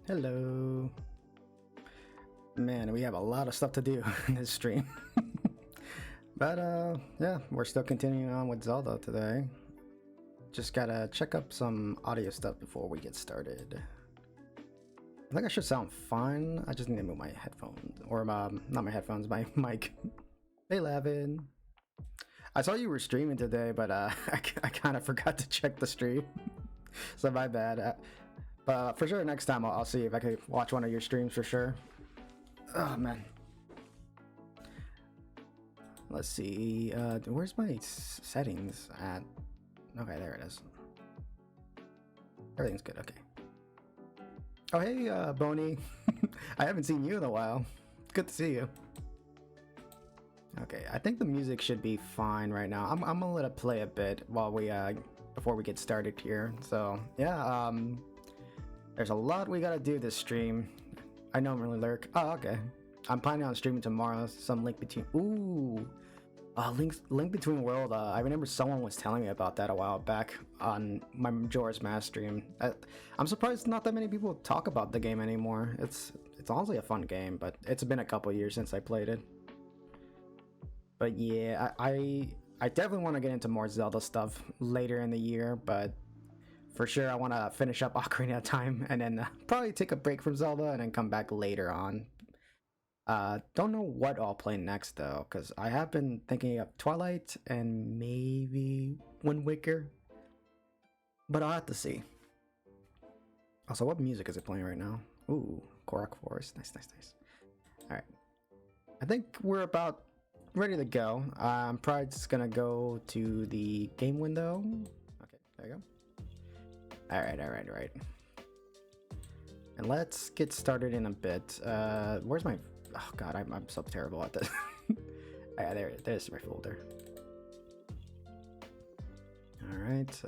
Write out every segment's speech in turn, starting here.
Hello. Man, we have a lot of stuff to do in this stream. But yeah, we're still continuing on with Zelda today. Just gotta check up some audio stuff before we get started. I think I should sound fine. I just need to move my headphones, or not my headphones, my mic. Hey Lavin. I saw you were streaming today, but I kind of forgot to check the stream. So my bad. But for sure next time I'll see if I can watch one of your streams for sure. Oh man. Let's see, where's my settings at? Okay, there it is. Everything's good, okay. Oh hey, Boney. I haven't seen you in a while. Good to see you. Okay, I think the music should be fine right now. I'm gonna let it play a bit while we, before we get started here. So, yeah, there's a lot we gotta do this stream. I know I'm really lurk. Oh, okay. I'm planning on streaming tomorrow. Some Link Between. Ooh, Link Between World. I remember someone was telling me about that a while back on my Majora's Mask stream. I'm surprised not that many people talk about the game anymore. It's honestly a fun game, but it's been a couple years since I played it. But yeah, I definitely want to get into more Zelda stuff later in the year, but for sure I want to finish up Ocarina of Time and then probably take a break from Zelda and then come back later on. Don't know what I'll play next though, because I have been thinking of Twilight and maybe Wind Waker, but I'll have to see. Also, what music is it playing right now? Ooh, Korok Forest. Nice. Alright. I think we're about ready to go. I'm probably just gonna go to the game window. Okay, there you go. Alright. And let's get started in a bit. Where's my... Oh god, I'm so terrible at this. There's my folder. Alright,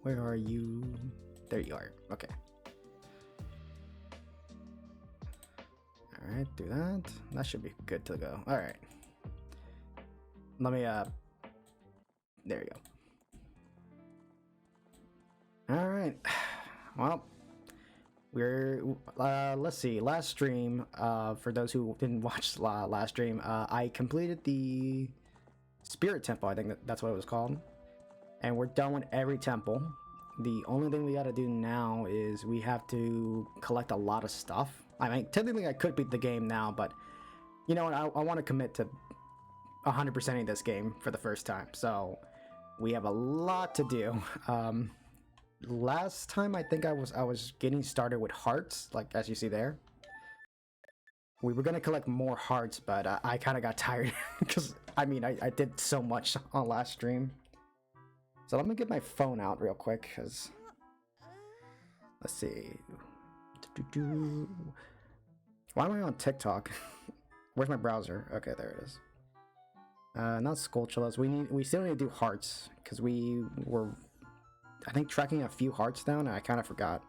where are you? There you are, okay. Alright, do that. That should be good to go. Alright. Let me, there you go. Alright. Well, we're, let's see, last stream, for those who didn't watch last stream, I completed the Spirit Temple, I think that's what it was called. And we're done with every temple. The only thing we gotta do now is we have to collect a lot of stuff. I mean, technically I could beat the game now, but you know what, I want to commit to 100%ing this game for the first time. So we have a lot to do. Last time I think I was getting started with hearts, like as you see there. We were gonna collect more hearts, but I kind of got tired because I mean I did so much on last stream. So let me get my phone out real quick, because let's see. Why am I on TikTok? Where's my browser? Okay, there it is. Not Skulltulas. We still need to do hearts, because we were, I think, tracking a few hearts down and I kind of forgot.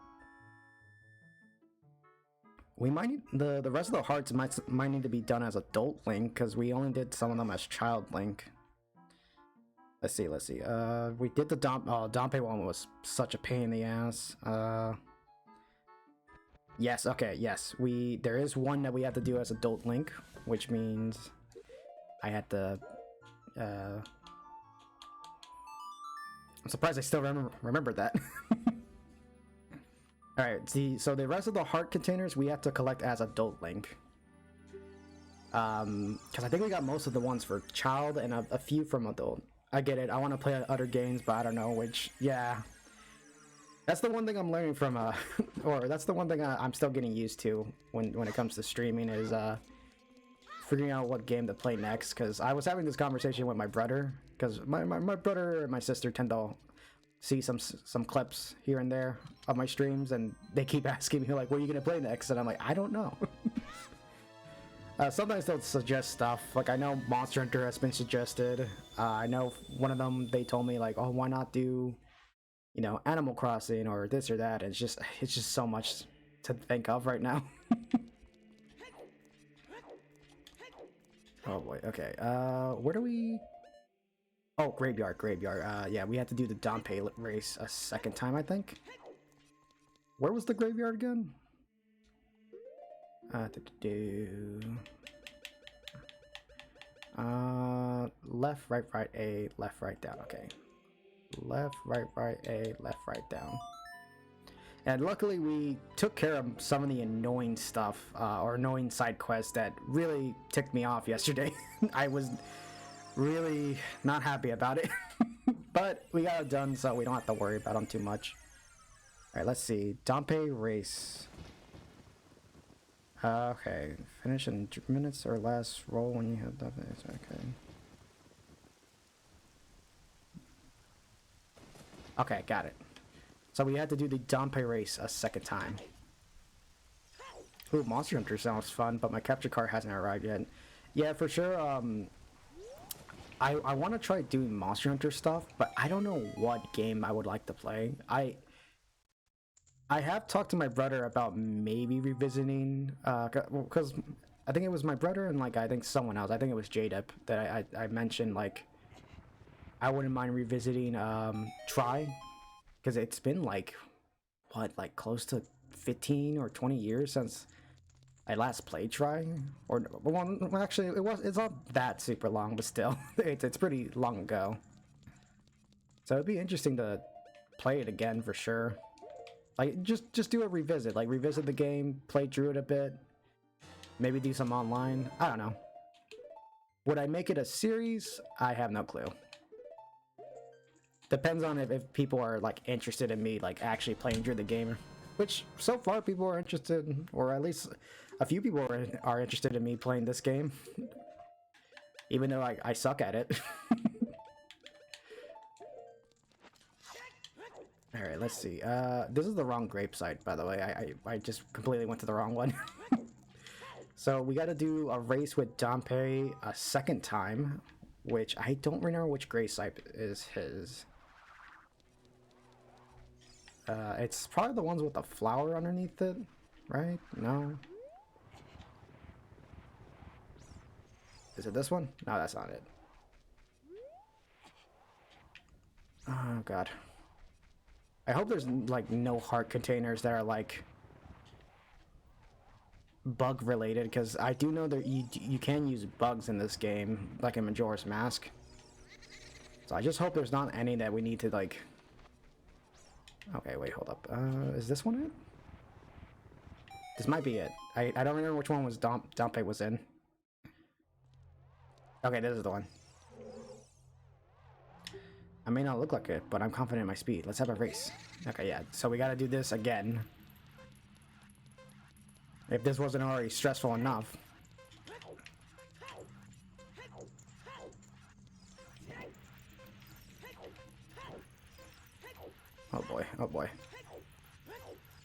We might need the rest of the hearts might need to be done as adult Link, because we only did some of them as child Link. Let's see. We did the Dompe one, was such a pain in the ass. Yes, okay, yes. There is one that we have to do as adult Link, which means I had to, I'm surprised I still remember that. Alright, so the rest of the heart containers we have to collect as adult Link. Because I think we got most of the ones for child and a few from adult. I get it, I want to play other games, but I don't know which, yeah. That's the one thing I'm learning from, or that's the one thing I'm still getting used to when it comes to streaming, is figuring out what game to play next. Because I was having this conversation with my brother, because my brother and my sister tend to see some clips here and there of my streams, and they keep asking me like, what are you gonna play next? And I'm like, I don't know. Sometimes they'll suggest stuff, like I know Monster Hunter has been suggested. I know one of them, they told me like, oh, why not do, you know, Animal Crossing or this or that. It's just so much to think of right now. Oh boy, okay, where do we... Oh, graveyard. Yeah, we had to do the Dompe race a second time, I think. Where was the graveyard again? Left, right, right, A, left, right, down. Okay. Left, right, right, A, left, right, down. And luckily we took care of some of the annoying stuff, or annoying side quests that really ticked me off yesterday. I was really not happy about it. But we got it done, so we don't have to worry about them too much. Alright, let's see. Dompe race. Okay. Finish in 2 minutes or less. Roll when you have Dompe. Okay. Okay, got it. So we had to do the Dompe race a second time. Ooh, Monster Hunter sounds fun, but my capture card hasn't arrived yet. Yeah, for sure. I want to try doing Monster Hunter stuff, but I don't know what game I would like to play. I have talked to my brother about maybe revisiting, because I think it was my brother and like I think someone else. I think it was J-Dep that I mentioned like I wouldn't mind revisiting Try, because it's been like what, like close to 15 or 20 years since I last played Try, or well actually it's not that super long, but still it's pretty long ago. So it'd be interesting to play it again for sure. Like just do a revisit, like revisit the game, play through it a bit, maybe do some online. I don't know. Would I make it a series? I have no clue. Depends on if people are like interested in me like actually playing through the game, which so far people are interested, or at least a few people are interested in me playing this game, even though I suck at it. Alright, let's see. This is the wrong grape site, by the way. I just completely went to the wrong one. So we gotta do a race with Dompe a second time, which I don't remember which grape site is his. It's probably the ones with the flower underneath it, right? No? Is it this one? No, that's not it. Oh, God. I hope there's, like, no heart containers that are, like, bug-related, because I do know that you can use bugs in this game, like in Majora's Mask. So I just hope there's not any that we need to, like... Okay, wait, hold up. Is this one it? This might be it. I don't remember which one was Dompe was in. Okay, this is the one. I may not look like it, but I'm confident in my speed. Let's have a race. Okay, yeah. So we gotta do this again. If this wasn't already stressful enough. Oh boy, oh boy.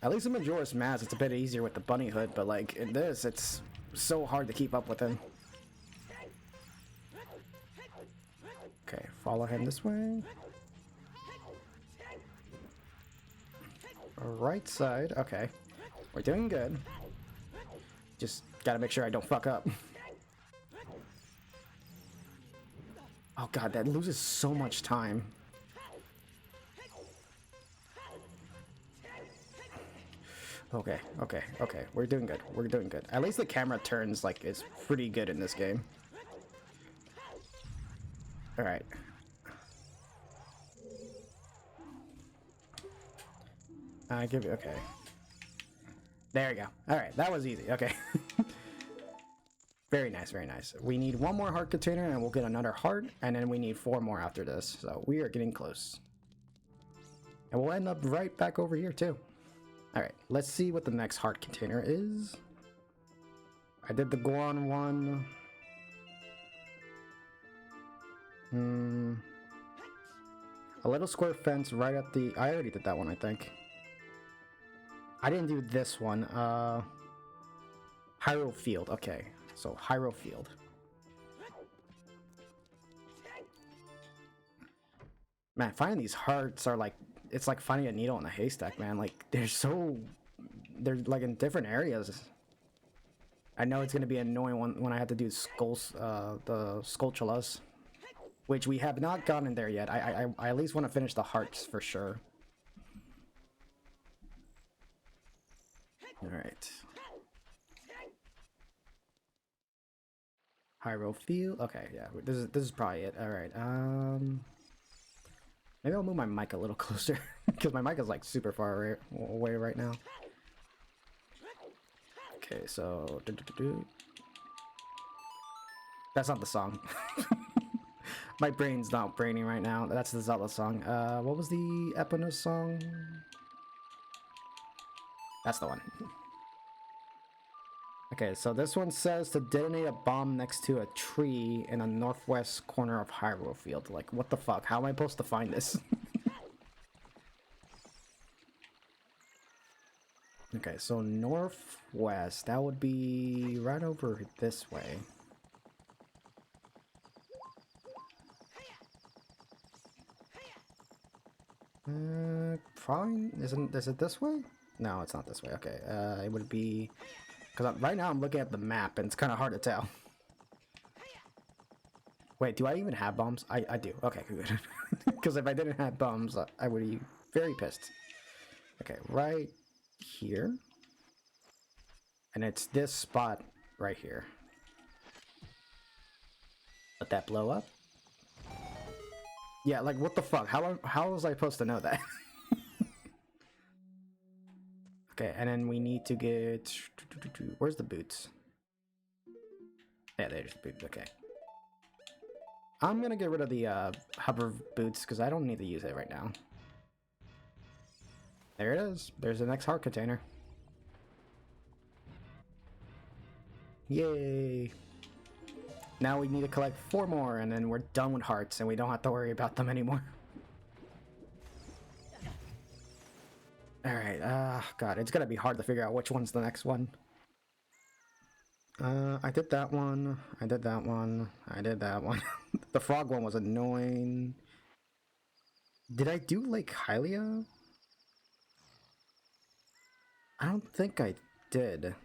At least in Majora's Mask, it's a bit easier with the bunny hood, but like in this, it's so hard to keep up with him. Okay, follow him this way. Right side, okay. We're doing good. Just gotta make sure I don't fuck up. Oh god, that loses so much time. Okay, okay, okay. We're doing good. We're doing good. At least the camera turns, like, is pretty good in this game. Alright. I give you... Okay. There we go. Alright, that was easy. Okay. Very nice, very nice. We need one more heart container and we'll get another heart, and then we need 4 more after this. So we are getting close. And we'll end up right back over here, too. Alright, let's see what the next heart container is. I did the Goron one. A little square fence right at the... I already did that one, I think. I didn't do this one. Hyrule Field. Okay, so Hyrule Field. Man, finding these hearts are like... It's like finding a needle in a haystack, man. Like, they're like in different areas. I know it's gonna be annoying when I have to do the Skulltulas, which we have not gotten there yet. I at least want to finish the hearts for sure. Alright. Hyrule Field. Okay, yeah, this is probably it. Alright, maybe I'll move my mic a little closer, because my mic is like super far away right now. Okay, so... That's not the song. My brain's not braining right now. That's the Zelda song. What was the Eponus song? That's the one. Okay, so this one says to detonate a bomb next to a tree in a northwest corner of Hyrule Field. Like, what the fuck? How am I supposed to find this? Okay, so northwest, that would be right over this way. Probably is it this way? No, it's not this way. Okay, it would be because right now I'm looking at the map and it's kind of hard to tell. Wait, do I even have bombs? I do. Okay, good. Because if I didn't have bombs, I would be very pissed. Okay, right here, and it's this spot right here. Let that blow up. Yeah, like what the fuck? How was I supposed to know that? Okay, and then we need to get... Where's the boots? Yeah, there's the boot. Okay. I'm gonna get rid of the hover boots because I don't need to use it right now. There it is. There's the next heart container. Yay! Now we need to collect 4 more and then we're done with hearts and we don't have to worry about them anymore. Alright, god, it's gonna be hard to figure out which one's the next one. I did that one, I did that one, I did that one. The frog one was annoying. Did I do Lake Hylia? I don't think I did.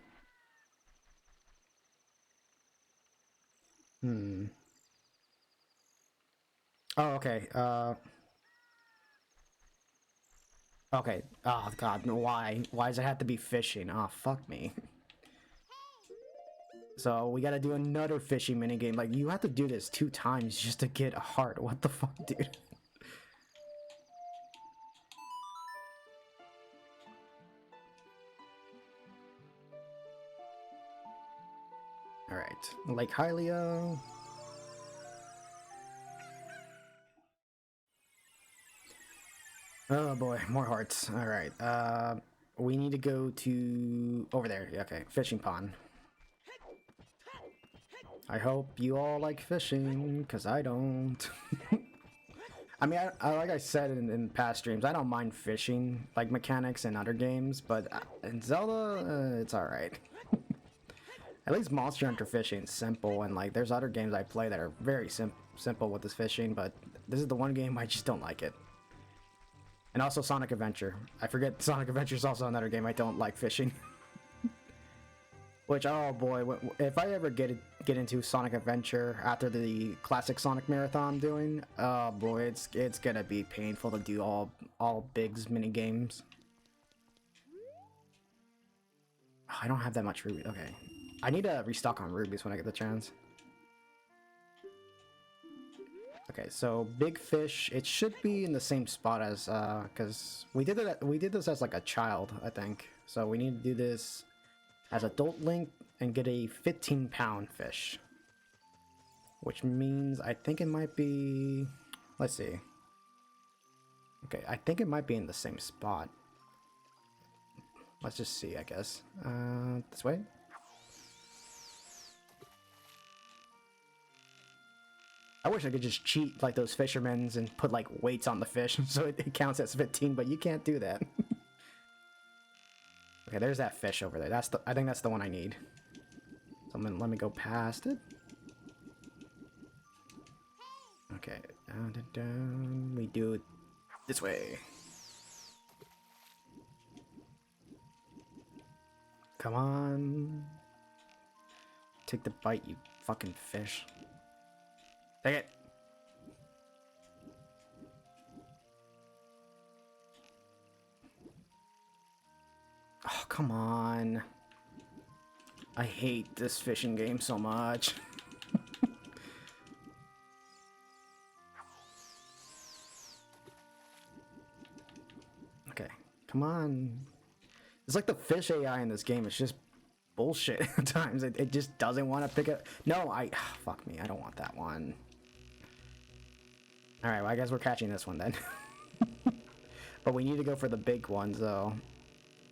Oh, okay, okay. Oh god, no, why? Why does it have to be fishing? Oh, fuck me. So we gotta do another fishing minigame. Like, you have to do this 2 times just to get a heart. What the fuck, dude? Alright, Lake Hylia. Oh boy, more hearts. Alright, we need to go to... over there. Okay, fishing pond. I hope you all like fishing, because I don't. I mean, like I said in past streams, I don't mind fishing, like, mechanics in other games, but in Zelda, it's alright. At least Monster Hunter fishing is simple, and, like, there's other games I play that are very simple with this fishing, but this is the one game I just don't like it. And also Sonic Adventure. I forget Sonic Adventure is also another game I don't like fishing. Which, oh boy, if I ever get into Sonic Adventure after the classic Sonic Marathon I'm doing, oh boy, it's gonna be painful to do all Big's mini games. Oh, I don't have that much ruby. Okay, I need to restock on rubies when I get the chance. Okay, so big fish. It should be in the same spot as because we did this as like a child, I think. So we need to do this as adult Link and get a 15-pound fish. Which means I think it might be... Let's see. Okay, I think it might be in the same spot. Let's just see, I guess. This way? I wish I could just cheat like those fishermen and put like weights on the fish so it counts as 15, but you can't do that. Okay, there's that fish over there. I think that's the one I need. So let me go past it. Okay, down. We do it this way. Come on. Take the bite, you fucking fish. Take it. Oh, come on. I hate this fishing game so much. Okay, come on. It's like the fish AI in this game. It's just bullshit at times. It just doesn't want to pick up. No, fuck me. I don't want that one. All right, well, I guess we're catching this one then. But we need to go for the big ones, though.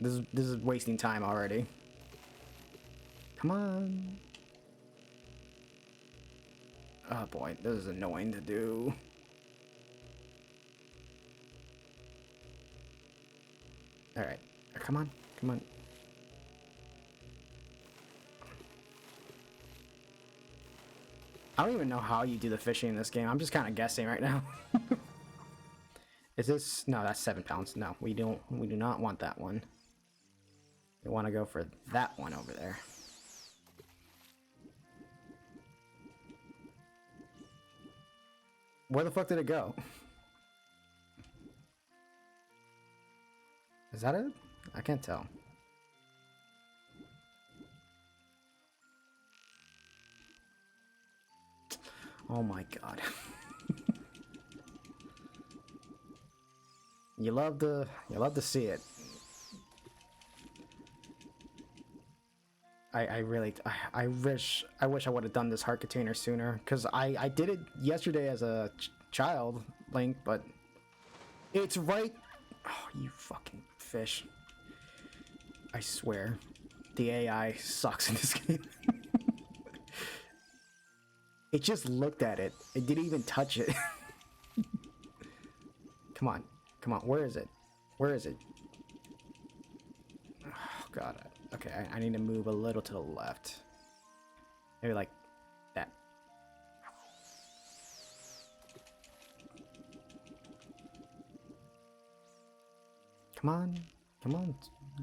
This is wasting time already. Come on. Oh boy, this is annoying to do. All right, come on, come on. I don't even know how you do the fishing in this game. I'm just kind of guessing right now. Is this? No, that's 7 pounds. No, we do not want that one. We want to go for that one over there. Where the fuck did it go? Is that it? I can't tell. Oh my god. You love to see it. I wish I would have done this heart container sooner, because I did it yesterday as a child, Link, but it's right. Oh, you fucking fish. I swear, the AI sucks in this game. It just looked at it. It didn't even touch it. Come on. Come on. Where is it? Where is it? Oh, God. Okay, I need to move a little to the left. Maybe like that. Come on. Come on.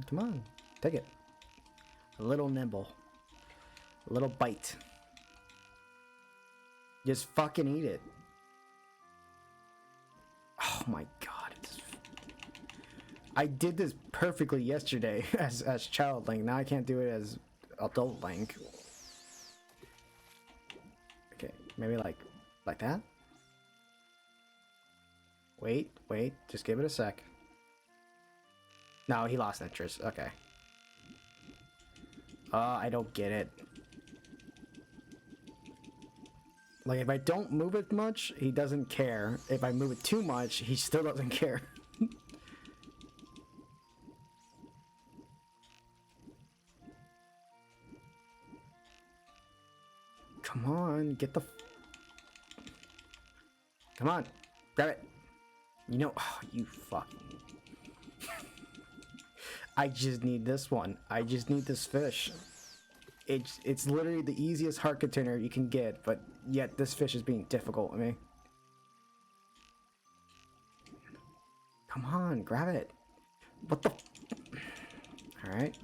Come on. Take it. A little nibble. A little bite. Just fucking eat it. Oh my god. I did this perfectly yesterday as child Link. Now I can't do it as adult Link. Okay, maybe like that? Wait, just give it a sec. No, he lost interest. Okay. I don't get it. Like, if I don't move it much, he doesn't care. If I move it too much, he still doesn't care. Come on, get the... Come on, grab it. You know, oh, you fucking... I just need this one. I just need this fish. It's literally the easiest heart container you can get, but yet this fish is being difficult with me. Come on, grab it. What the... Alright.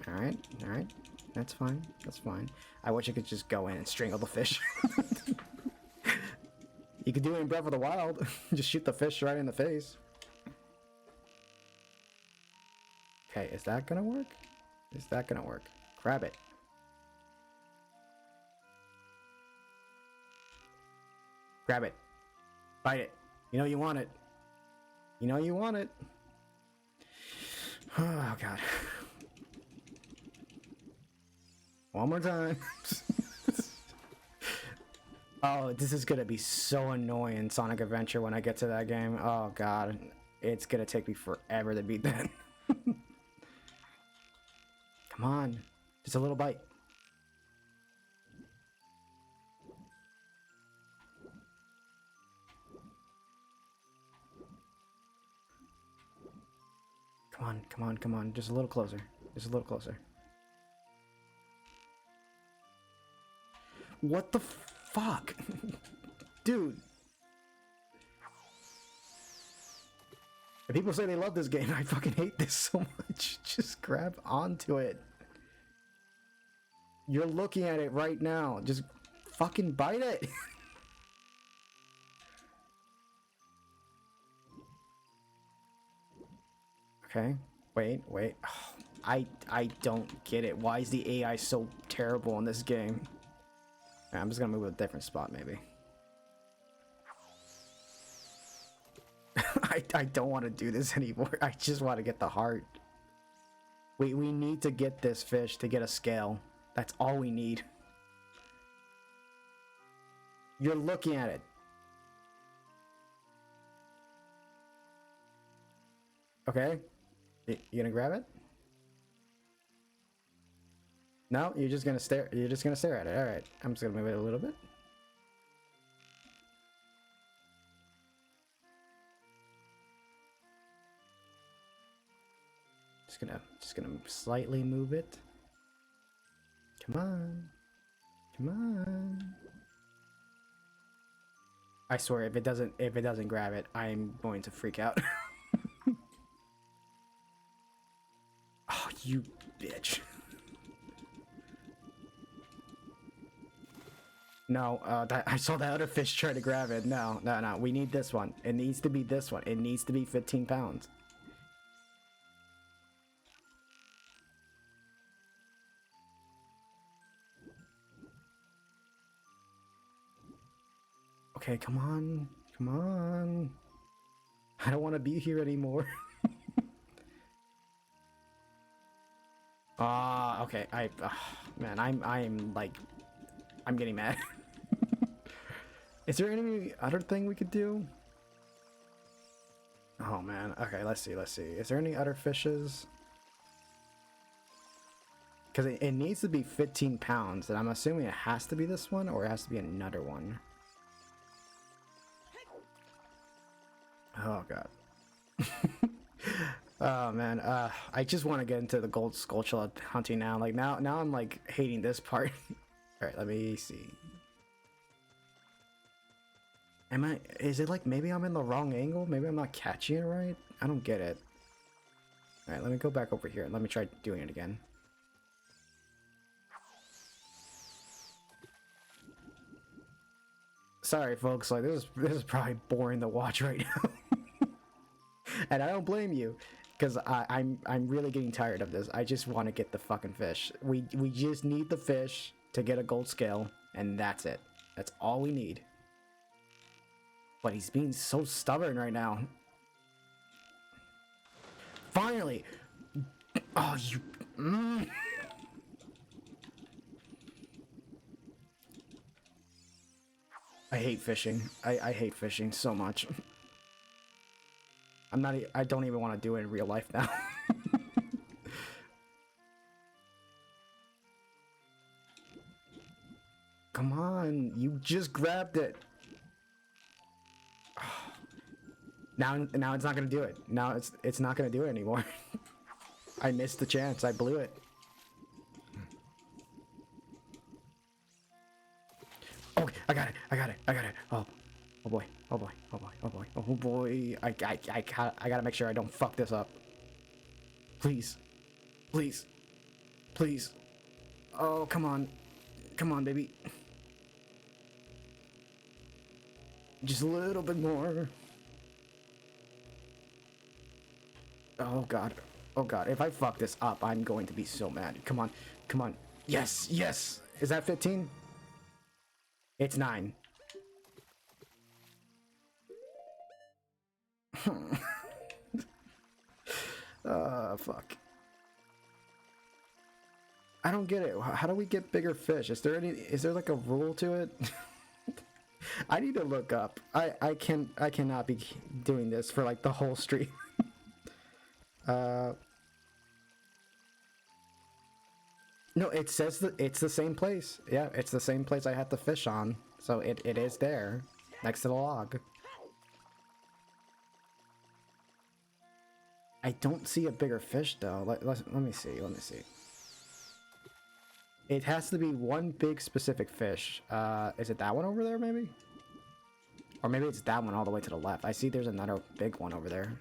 That's fine. That's fine. I wish I could just go in and strangle the fish. You could do it in Breath of the Wild. Just shoot the fish right in the face. Okay, is that gonna work? Is that gonna work? Grab it. Grab it. Bite it. You know you want it. You know you want it. Oh, God. One more time. Oh, this is gonna be so annoying in Sonic Adventure when I get to that game. Oh, God. It's gonna take me forever to beat that. Come on. Just a little bite. Come on. Just a little closer. Just a little closer. What the fuck? Dude. If people say they love this game, I fucking hate this so much. Just grab onto it. You're looking at it right now. Just fucking bite it. Okay. Wait. Oh, I don't get it. Why is the AI so terrible in this game? Right, I'm just gonna move to a different spot, maybe. I don't want to do this anymore. I just want to get the heart. We need to get this fish to get a scale. That's all we need. You're looking at it. Okay. You gonna grab it? No, you're just gonna stare. You're just gonna stare at it. All right. I'm just gonna move it a little bit. Just gonna slightly move it. Come on. Come on. I swear, if it doesn't grab it, I'm going to freak out. Oh, you bitch. No, I saw that other fish try to grab it. No. We need this one. It needs to be this one. It needs to be 15 pounds. Okay, come on. Come on. I don't want to be here anymore. Okay. Man, I'm like, I'm getting mad. Is there any other thing we could do? Oh man. Okay, let's see. Is there any other fishes? Because it needs to be 15 pounds, and I'm assuming it has to be this one, or it has to be another one. Oh god. Oh man, I just want to get into the gold Skulltula hunting now. Like now I'm like hating this part. All right, let me see. Is it like maybe I'm in the wrong angle? Maybe I'm not catching it right? I don't get it. All right, let me go back over here and let me try doing it again. Sorry folks, like this is probably boring to watch right now. And I don't blame you, because I'm really getting tired of this. I just want to get the fucking fish. We just need the fish to get a gold scale, and that's it. That's all we need. But he's being so stubborn right now. Finally! Oh, you... I hate fishing. I hate fishing so much. I don't even want to do it in real life now. Come on, you just grabbed it. Now it's not gonna do it. Now it's not gonna do it anymore. I missed the chance. I blew it. Oh, I got it. Oh boy. Oh boy. I gotta make sure I don't fuck this up. Please. Oh, come on, baby. Just a little bit more. Oh god. If I fuck this up, I'm going to be so mad. Come on. Yes. Is that 15? It's 9. Fuck. I don't get it. How do we get bigger fish? Is there like a rule to it? I need to look up. I cannot be doing this for like the whole stream. No, it says that it's the same place. Yeah, it's the same place I had the fish on. So it is there next to the log. I don't see a bigger fish though. Let me see. It has to be one big specific fish. Is it that one over there maybe? Or maybe it's that one all the way to the left. I see there's another big one over there.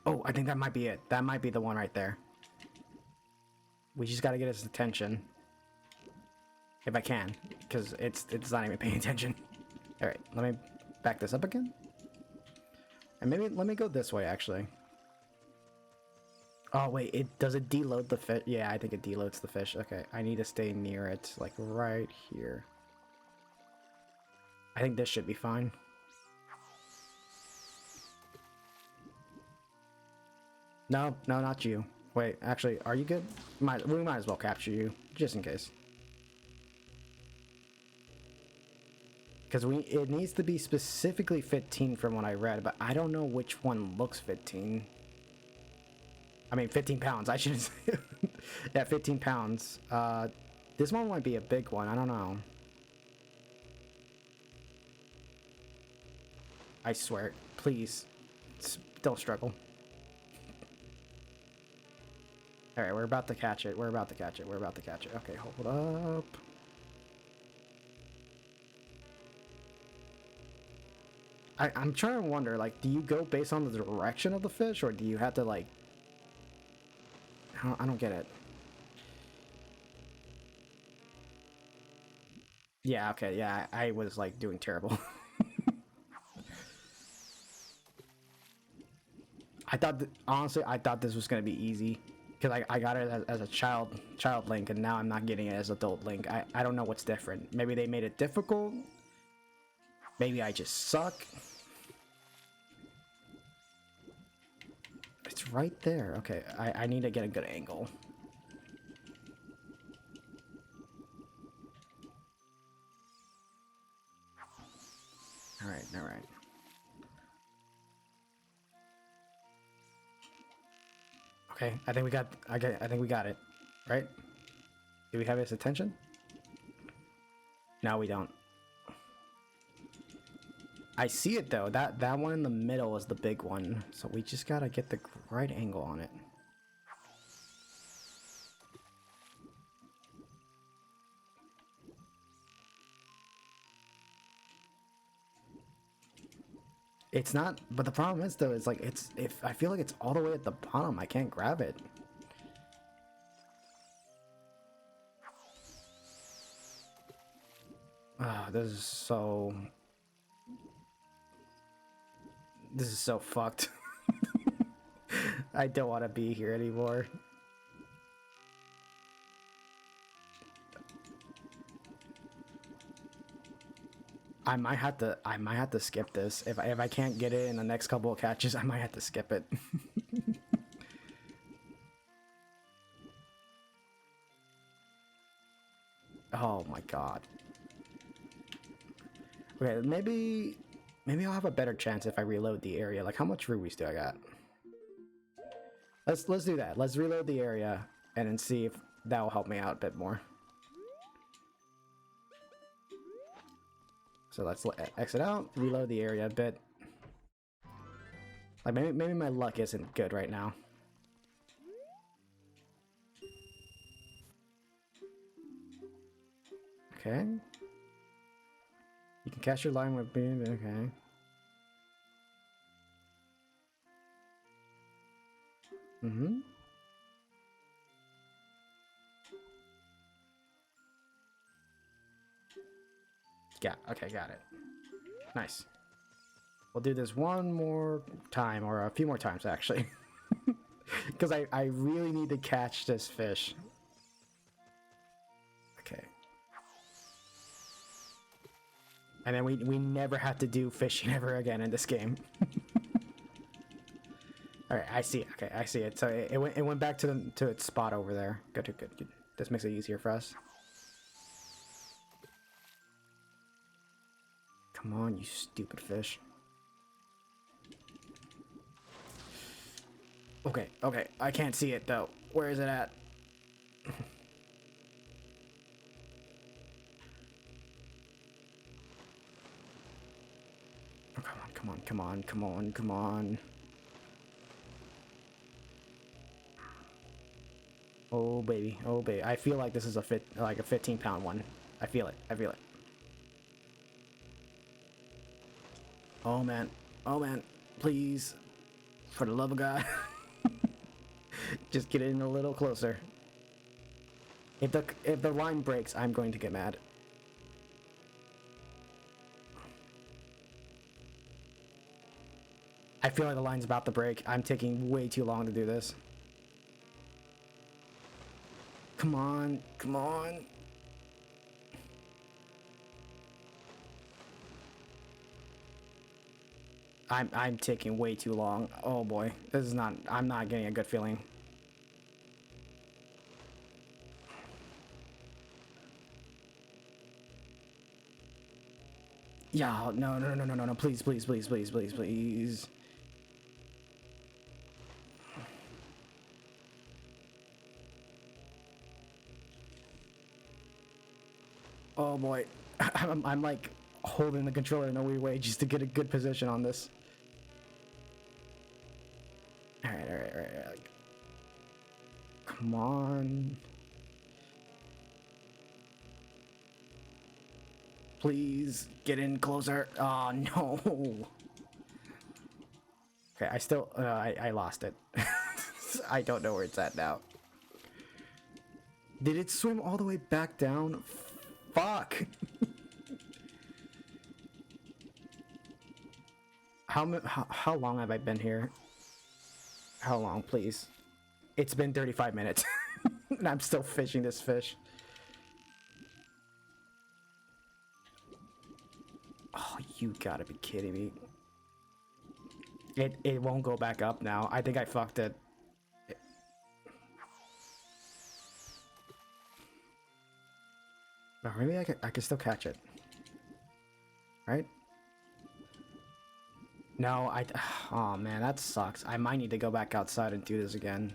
Oh, I think that might be it. That might be the one right there. We just gotta get his attention. If I can, because it's not even paying attention. All right, let me back this up again. And maybe let me go this way actually. Oh wait, does it deload the fish? Yeah, I think it deloads the fish. Okay, I need to stay near it, like right here. I think this should be fine. No, no, not you. Wait, actually, are you good? We might as well capture you, just in case. Because it needs to be specifically 15 from what I read, but I don't know which one looks 15. I mean, 15 pounds, I should say. Yeah, 15 pounds. This one might be a big one, I don't know. I swear, please, don't struggle. Alright, we're about to catch it, we're about to catch it, we're about to catch it. Okay, hold up. I'm trying to wonder, like, do you go based on the direction of the fish, or do you have to, like... I don't get it. Yeah, okay, yeah, I was, like, doing terrible. Honestly, I thought this was gonna be easy. Because I got it as a child Link, and now I'm not getting it as adult Link. I don't know what's different. Maybe they made it difficult? Maybe I just suck? It's right there. Okay, I need to get a good angle. Alright, alright. Okay, I think we got it. Right? Do we have his attention? No, we don't. I see it though. That one in the middle is the big one. So we just gotta get the right angle on it. It's not, but the problem is though, is like if I feel like it's all the way at the bottom, I can't grab it. Ah, this is so fucked. I don't want to be here anymore. I might have to skip this. If I can't get it in the next couple of catches, I might have to skip it. Oh my god. Okay, maybe I'll have a better chance if I reload the area. Like, how much rubies do I got? Let's do that. Let's reload the area and then see if that will help me out a bit more. So let's exit out, reload the area a bit. Like maybe my luck isn't good right now. Okay. You can catch your line with being okay. Mm-hmm. Yeah, okay, got it. Nice. We'll do this one more time, or a few more times actually. Because I really need to catch this fish. Okay. And then we never have to do fishing ever again in this game. Alright, I see it. Okay, I see it. So it went back to its spot over there. Good. This makes it easier for us. Come on, you stupid fish. Okay, I can't see it though. Where is it at? Oh, come on. Oh baby. I feel like this is a 15-pound one. I feel it. Oh man, please, for the love of God. Just get in a little closer. If the line breaks, I'm going to get mad. I feel like the line's about to break. I'm taking way too long to do this. Come on, come on. I'm taking way too long. Oh boy, this is not. I'm not getting a good feeling. Yeah, no, please, please, please, please, please, please. Oh boy, I'm like holding the controller in a weird way just to get a good position on this. All right. Come on. Please get in closer. Oh no. Okay, I still I lost it. I don't know where it's at now. Did it swim all the way back down? Fuck. How long have I been here? How long, please? It's been 35 minutes. And I'm still fishing this fish. Oh, you gotta be kidding me. It won't go back up now. I think I fucked it. Oh, maybe I can still catch it. Right? No, oh man, that sucks. I might need to go back outside and do this again.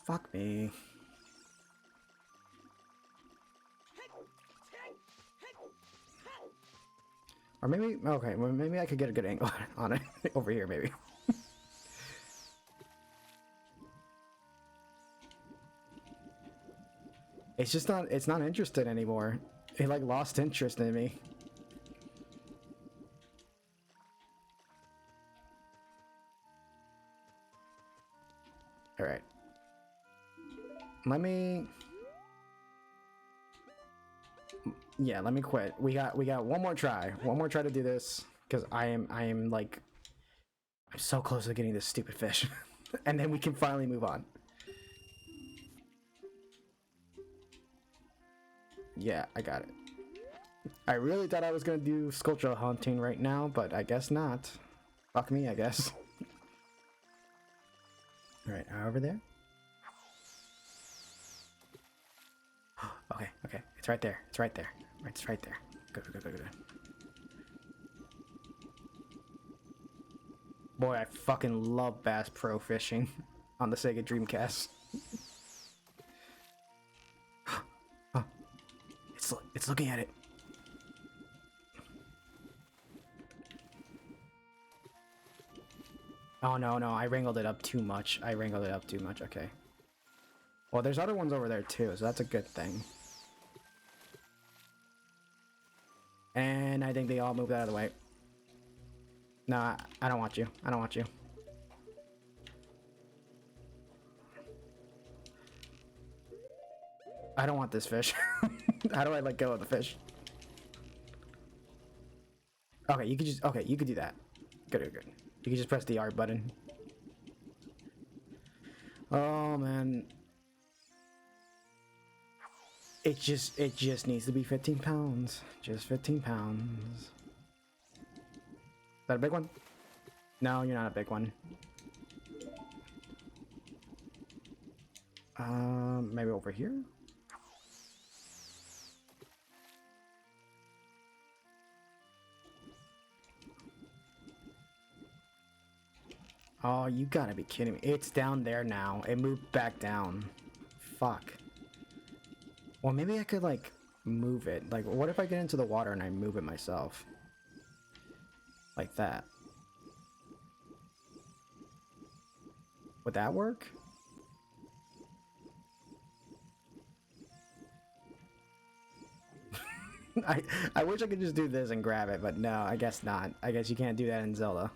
Fuck me. Or maybe, okay, well, maybe I could get a good angle on it over here, maybe. It's just not, it's not interested anymore. It like lost interest in me. All right. Let me, yeah, let me quit. We got one more try to do this, because I am like, I'm so close to getting this stupid fish. And then we can finally move on. Yeah, I got it. I really thought I was gonna do Skulltula hunting right now, but I guess not. Fuck me, I guess. Alright, over there. Okay, it's right there. It's right there. It's right there. Good. Boy, I fucking love Bass Pro fishing on the Sega Dreamcast. Oh, it's looking at it. Oh no, I wrangled it up too much. Okay. Well, there's other ones over there too, so that's a good thing. And I think they all moved out of the way. No, I don't want you. I don't want you. I don't want this fish. How do I let go of the fish? Okay, you could do that. Good. You can just press the R button. Oh man. It just needs to be 15 pounds. Just 15 pounds. Is that a big one? No, you're not a big one. Maybe over here? Oh, you gotta be kidding me. It's down there now. It moved back down. Fuck. Well, maybe I could, like, move it. Like, what if I get into the water and I move it myself? Like that. Would that work? I wish I could just do this and grab it, but no, I guess not. I guess you can't do that in Zelda.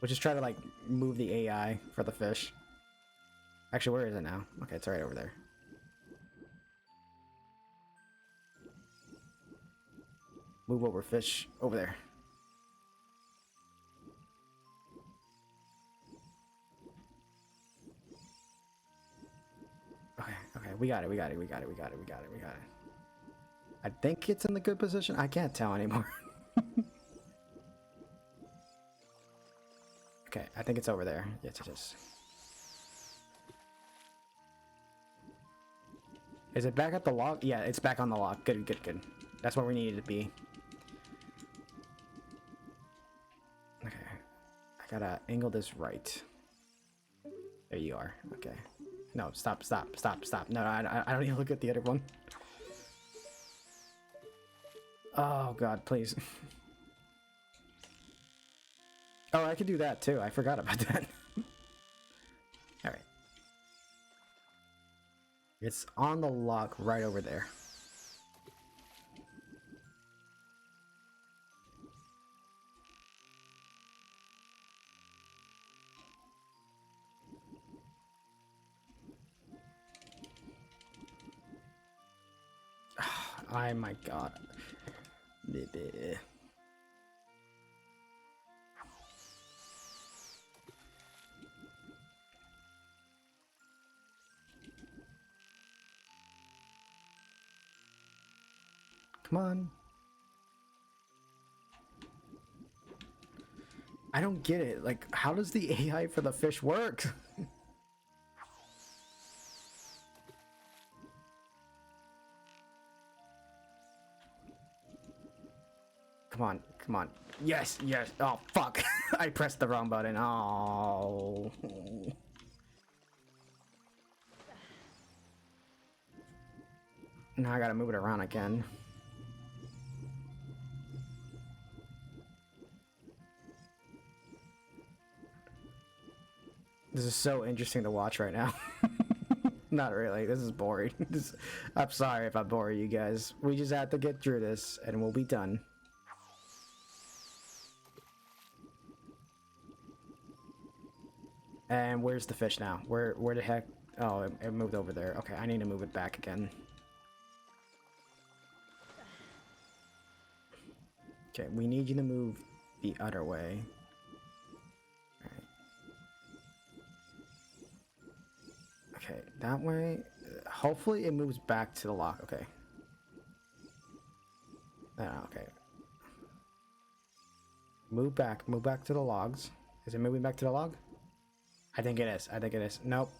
We'll just try to, like, move the AI for the fish. Actually, where is it now? Okay, it's right over there. Move over, fish. Over there. We got it. I think it's in the good position. I can't tell anymore. Okay, I think it's over there. Yes, it is. Is it back at the log? Yeah, it's back on the log. Good. That's where we needed to be. Okay. I gotta angle this right. There you are. Okay. No, stop. No, I don't need to look at the other one. Oh, God, please. Oh, I could do that, too. I forgot about that. Alright. It's on the log right over there. Oh my god. Maybe. Come on. I don't get it. Like, how does the AI for the fish work? Come on. Yes. Oh, fuck. I pressed the wrong button. Oh. Now I gotta move it around again. This is so interesting to watch right now. Not really. This is boring. I'm sorry if I bore you guys. We just have to get through this and we'll be done. And where's the fish now? Where the heck? Oh, it moved over there. Okay, I need to move it back again. Okay, we need you to move the other way. Alright. Okay, that way. Hopefully it moves back to the lock. Okay. Okay. Move back to the logs. Is it moving back to the log? I think it is. Nope.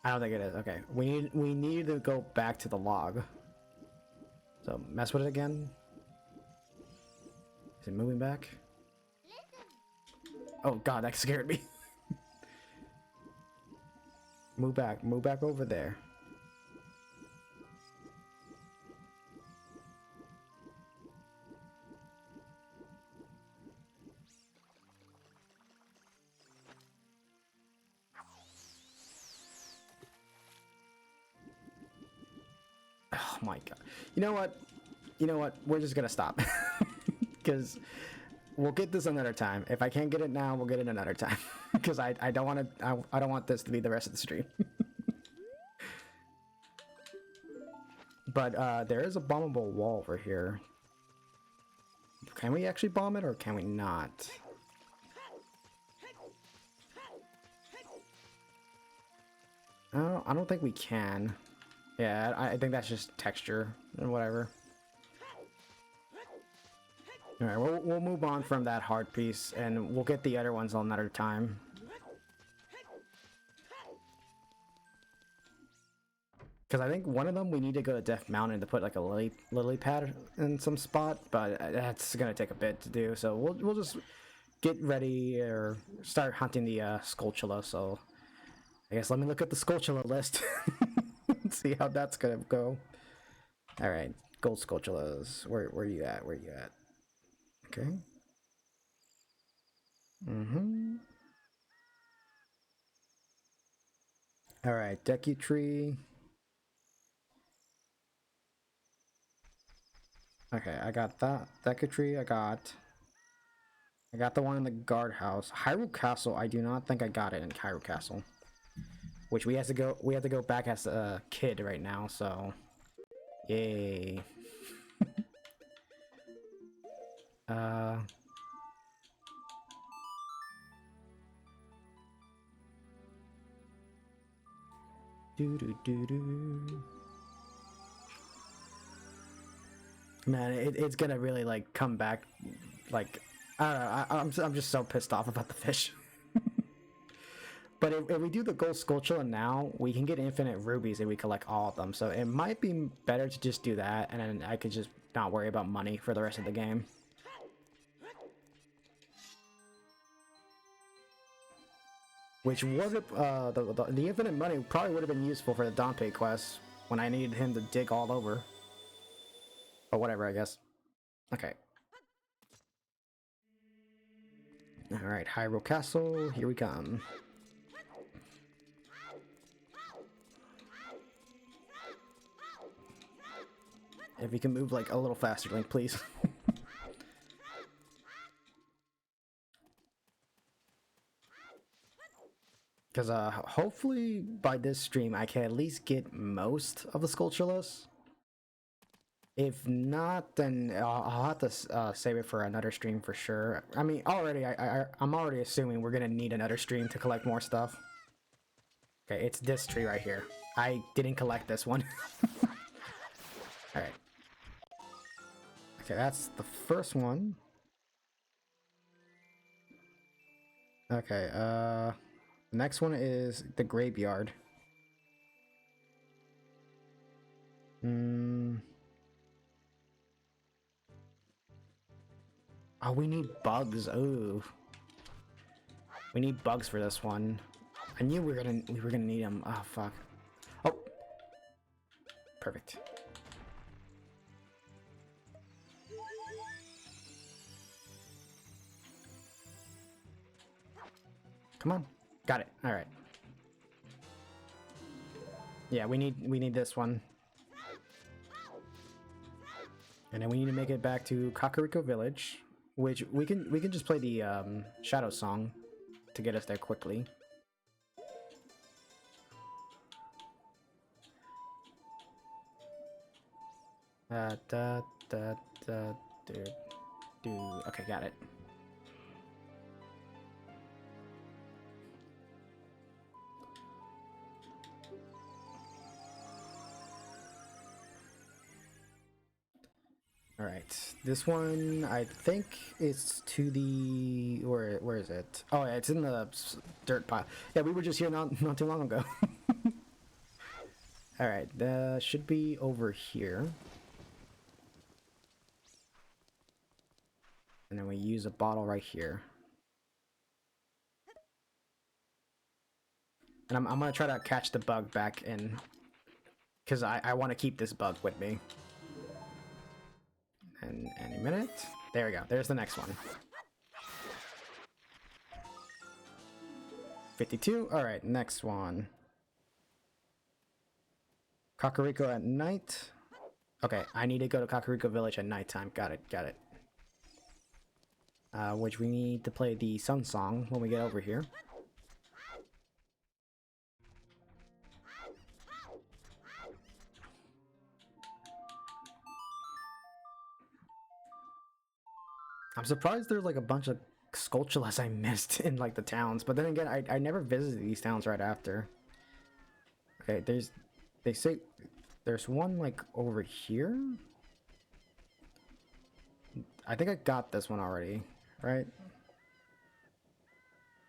I don't think it is. Okay. We need to go back to the log. So mess with it again. Is it moving back? Oh god, that scared me. Move back over there. Oh my god. You know what? We're just gonna stop. Because we'll get this another time. If I can't get it now, we'll get it another time. Because I don't want this to be the rest of the stream. But there is a bombable wall over here. Can we actually bomb it or can we not? Oh, I don't think we can. Yeah, I think that's just texture and whatever. Alright, we'll move on from that hard piece and we'll get the other ones another time. Because I think one of them we need to go to Death Mountain to put like a lily pad in some spot, but that's gonna take a bit to do. So we'll just get ready or start hunting the Skulltula. So I guess let me look at the Skulltula list. See how that's gonna go. All right, gold Skulltulas. Where are you at? Okay. All right, Deku Tree. Okay, I got that Deku Tree. I got the one in the guardhouse. Hyrule Castle. I do not think I got it in Hyrule Castle. Which we have to go back as a kid right now, so yay. Do do do do. Man, it's gonna really like come back. Like I don't know. I'm just so pissed off about the fish. But if we do the gold Skulltula now, we can get infinite rubies and we collect all of them. So it might be better to just do that, and then I could just not worry about money for the rest of the game. Which would have, the infinite money probably would have been useful for the Dante quest when I needed him to dig all over. Or whatever, I guess. Okay. Alright, Hyrule Castle, here we come. If you can move like a little faster, Link, please. Because hopefully by this stream I can at least get most of the Skulltulas. If not, then I'll have to save it for another stream for sure. I mean, already I'm already assuming we're gonna need another stream to collect more stuff. Okay, it's this tree right here. I didn't collect this one. All right. Okay, that's the first one. Okay, the next one is the graveyard. Oh, we need bugs. Oh, we need bugs for this one. I knew we were gonna need them. Oh fuck. Oh, perfect. Come on, got it. All right. Yeah, we need this one, and then we need to make it back to Kakariko Village, which we can just play the Shadow Song to get us there quickly. Okay, got it. All right, this one I think is to the where is it? Oh, yeah, it's in the dirt pile. Yeah, we were just here not too long ago. All right, that should be over here. And then we use a bottle right here. And I'm gonna try to catch the bug back in, because I want to keep this bug with me. And any minute. There we go. There's the next one. 52. All right, next one. Kakariko at night. Okay, I need to go to Kakariko Village at nighttime. Got it, got it. Which we need to play the Sun Song when we get over here. I'm surprised there's like a bunch of Skulltulas I missed in like the towns, but then again, I never visited these towns right after. Okay, they say there's one like over here. I think I got this one already, right?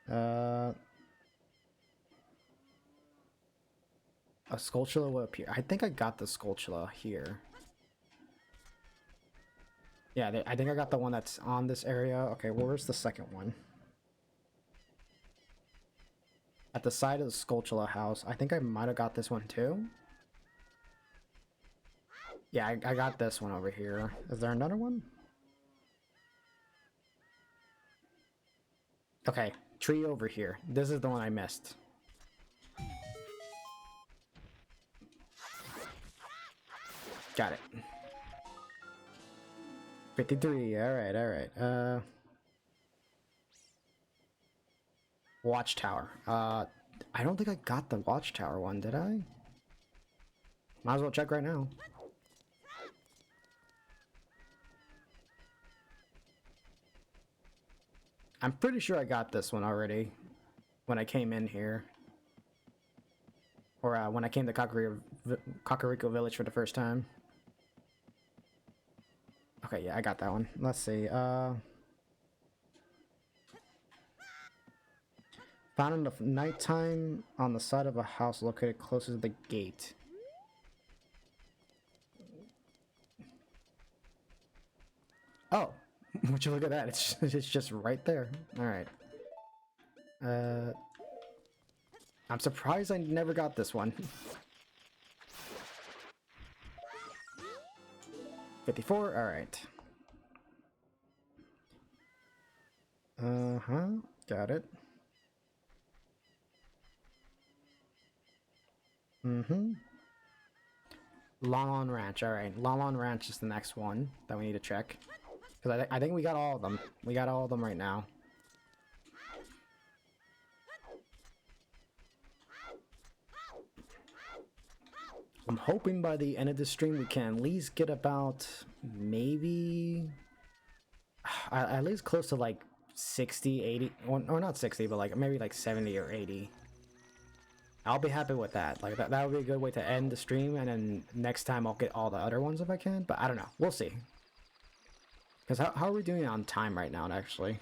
A Skulltula will appear. I think I got the Skulltula here. Yeah, I think I got the one that's on this area. Okay, well, where's the second one? At the side of the Skulltula house. I think I might have got this one too. Yeah, I got this one over here. Is there another one? Okay, tree over here. This is the one I missed. Got it. 53. Alright, alright. Watchtower. I don't think I got the Watchtower one, did I? Might as well check right now. I'm pretty sure I got this one already when I came in here. Or when I came to Kakariko Village for the first time. Okay, yeah, I got that one. Let's see. Found in the nighttime on the side of a house located closer to the gate. Oh, would you look at that? It's just right there. All right. I'm surprised I never got this one. 54. All right. Got it. Lon Ranch. All right. Lon Ranch is the next one that we need to check. Because I think we got all of them. We got all of them right now. I'm hoping by the end of the stream we can at least get about maybe at least close to like 60, 80, or not 60, but like maybe like 70 or 80. I'll be happy with that. Like that would be a good way to end the stream, and then next time I'll get all the other ones if I can, but I don't know. We'll see. Because how are we doing on time right now, actually?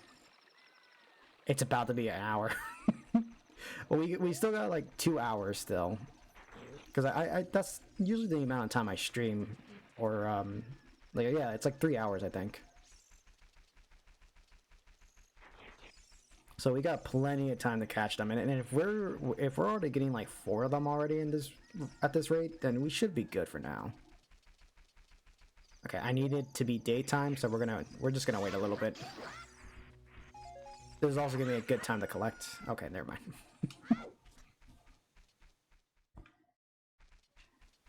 It's about to be an hour. Well, we still got like 2 hours still. Because I that's usually the amount of time I stream. Or, like, yeah, it's like 3 hours, I think. So we got plenty of time to catch them. And if we're already getting like 4 of them already in this at this rate, then we should be good for now. Okay, I need it to be daytime, so we're just gonna wait a little bit. This is also gonna be a good time to collect. Okay, never mind.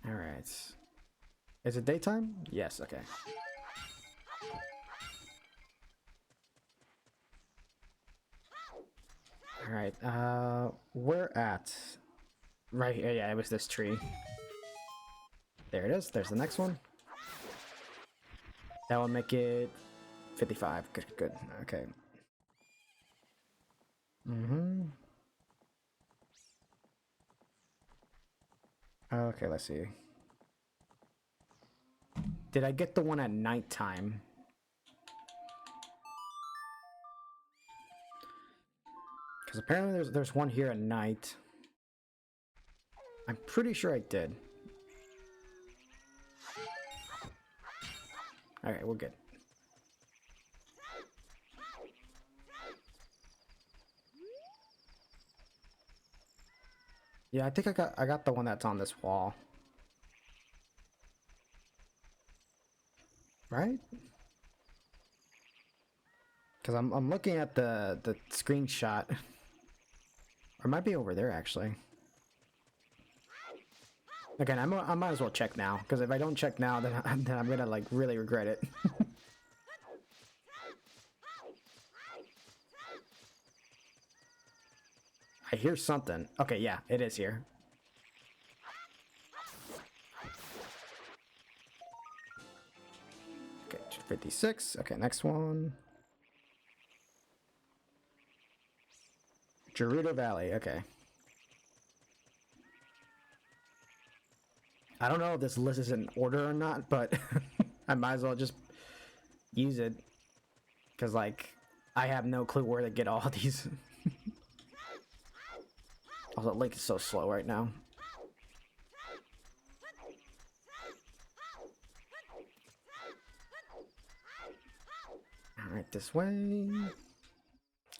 Alright. Is it daytime? Yes, okay. Alright, we're at... Right here, yeah, it was this tree. There it is, there's the next one. That will make it 55. Good, good, okay. Okay, let's see. Did I get the one at nighttime? Because apparently there's one here at night. I'm pretty sure I did. Alright, we're good. Yeah, I think I got the one that's on this wall. Right? Because I'm looking at the screenshot. Or it might be over there, actually. Again, I might as well check now, because if I don't check now, then I'm gonna like really regret it. I hear something. Okay, yeah, it is here. Okay, 56. Okay, next one. Gerudo Valley. Okay. I don't know if this list is in order or not, but I might as well just use it. Because, like, I have no clue where to get all these. Also, Link is so slow right now. Alright, this way.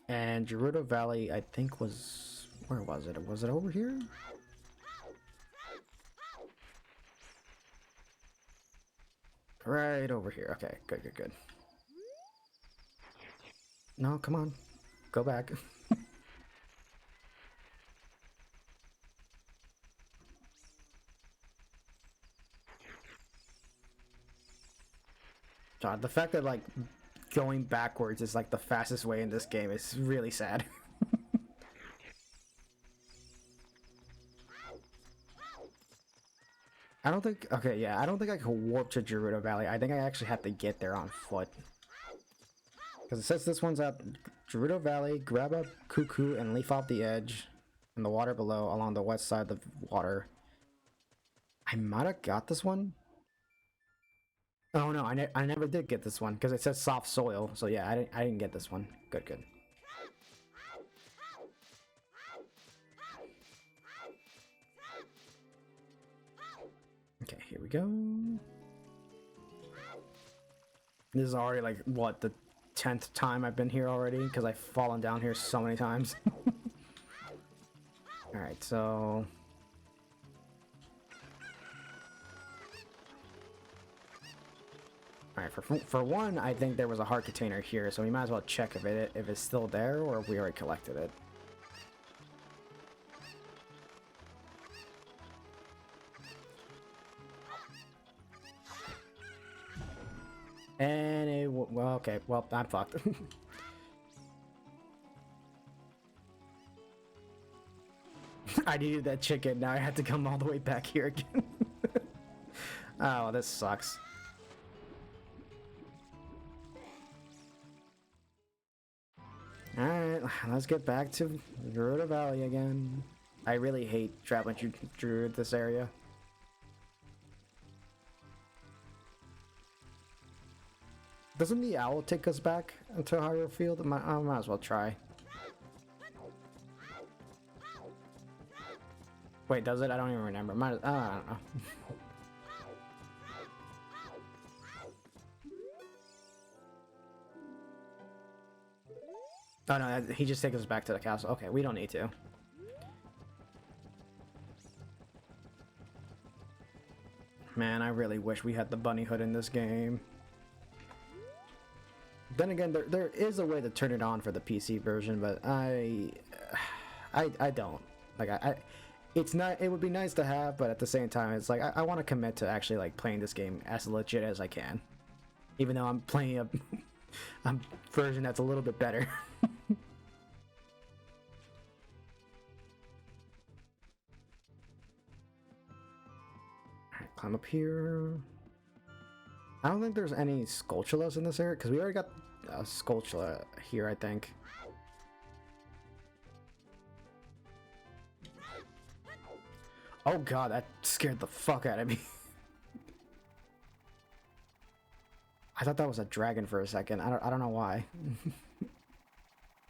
And Gerudo Valley, I think was... Where was it? Was it over here? Right over here. Okay, good, good, good. No, come on. Go back. God, the fact that, like, going backwards is, like, the fastest way in this game is really sad. I don't think... Okay, yeah, I don't think I can warp to Gerudo Valley. I think I actually have to get there on foot. Because it says this one's at Gerudo Valley, grab a cuckoo and leaf off the edge. in the water below along the west side of the water. I might have got this one. Oh no, I never did get this one because it says soft soil. So yeah, I didn't get this one. Good, good. Okay, here we go. This is already like what, the 10th time I've been here already because I've fallen down here so many times. All right, so all right, for one, I think there was a heart container here, so we might as well check if it's still there or if we already collected it. And it, well, okay, well, I'm fucked. I needed that chicken, now I had to come all the way back here again. Oh, this sucks. Alright, let's get back to Gerudo Valley again. I really hate traveling through this area. Doesn't the owl take us back into Hyrule Field? I might as well try. Wait, does it? I don't even remember. I don't know. Oh no, he just takes us back to the castle. Okay, we don't need to. Man, I really wish we had the bunny hood in this game. Then again, there is a way to turn it on for the PC version, but I don't. Like it's not. It would be nice to have, but at the same time, it's like I want to commit to actually like playing this game as legit as I can, even though I'm playing a version that's a little bit better. Alright, climb up here. I don't think there's any Skulltulas in this area because we already got a Skulltula here, I think. Oh god, that scared the fuck out of me. I thought that was a dragon for a second. I don't know why. Is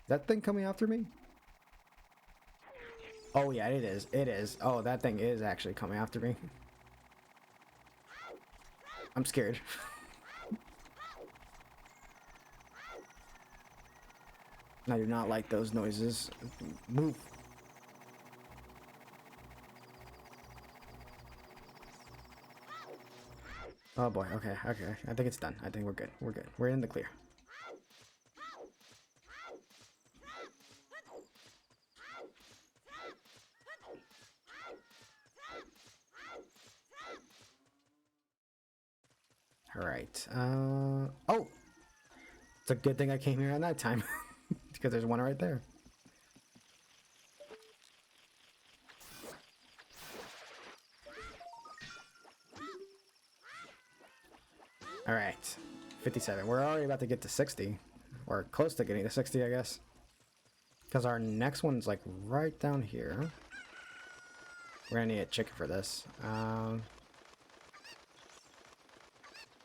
that thing coming after me? Oh yeah, it is. It is. Oh, that thing is actually coming after me. I'm scared. I do not like those noises. Move. Oh boy, okay, okay. I think it's done. I think we're good. We're good. We're in the clear. Alright, oh! It's a good thing I came here at night time. Because there's one right there. Alright, 57. We're already about to get to 60. Or close to getting to 60, I guess. Because our next one's like right down here. We're gonna need a chicken for this.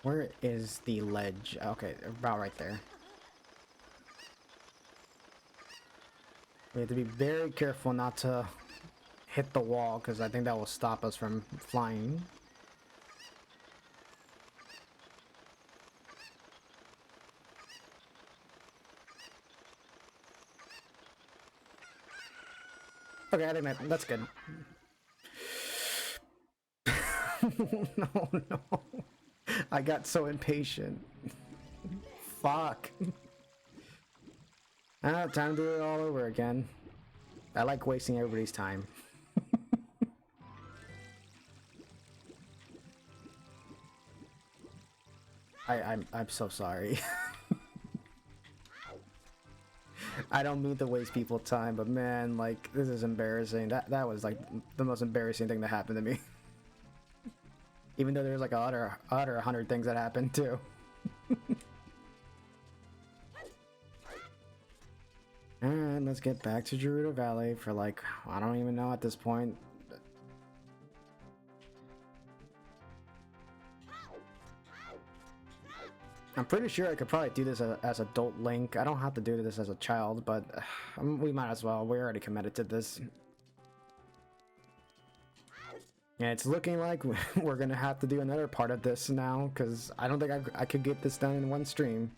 Where is the ledge? Okay, about right there. We have to be very careful not to hit the wall, because I think that will stop us from flying. Okay, I think that's good. No, no. I got so impatient. Fuck. Time to do it all over again. I like wasting everybody's time. I'm so sorry. I don't mean to waste people's time, but man, like, this is embarrassing. That was like the most embarrassing thing that happened to me. Even though there's like other 100 things that happened too. And let's get back to Gerudo Valley for like, I don't even know at this point. I'm pretty sure I could probably do this as adult Link. I don't have to do this as a child, but we might as well. We're already committed to this. Yeah, it's looking like we're gonna have to do another part of this now, because I don't think I could get this done in one stream.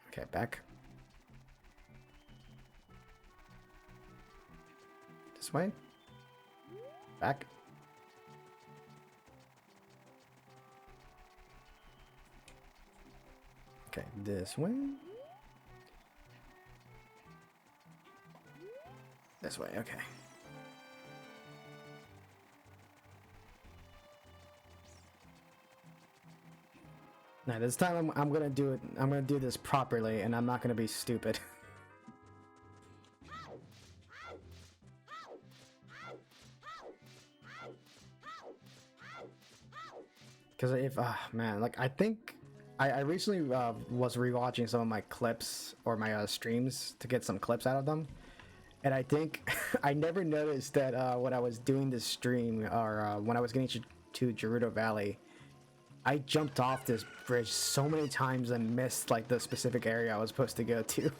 Okay, back. This way. Back. Okay, this way. This way, okay. Now this time I'm gonna do it. I'm gonna do this properly, and I'm not gonna be stupid. Because if man, like I think I recently was rewatching some of my clips or my streams to get some clips out of them, and I think I never noticed that when I was doing this stream or when I was getting to Gerudo Valley, I jumped off this bridge so many times and missed like the specific area I was supposed to go to.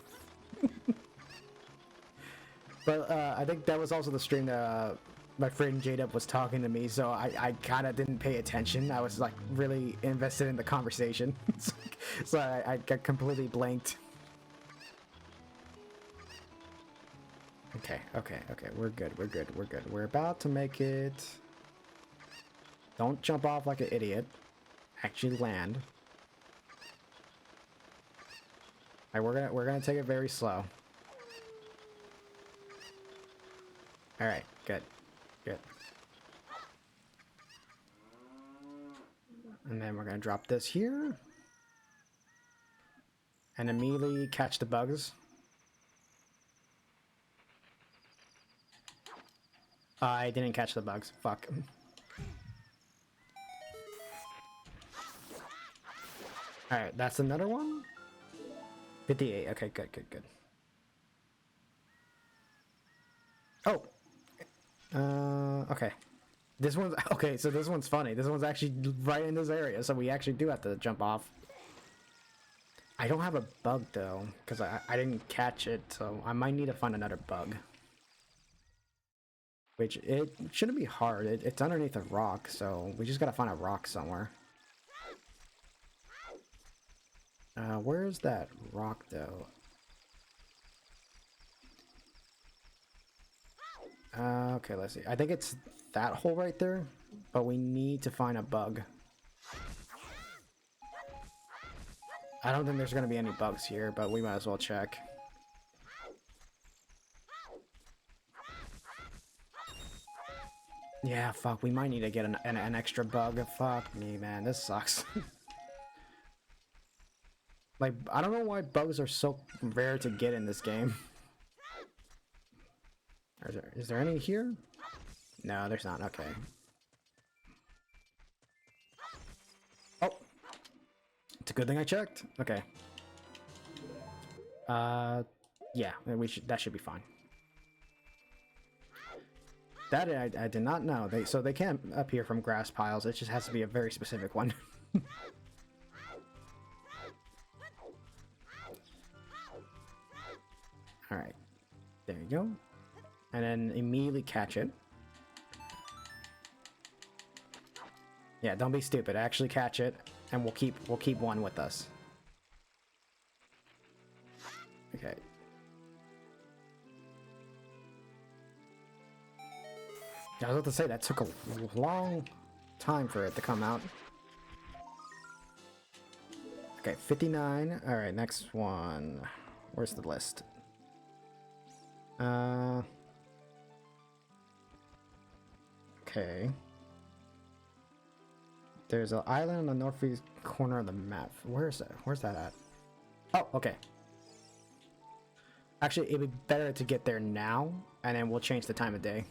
But I think that was also the stream that my friend J-Dub was talking to me, so I kind of didn't pay attention. I was like really invested in the conversation. So I got completely blanked. Okay, we're good. We're about to make it. Don't jump off like an idiot. Actually land. Alright, we're gonna take it very slow. Alright, good. And then we're gonna drop this here. And immediately catch the bugs. I didn't catch the bugs. Fuck. Alright, that's another one. 58. Okay, good. Oh! Okay. This one's... Okay, so this one's funny. This one's actually right in this area, so we actually do have to jump off. I don't have a bug, though, because I didn't catch it, so I might need to find another bug. Which, it shouldn't be hard. It's underneath a rock, so we just gotta find a rock somewhere. Where's that rock, though? Okay, let's see. I think it's that hole right there, but we need to find a bug. I don't think there's gonna be any bugs here, but we might as well check. Yeah, fuck, we might need to get an extra bug. Fuck me, man, this sucks. Like, I don't know why bugs are so rare to get in this game. Is there any here? No, there's not. Okay. Oh! It's a good thing I checked. Okay. Yeah, that should be fine. That I did not know. So they can't appear from grass piles. It just has to be a very specific one. Alright, there you go. And then immediately catch it. Yeah, don't be stupid. Actually catch it, and we'll keep one with us. Okay. I was about to say, that took a long time for it to come out. Okay, 59. Alright, next one. Where's the list? Okay. There's an island in the northeast corner of the map. Where's that? Where's that at? Oh, okay. Actually, it'd be better to get there now, and then we'll change the time of day.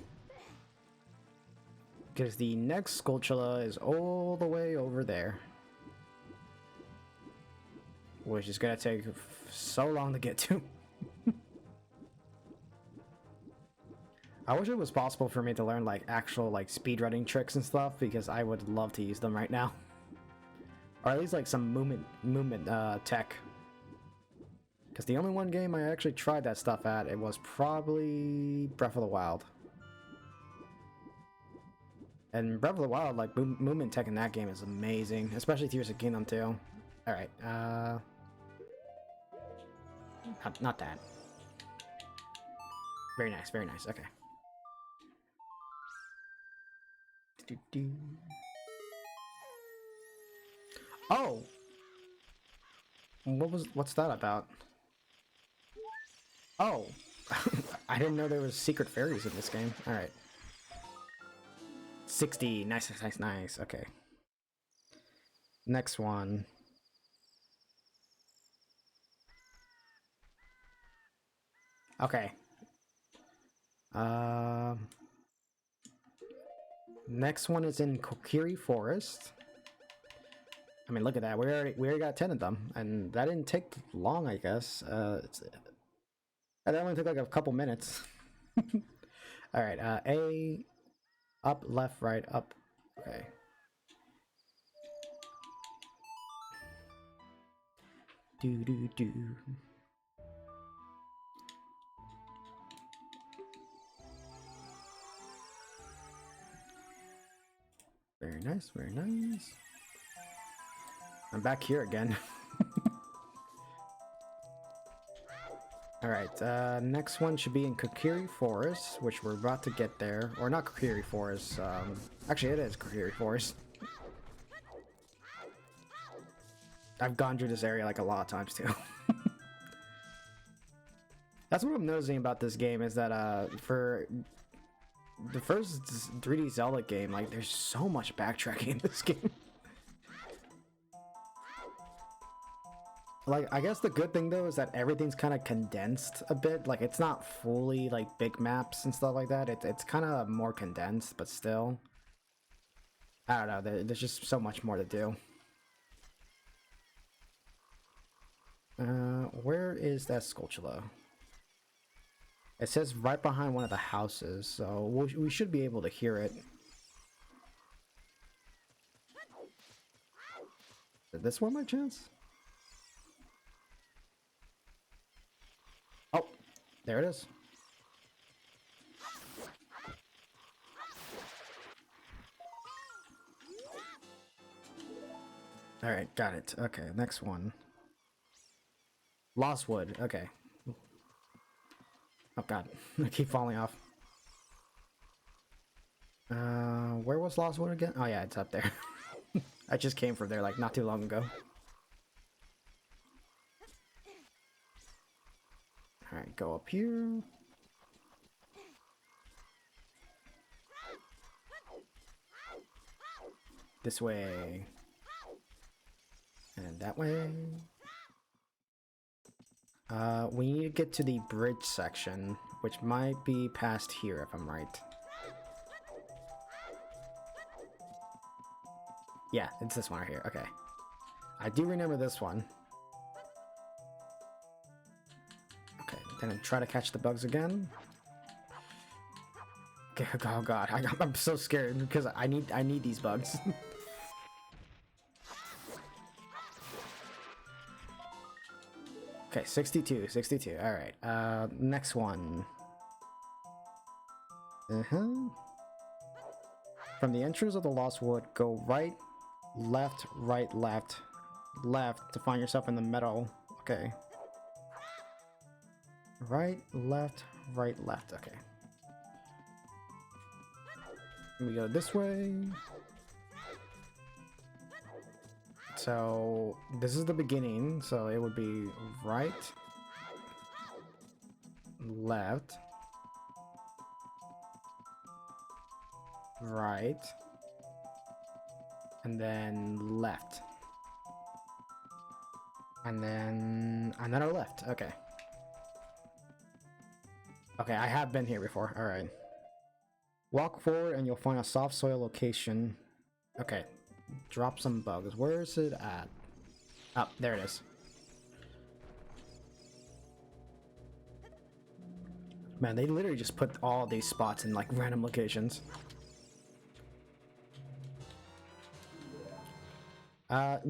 Because the next Skulltula is all the way over there. which is gonna take so long to get to. I wish it was possible for me to learn like actual like speedrunning tricks and stuff, because I would love to use them right now. Or at least like some movement tech. Because the only one game I actually tried that stuff at, it was probably Breath of the Wild. And Breath of the Wild, like movement tech in that game is amazing, especially Tears of Kingdom too. All right, not that. Very nice, very nice. Okay. Oh, what's that about? Oh, I didn't know there was secret fairies in this game. All right. 60. Nice, nice, nice. Okay. Next one. Okay. Next one is in Kokiri Forest. I mean, look at that. We already got 10 of them, and that didn't take long, I guess. That only took like a couple minutes. All right. A, up, left, right, up. Okay. Do. Very nice, very nice. I'm back here again. Alright, next one should be in Kokiri Forest, which we're about to get there. Or not Kokiri Forest, actually it is Kokiri Forest. I've gone through this area like a lot of times too. That's what I'm noticing about this game, is that for the first 3D Zelda game, like there's so much backtracking in this game. Like, I guess the good thing though is that everything's kind of condensed a bit. Like, it's not fully like big maps and stuff like that. It's kind of more condensed, but still, I don't know. There's just so much more to do. Where is that Skulltula? It says right behind one of the houses, so we should be able to hear it. Is this one by chance? Oh, there it is. Alright, got it. Okay, next one. Lost Wood, okay. Oh god, I keep falling off. Where was Lost Wood again? Oh yeah, it's up there. I just came from there like not too long ago. Alright, go up here. This way. And that way. We need to get to the bridge section, which might be past here if I'm right. Yeah, it's this one right here. Okay. I do remember this one. Okay, then try to catch the bugs again. Okay, oh god, I'm so scared because I need these bugs. Okay, 62, alright. Next one. From the entrance of the Lost Wood, go right, left, right, left, left to find yourself in the middle. Okay. Right, left, okay. We go this way. So this is the beginning, so it would be right, left, right, and then left, and then another left. Okay. Okay, I have been here before. All right. Walk forward and you'll find a soft soil location. Okay. Drop some bugs. Where is it at? Oh, there it is. Man, they literally just put all these spots in like random locations.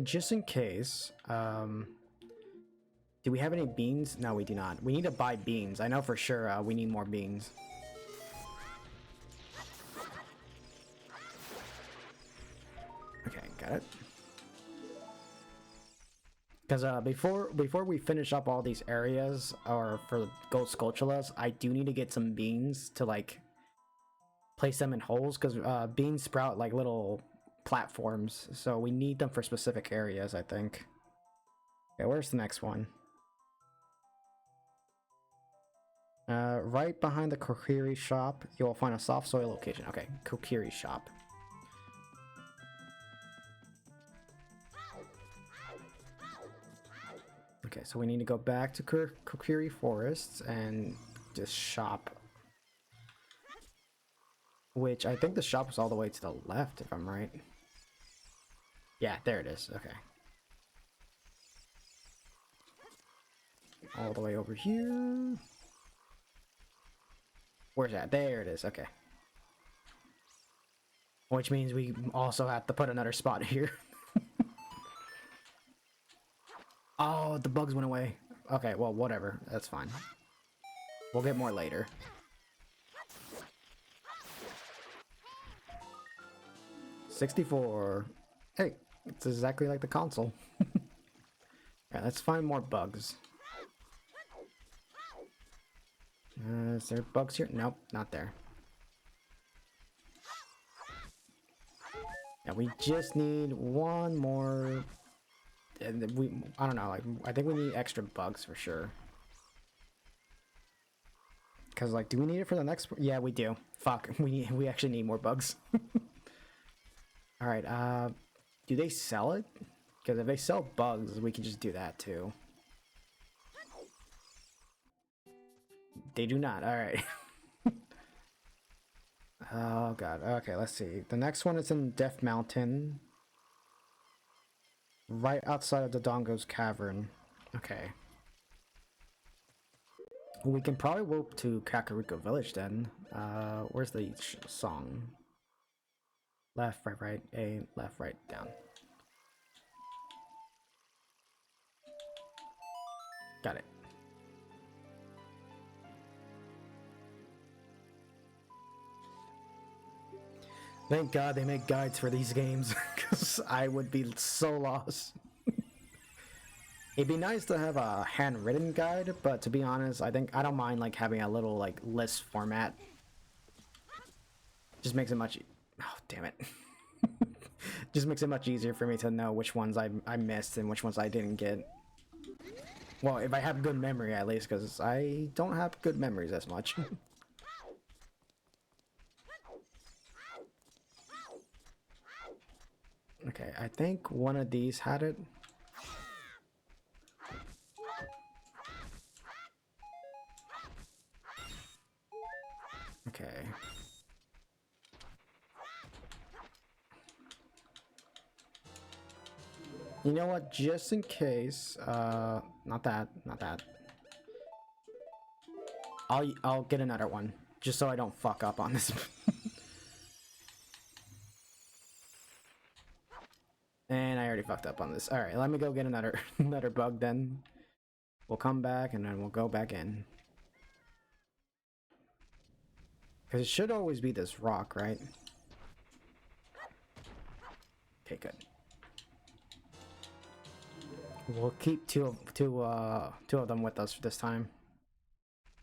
Just in case, do we have any beans? No, we do not. We need to buy beans. I know for sure we need more beans. Okay, got it. Because before we finish up all these areas, or for gold Skulltulas, I do need to get some beans to like place them in holes, because beans sprout like little platforms, so we need them for specific areas, I think. Okay, where's the next one? Right behind the Kokiri shop, you will find a soft soil location. Okay, Kokiri shop. Okay, so we need to go back to Kokiri Forests and just shop. Which I think the shop is all the way to the left, if I'm right. Yeah, there it is. Okay. All the way over here. Where's that? There it is. Okay. Which means we also have to put another spot here. Oh, the bugs went away. Okay, well, whatever. That's fine. We'll get more later. $64. Hey, it's exactly like the console. Yeah, let's find more bugs. Is there bugs here? Nope, not there. Yeah, we just need one more. And I don't know, like, I think we need extra bugs for sure. Because, like, do we need it for the next? Yeah, we do. Fuck, we actually need more bugs. Alright, do they sell it? Because if they sell bugs, we can just do that too. They do not, alright. Oh god, okay, let's see. The next one is in Death Mountain. Right outside of the Dongo's Cavern. Okay. We can probably walk to Kakariko Village then. Where's the song? Left, right, right, A, left, right, down. Got it. Thank God they make guides for these games, because I would be so lost. It'd be nice to have a handwritten guide, but to be honest, I don't mind like having a little like list format. Just makes it much. Oh damn it! Just makes it much easier for me to know which ones I missed and which ones I didn't get. Well, if I have good memory at least, because I don't have good memories as much. Okay, I think one of these had it. Okay. You know what? Just in case, not that. I'll get another one, just so I don't fuck up on this. And I already fucked up on this. All right, let me go get another bug then. We'll come back and then we'll go back in. Because it should always be this rock, right? Okay, good. We'll keep two of them with us this time.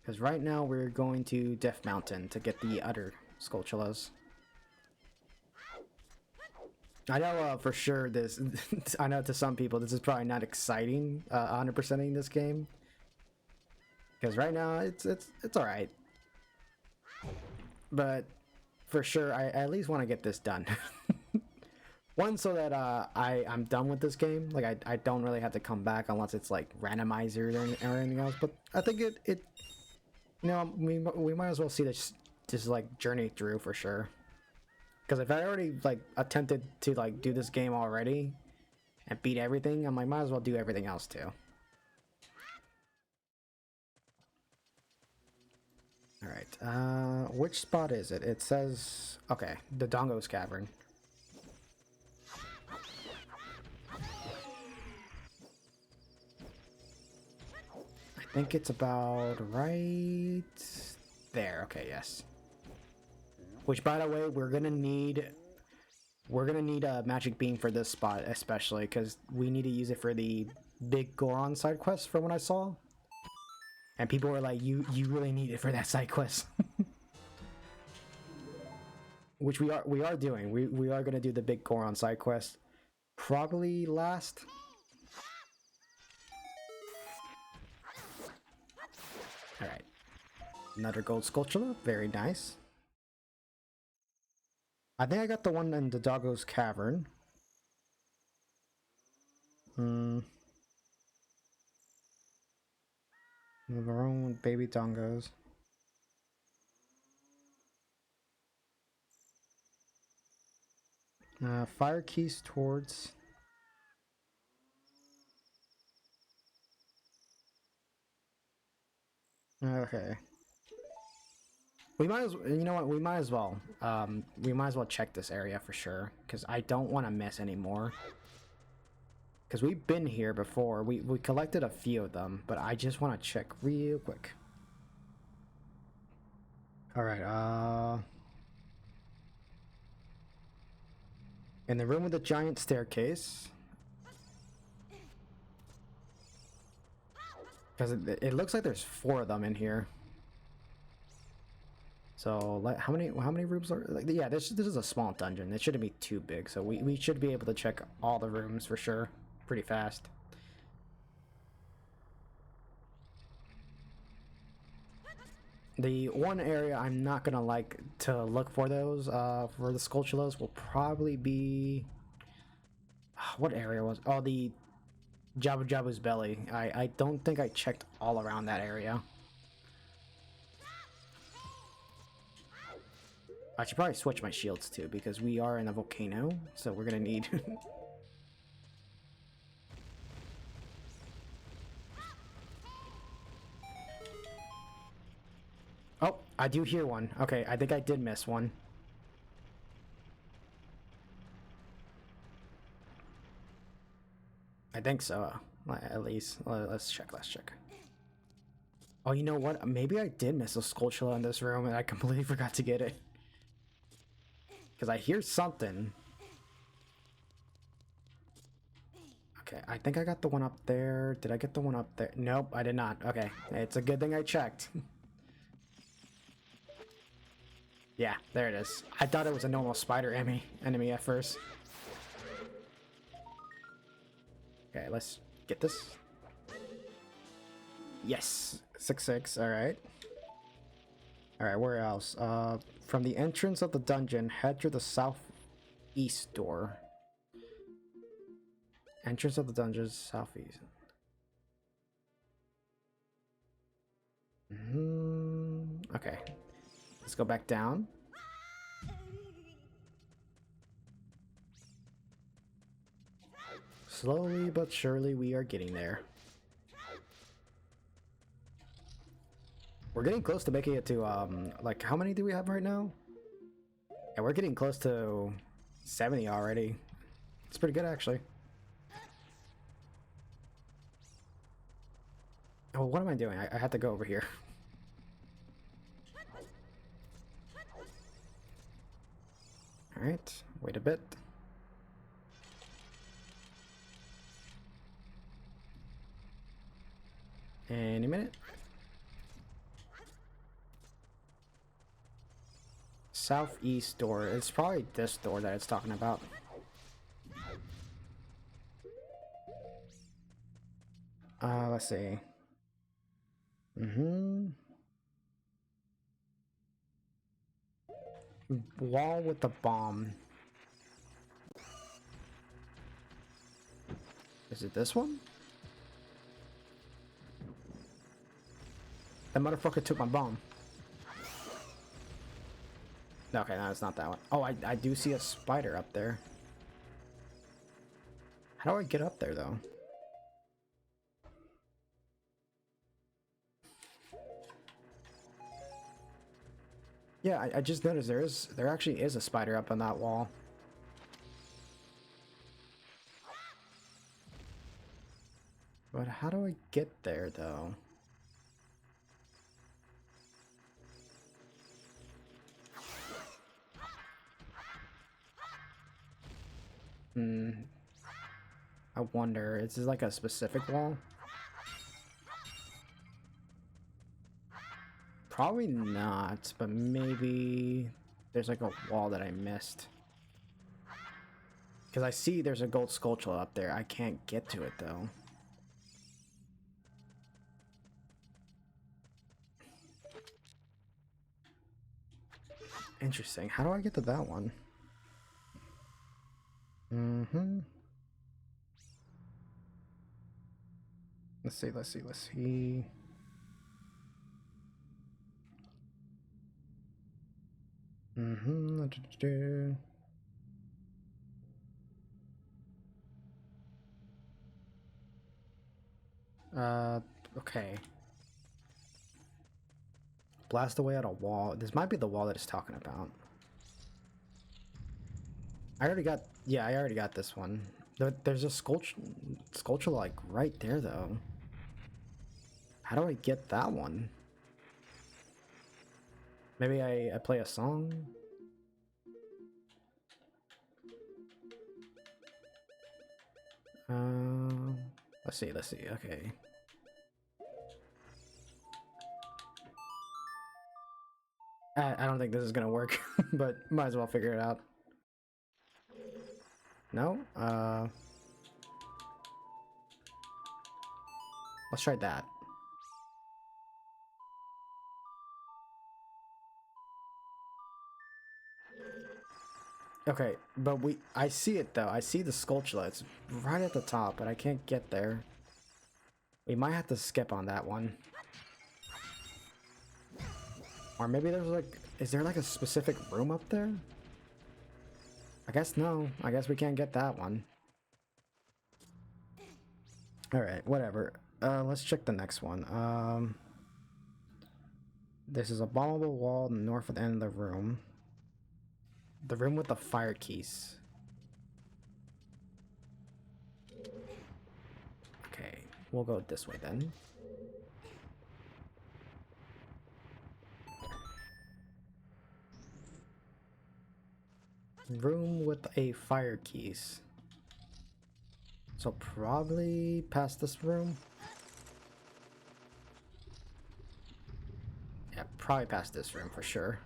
Because right now we're going to Death Mountain to get the other Skulltulas. I know for sure this, I know to some people this is probably not exciting, 100%ing this game. Because right now it's alright. But for sure I at least want to get this done. One, so that I'm done with this game. Like I don't really have to come back unless it's like randomizer or anything else. But I think it you know, we might as well see this like journey through for sure. Because if I already like attempted to like do this game already and beat everything, I'm like, might as well do everything else too. Alright, which spot is it? It says... Okay, the Dongo's Cavern. I think it's about right there. Okay, yes. Which, by the way, we're gonna need a magic beam for this spot, especially because we need to use it for the big Goron side quest. From what I saw, and people were like, "You really need it for that side quest," which we are doing. We are gonna do the big Goron side quest, probably last. All right, another gold Skulltula, very nice. I think I got the one in the Doggo's Cavern. Maroon baby dongos. Fire keys towards. Okay. We might as well, you know what, we might as well check this area for sure, because I don't want to miss any more. Because we've been here before, we collected a few of them, but I just want to check real quick. Alright, in the room with the giant staircase. Because it looks like there's 4 of them in here. So, like, how many rooms are... Like, yeah, this is a small dungeon. It shouldn't be too big, so we should be able to check all the rooms for sure pretty fast. The one area I'm not gonna like to look for those, for the Skulltulas will probably be... What area was... Oh, the Jabu Jabu's belly. I don't think I checked all around that area. I should probably switch my shields too, because we are in a volcano, so we're gonna need... Oh, I do hear one. Okay, I think I did miss one. I think so, at least. Let's check. Oh, you know what? Maybe I did miss a Skulltula in this room and I completely forgot to get it. Because I hear something. Okay, I think I got the one up there. Did I get the one up there? Nope, I did not. Okay, it's a good thing I checked. Yeah, there it is. I thought it was a normal spider enemy at first. Okay, let's get this. Yes, 6/6. All right. All right, where else? From the entrance of the dungeon, head to the southeast door. Entrance of the dungeon, southeast. Okay, let's go back down. Slowly but surely, we are getting there. We're getting close to making it to, like, how many do we have right now? Yeah, we're getting close to 70 already. It's pretty good, actually. Oh, what am I doing? I have to go over here. Alright, wait a bit. Any minute. Southeast door. It's probably this door that it's talking about. Let's see. Wall with the bomb. Is it this one? That motherfucker took my bomb. Okay, no, it's not that one. Oh, I do see a spider up there. How do I get up there, though? yeah, I just noticed there actually is a spider up on that wall. But how do I get there though? I wonder, is this like a specific wall? Probably not, but maybe there's like a wall that I missed. Because I see there's a gold Skulltula up there. I can't get to it though. Interesting. How do I get to that one? Let's see. Okay. Blast away at a wall. This might be the wall that it's talking about. I already got this one. There's a Skulltula like right there though. How do I get that one? Maybe I play a song? Let's see, okay. I don't think this is gonna work, but might as well figure it out. No? Let's try that. Okay, but I see it though. I see the Skulltula. It's right at the top, but I can't get there. We might have to skip on that one. Or maybe there's like, is there like a specific room up there? I guess no. I guess we can't get that one. Alright, whatever. Let's check the next one. This is a bombable wall in the north end of the room. The room with the fire keys. Okay, we'll go this way then. Room with a fire keys. So probably past this room. Yeah, probably past this room for sure.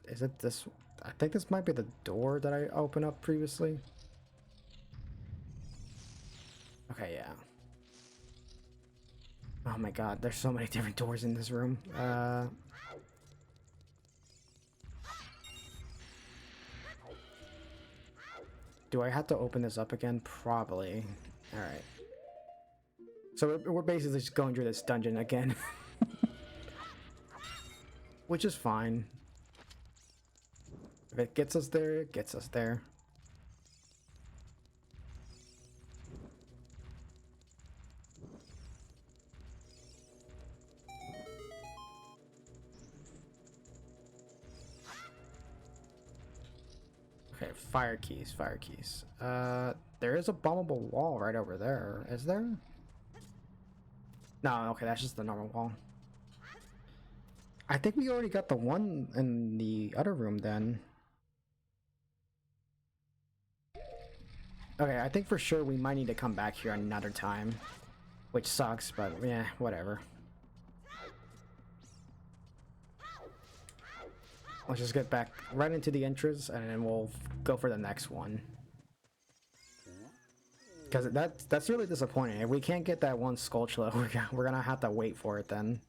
Is it this? I think this might be the door that I opened up previously. Okay, yeah. Oh my god, there's so many different doors in this room. Do I have to open this up again? Probably. Alright. So we're basically just going through this dungeon again. Which is fine. If it gets us there, it gets us there. Okay, fire keys. There is a bombable wall right over there. Is there? No, okay, that's just the normal wall. I think we already got the one in the other room then. Okay, I think for sure we might need to come back here another time. Which sucks, but yeah, whatever. Let's just get back right into the entrance and then we'll go for the next one. Because that's really disappointing. If we can't get that one Skulltula, we're gonna have to wait for it then.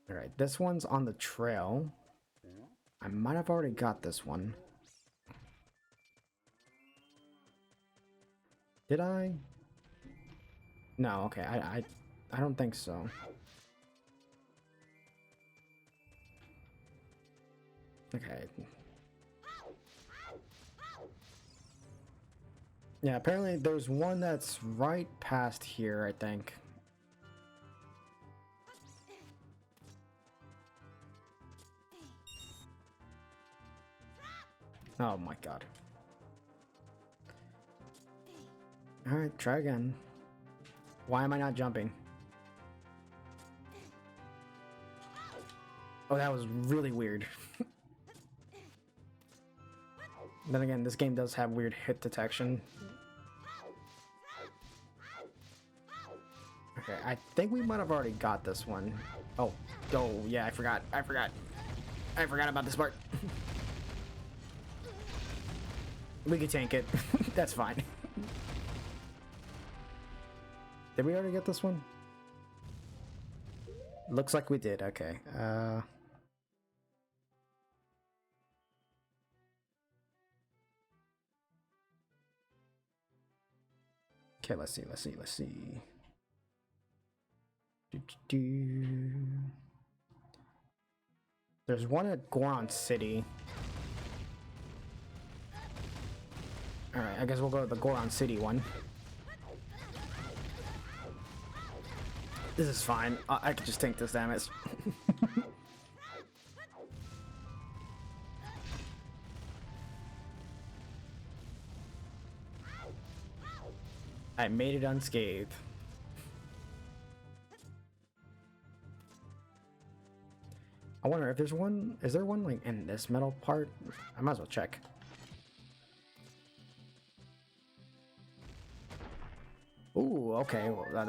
Alright, this one's on the trail. I might have already got this one. Did I? No, okay, I don't think so. Okay. Yeah, apparently there's one that's right past here, I think. Oh my god. Alright, try again. Why am I not jumping? Oh, that was really weird. Then again, this game does have weird hit detection. Okay, I think we might have already got this one. Oh, yeah, I forgot about this part. We could tank it. That's fine. Did we already get this one? Looks like we did. Okay. Okay, let's see. There's one at Goron City. Alright, I guess we'll go to the Goron City one. This is fine. I could just tank this damage. I made it unscathed. I wonder if there's one. Is there one like in this metal part? I might as well check. Ooh, okay. Well,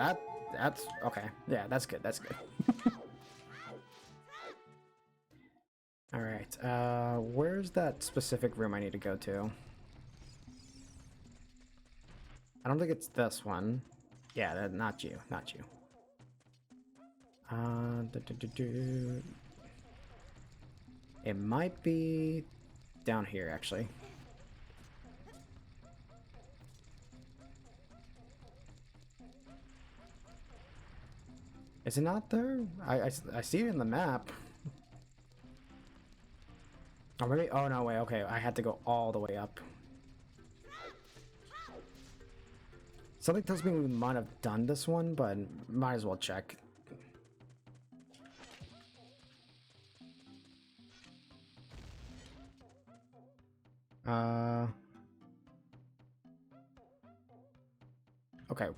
that's okay. Yeah, that's good. That's good. All right. Where's that specific room I need to go to? I don't think it's this one. Yeah, not you. Not you. It might be down here, actually. Is it not there? I see it in the map. Oh, maybe. Oh, no, wait. Okay, I had to go all the way up. Something tells me we might have done this one, but might as well check. Okay.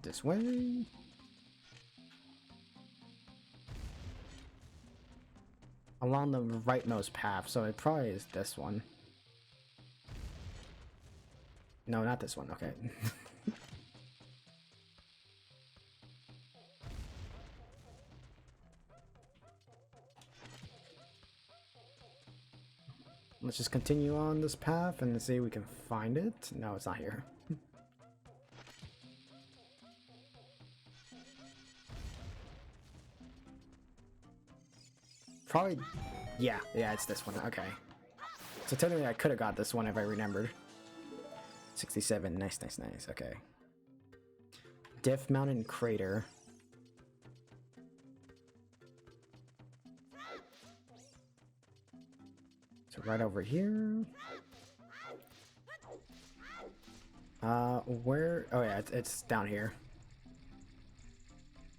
This way. Along the rightmost path, so it probably is this one. No, not this one. Okay. Let's just continue on this path and see if we can find it. No, it's not here. Probably, yeah, it's this one. Okay. So technically I could have got this one if I remembered. 67, nice. Okay. Death Mountain Crater. So right over here. Where? Oh yeah, it's down here.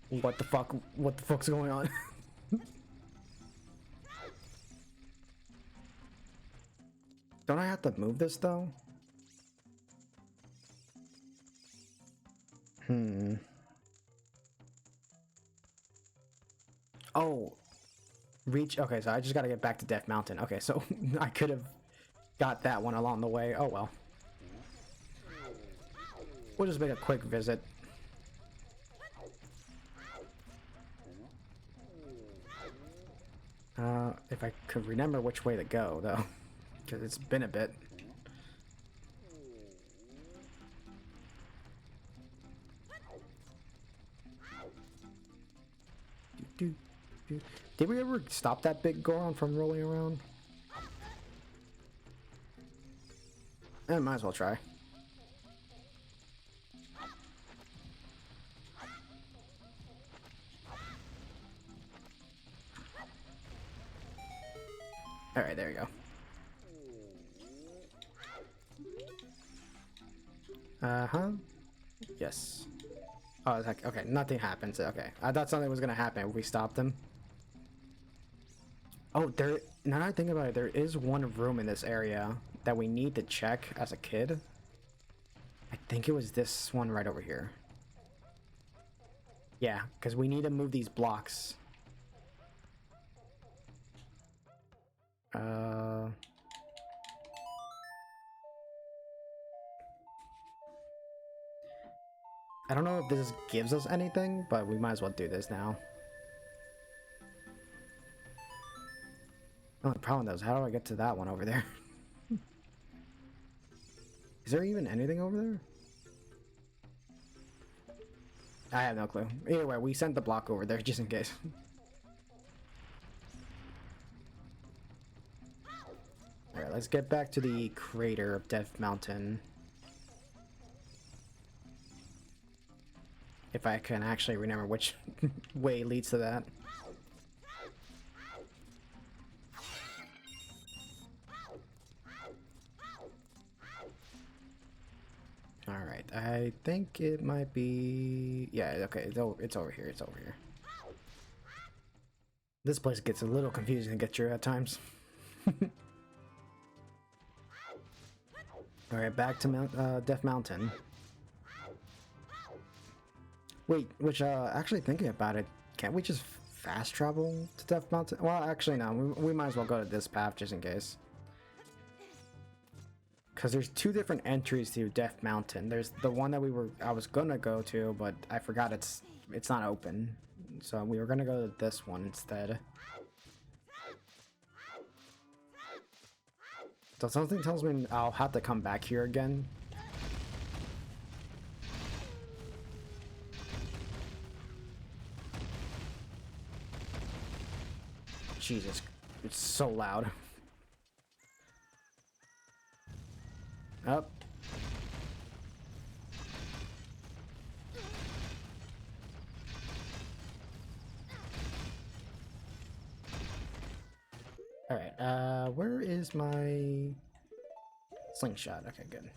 What the fuck? What the fuck's going on? Don't I have to move this though? Oh. Reach. Okay, so I just gotta get back to Death Mountain. Okay, so I could have got that one along the way. Oh well. We'll just make a quick visit. If I could remember which way to go, though. Because it's been a bit. Did we ever stop that big Goron from rolling around? Might as well try. Alright, there you go. Uh-huh. Yes. Oh, okay, nothing happens. Okay, I thought something was gonna happen if we stopped him. Oh, now that I think about it, there is one room in this area that we need to check as a kid. I think it was this one right over here. Yeah, because we need to move these blocks. I don't know if this gives us anything, but we might as well do this now. The only problem though is how do I get to that one over there? Is there even anything over there? I have no clue. Either way, we sent the block over there just in case. Alright, let's get back to the crater of Death Mountain. If I can actually remember which way leads to that. Alright, I think it might be... Yeah, okay, it's over here, it's over here. This place gets a little confusing to get through at times. Alright, back to Death Mountain. Wait, which, actually thinking about it, can't we just fast travel to Death Mountain? Well, actually, no, we might as well go to this path just in case. Because there's two different entries to Death Mountain. There's the one that I was gonna go to, but I forgot it's not open. So we were gonna go to this one instead. So something tells me I'll have to come back here again. Jesus, it's so loud. Up. Alright, where is my slingshot? Okay, good.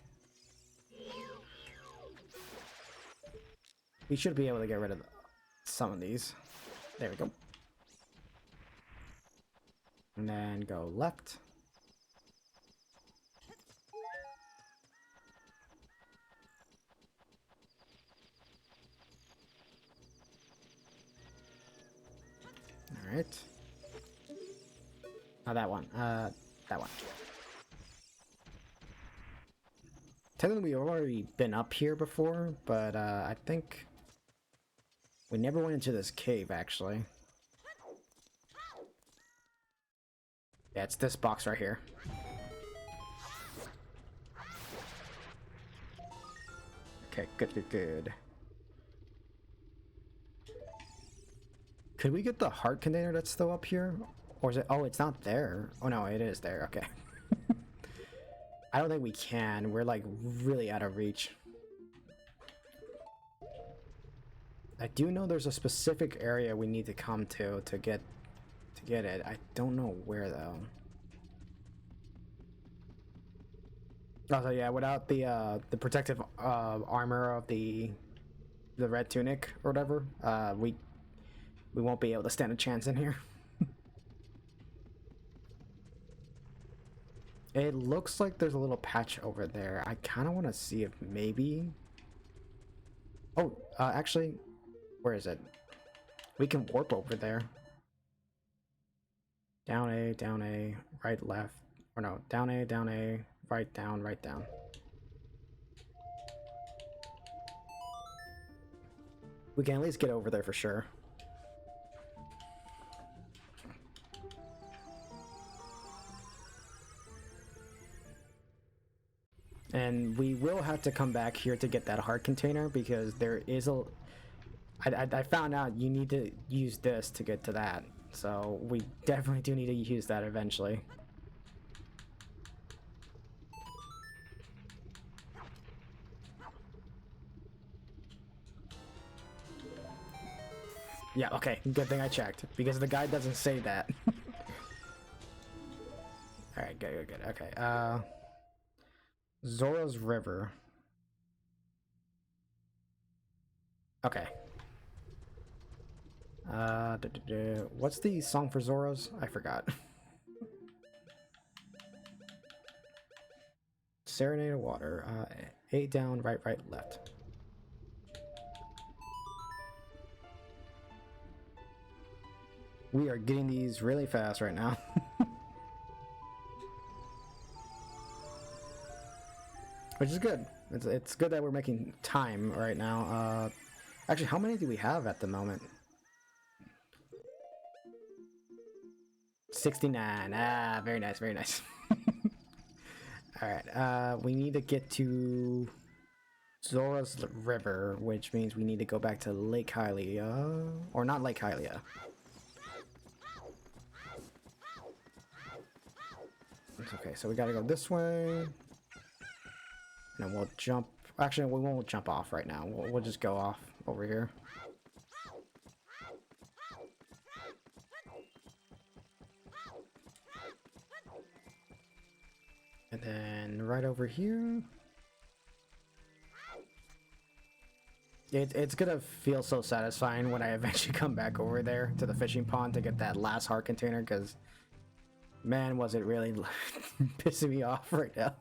We should be able to get rid of some of these. There we go. And then go left. Alright. Oh, that one. That one. Technically, we've already been up here before, but I think we never went into this cave, actually. Yeah, it's this box right here. Okay, good. Could we get the heart container that's still up here? Or is it? Oh, it's not there. Oh no, it is there. Okay. I don't think we can. We're like really out of reach. I do know there's a specific area we need to come to get it. I don't know where though. Also, yeah, without the protective armor of the red tunic or whatever, we won't be able to stand a chance in here. It looks like there's a little patch over there. I kind of want to see if maybe... Oh, actually, where is it? We can warp over there. Down A, right, left. Or no, down A, right, down, right, down. We can at least get over there for sure. And we will have to come back here to get that heart container because there is a... I found out you need to use this to get to that. So we definitely do need to use that eventually. Yeah, okay, good thing I checked because the guide doesn't say that. good. Okay, Zora's River. Okay. What's the song for Zora's? I forgot. Serenade of Water. A down, right, left. We are getting these really fast right now. Which is good. It's good that we're making time right now. Actually, how many do we have at the moment? 69. Ah, very nice, very nice. Alright, we need to get to Zora's River, which means we need to go back to Lake Hylia. Or not Lake Hylia. Okay, so we gotta go this way. And then we'll jump. Actually, we won't jump off right now. We'll just go off over here. And then right over here. It's gonna feel so satisfying when I eventually come back over there to the fishing pond to get that last heart container, because man, was it really pissing me off right now.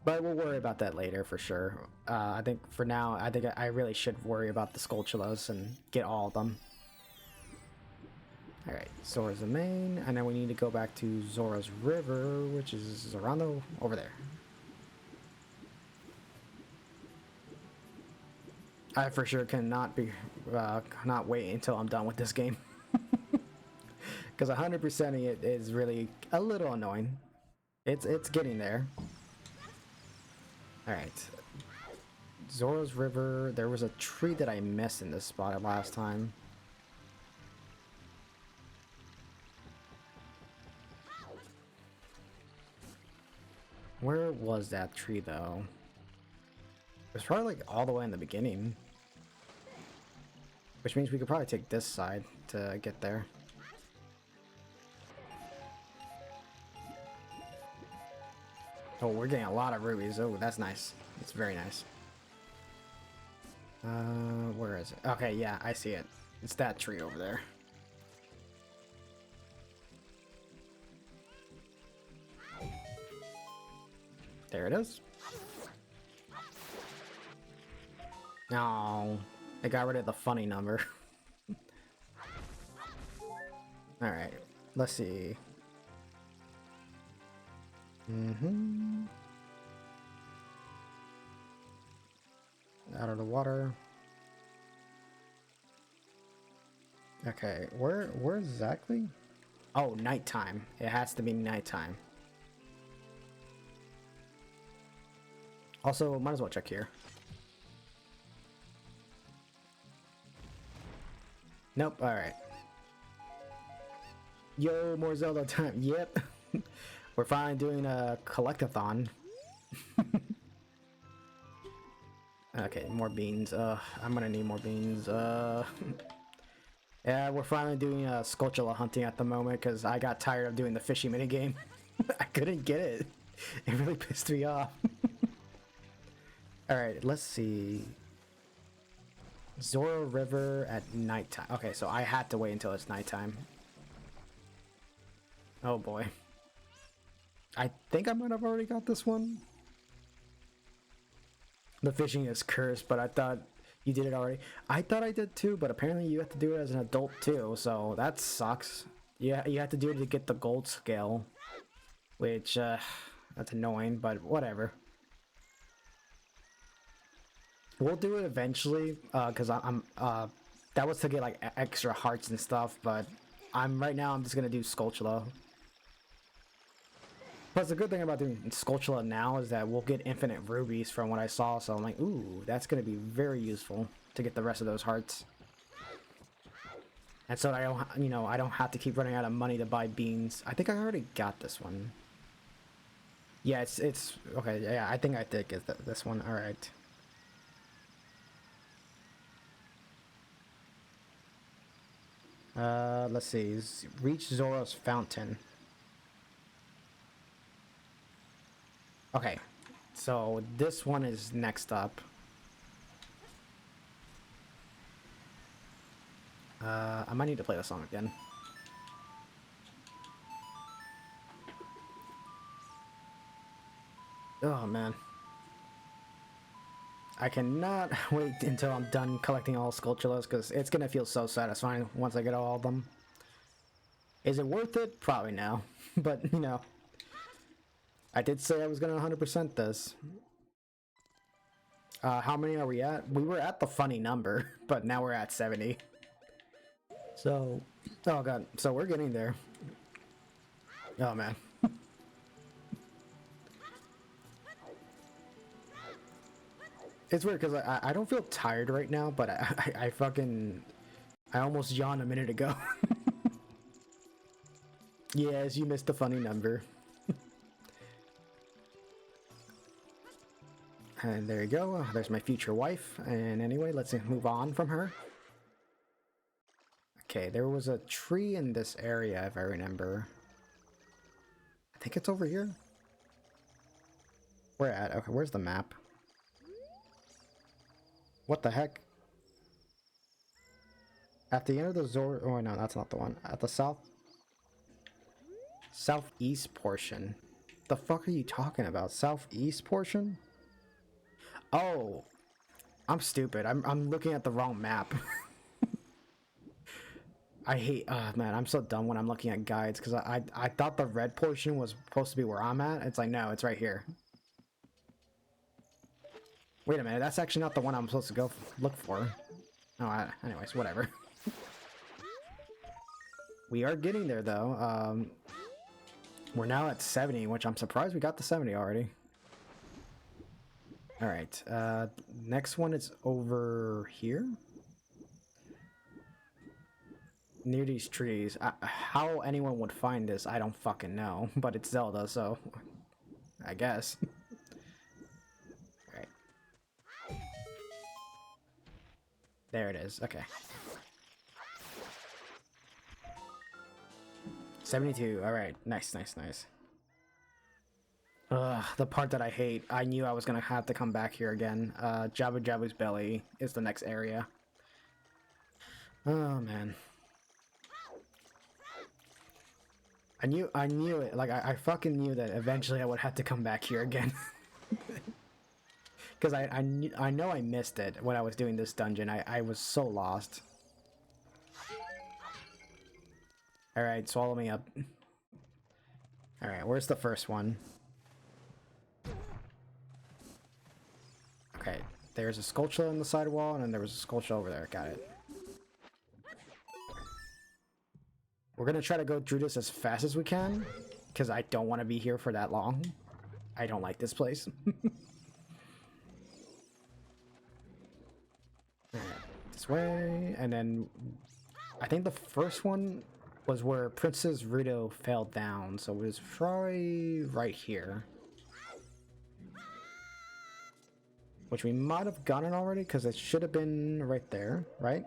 But we'll worry about that later for sure. I think for now, I think I really should worry about the Skulltulas and get all of them. Alright, Zora's the main, and then we need to go back to Zora's River, which is around over there. I for sure cannot not wait until I'm done with this game. Because 100%ing it is really a little annoying. It's getting there. Alright. Zora's River. There was a tree that I missed in this spot last time. Where was that tree though? It was probably like all the way in the beginning. Which means we could probably take this side to get there. Oh, we're getting a lot of rubies. Oh, that's nice. It's very nice. Where is it? Okay, yeah, I see it. It's that tree over there. There it is. No, they got rid of the funny number. Alright, let's see. Out of the water. Okay, where exactly? Oh, nighttime. It has to be nighttime. Also, might as well check here. Nope, alright. Yo, more Zelda time. Yep. We're finally doing a collectathon. Okay, more beans. I'm gonna need more beans. Yeah, we're finally doing Skulltula hunting at the moment because I got tired of doing the fishing minigame. I couldn't get it. It really pissed me off. Alright, let's see. Zora River at nighttime. Okay, so I had to wait until it's nighttime. Oh boy. I think I might have already got this one. The fishing is cursed, but I thought you did it already. I thought I did too, but apparently you have to do it as an adult too, so that sucks. Yeah, you have to do it to get the gold scale, which that's annoying, but whatever. We'll do it eventually, because I'm that was to get like extra hearts and stuff, but right now I'm just gonna do Skulltula. Plus, the good thing about doing Skulltula now is that we'll get infinite rubies from what I saw, so I'm like, ooh, that's gonna be very useful to get the rest of those hearts. And so I don't, I don't have to keep running out of money to buy beans. I think I already got this one. Yeah, it's okay. Yeah, I think I did get this one. All right. Let's see. Reach Zora's fountain. Okay, so this one is next up. I might need to play the song again. Oh man. I cannot wait until I'm done collecting all Skulltulas because it's gonna feel so satisfying once I get all of them. Is it worth it? Probably no. But, you know, I did say I was gonna 100% this. How many are we at? We were at the funny number, but now we're at 70. So, oh god, so we're getting there. Oh man. It's weird because I don't feel tired right now, but I almost yawned a minute ago. Yes, you missed the funny number. And there you go. There's my future wife. And anyway, let's move on from her. Okay, there was a tree in this area, if I remember. I think it's over here. Where at? Okay, where's the map? What the heck? At the end of the Zora... Oh, no, that's not the one. At the southeast portion. The fuck are you talking about? Southeast portion? Oh, I'm stupid. I'm looking at the wrong map. I hate... man, I'm so dumb when I'm looking at guides because I thought the red portion was supposed to be where I'm at. It's like, no, it's right here. Wait a minute, that's actually not the one I'm supposed to go look for. Oh, anyways, whatever. We are getting there, though. We're now at 70, which I'm surprised we got to 70 already. Alright, next one is over here? Near these trees. How anyone would find this, I don't fucking know. But it's Zelda, so... I guess. Alright. There it is, okay. 72, alright. Nice, nice, nice. Ugh, the part that I hate. I knew I was gonna have to come back here again. Jabu Jabu's belly is the next area. Oh, man. I knew it. Like, I fucking knew that eventually I would have to come back here again. Because I know I missed it when I was doing this dungeon. I was so lost. Alright, swallow me up. Alright, where's the first one? Okay, there's a Skulltula on the side wall, and then there was a Skulltula over there. Got it. We're gonna try to go through this as fast as we can, because I don't want to be here for that long. I don't like this place. This way, and then I think the first one was where Princess Rito fell down, so it was probably right here. Which we might have gotten already, because it should have been right there, right?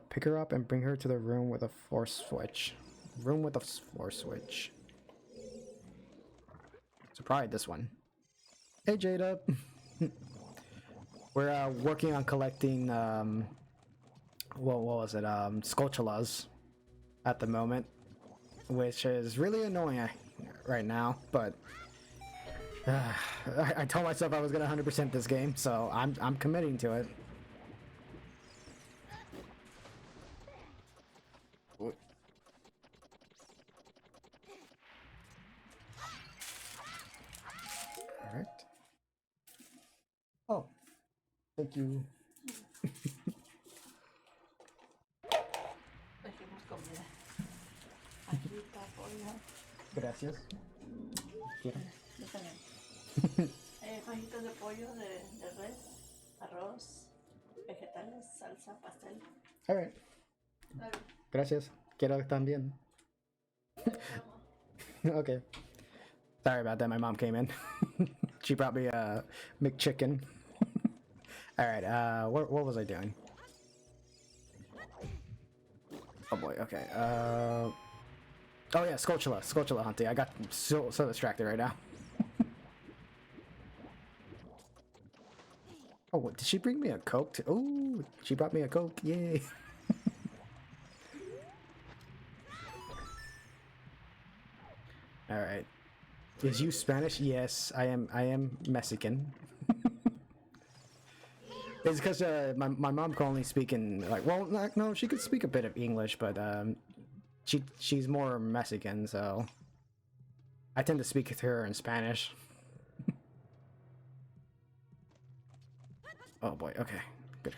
Pick her up and bring her to the room with a force switch. Room with a force switch. So probably this one. Hey Jada! We're working on collecting, what was it? Skulltulas at the moment. Which is really annoying right now, but... I told myself I was gonna 100% this game, so I'm committing to it. Alright. Oh, thank you. Gracias. Quiero. Fajitas de pollo, de res, arroz, vegetales, salsa, pastel. Alright. Gracias. Quiero también. Okay. Sorry about that, my mom came in. She brought me a McChicken. Alright, what was I doing? Oh boy, okay. Oh yeah, Skulltula hunting. I got so distracted right now. Oh, what, did she bring me a Coke? Oh, she brought me a Coke. Yay. All right. Is you Spanish? Yes, I am. I am Mexican. It's because my mom can only speak in like, well, no, she could speak a bit of English, but she's more Mexican, so I tend to speak to her in Spanish. Oh boy. Okay. Good.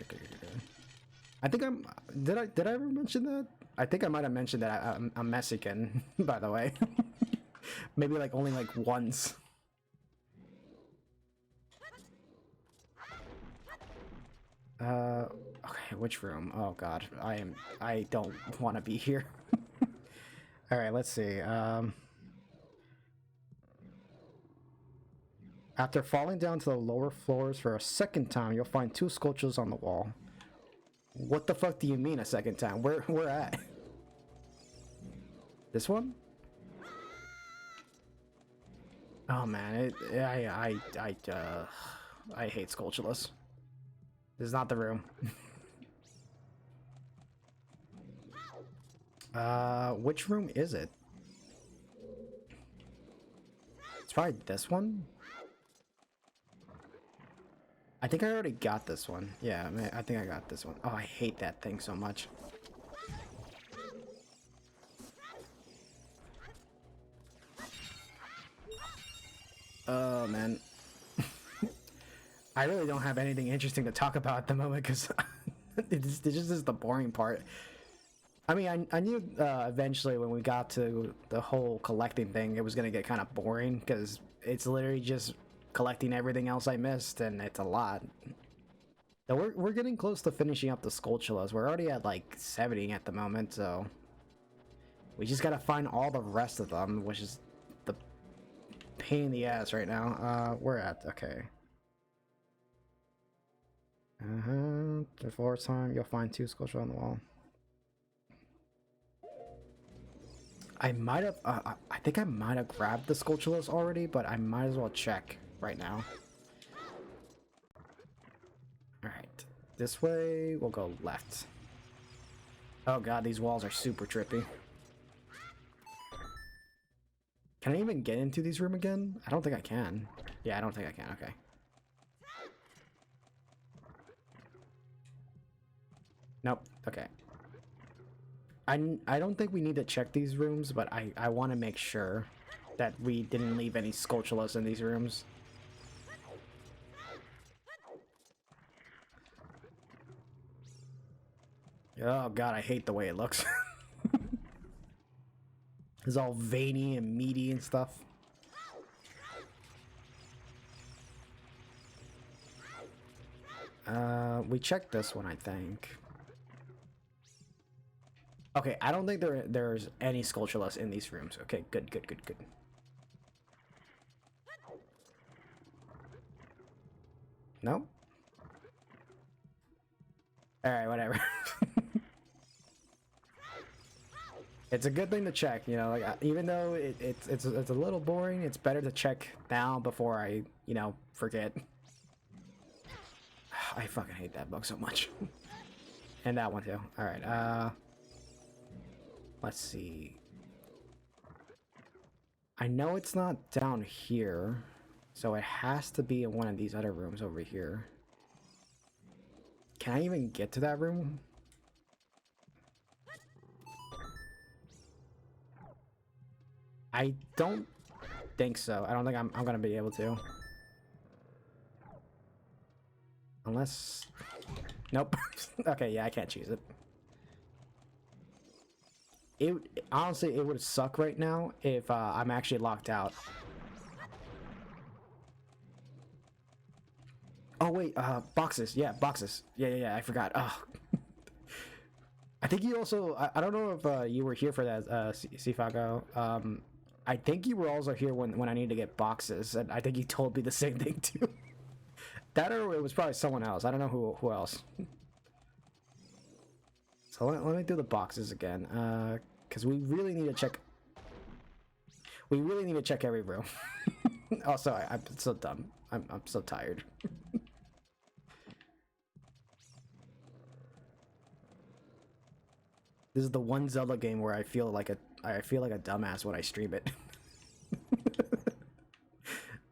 I think I'm. Did I ever mention that? I think I might have mentioned that I'm Mexican. By the way, maybe like only like once. Okay, which room? Oh god, I don't want to be here. All right, let's see. After falling down to the lower floors for a second time, you'll find 2 sculptures on the wall. What the fuck do you mean a second time? Where at? This one? Oh man, I hate Skulltulas. This is not the room. Which room is it? It's probably this one. I think I already got this one. Yeah, I think I got this one. Oh, I hate that thing so much. Oh man. I really don't have anything interesting to talk about at the moment because this just is the boring part. I mean, I knew eventually when we got to the whole collecting thing, it was going to get kind of boring because it's literally just collecting everything else I missed, and it's a lot. So we're getting close to finishing up the Skulltulas. We're already at like 70 at the moment, so we just got to find all the rest of them, which is the pain in the ass right now. We're at, okay. The fourth time, you'll find 2 Skulltulas on the wall. I might have, I think I might have grabbed the Skulltulas already, but I might as well check right now. Alright, this way, we'll go left. Oh god, these walls are super trippy. Can I even get into these rooms again? I don't think I can. Yeah, I don't think I can, okay. Nope, okay. I don't think we need to check these rooms, but I want to make sure that we didn't leave any Skulltulas in these rooms. Oh god, I hate the way it looks. It's all veiny and meaty and stuff. We checked this one, I think. Okay, I don't think there's any Skulltulas in these rooms. Okay, good. No? Alright, whatever. It's a good thing to check, you know, like, even though it's a little boring, it's better to check now before I, you know, forget. I fucking hate that bug so much. And that one too. Alright, let's see. I know it's not down here, so it has to be in one of these other rooms over here. Can I even get to that room? I don't think so. I don't think I'm gonna be able to. Unless... Nope. Okay, yeah, I can't choose it. Honestly, it would suck right now if I'm actually locked out. Oh wait, boxes. Yeah, boxes. Yeah, I forgot. Oh. I think you also... I don't know if you were here for that, Sifago. I think you were also here when I needed to get boxes, and I think you told me the same thing too. That or it was probably someone else. I don't know who else. So let me do the boxes again, because we really need to check. We really need to check every room. Also, I'm so dumb. I'm so tired. This is the one Zelda game where I feel like a dumbass when I stream it.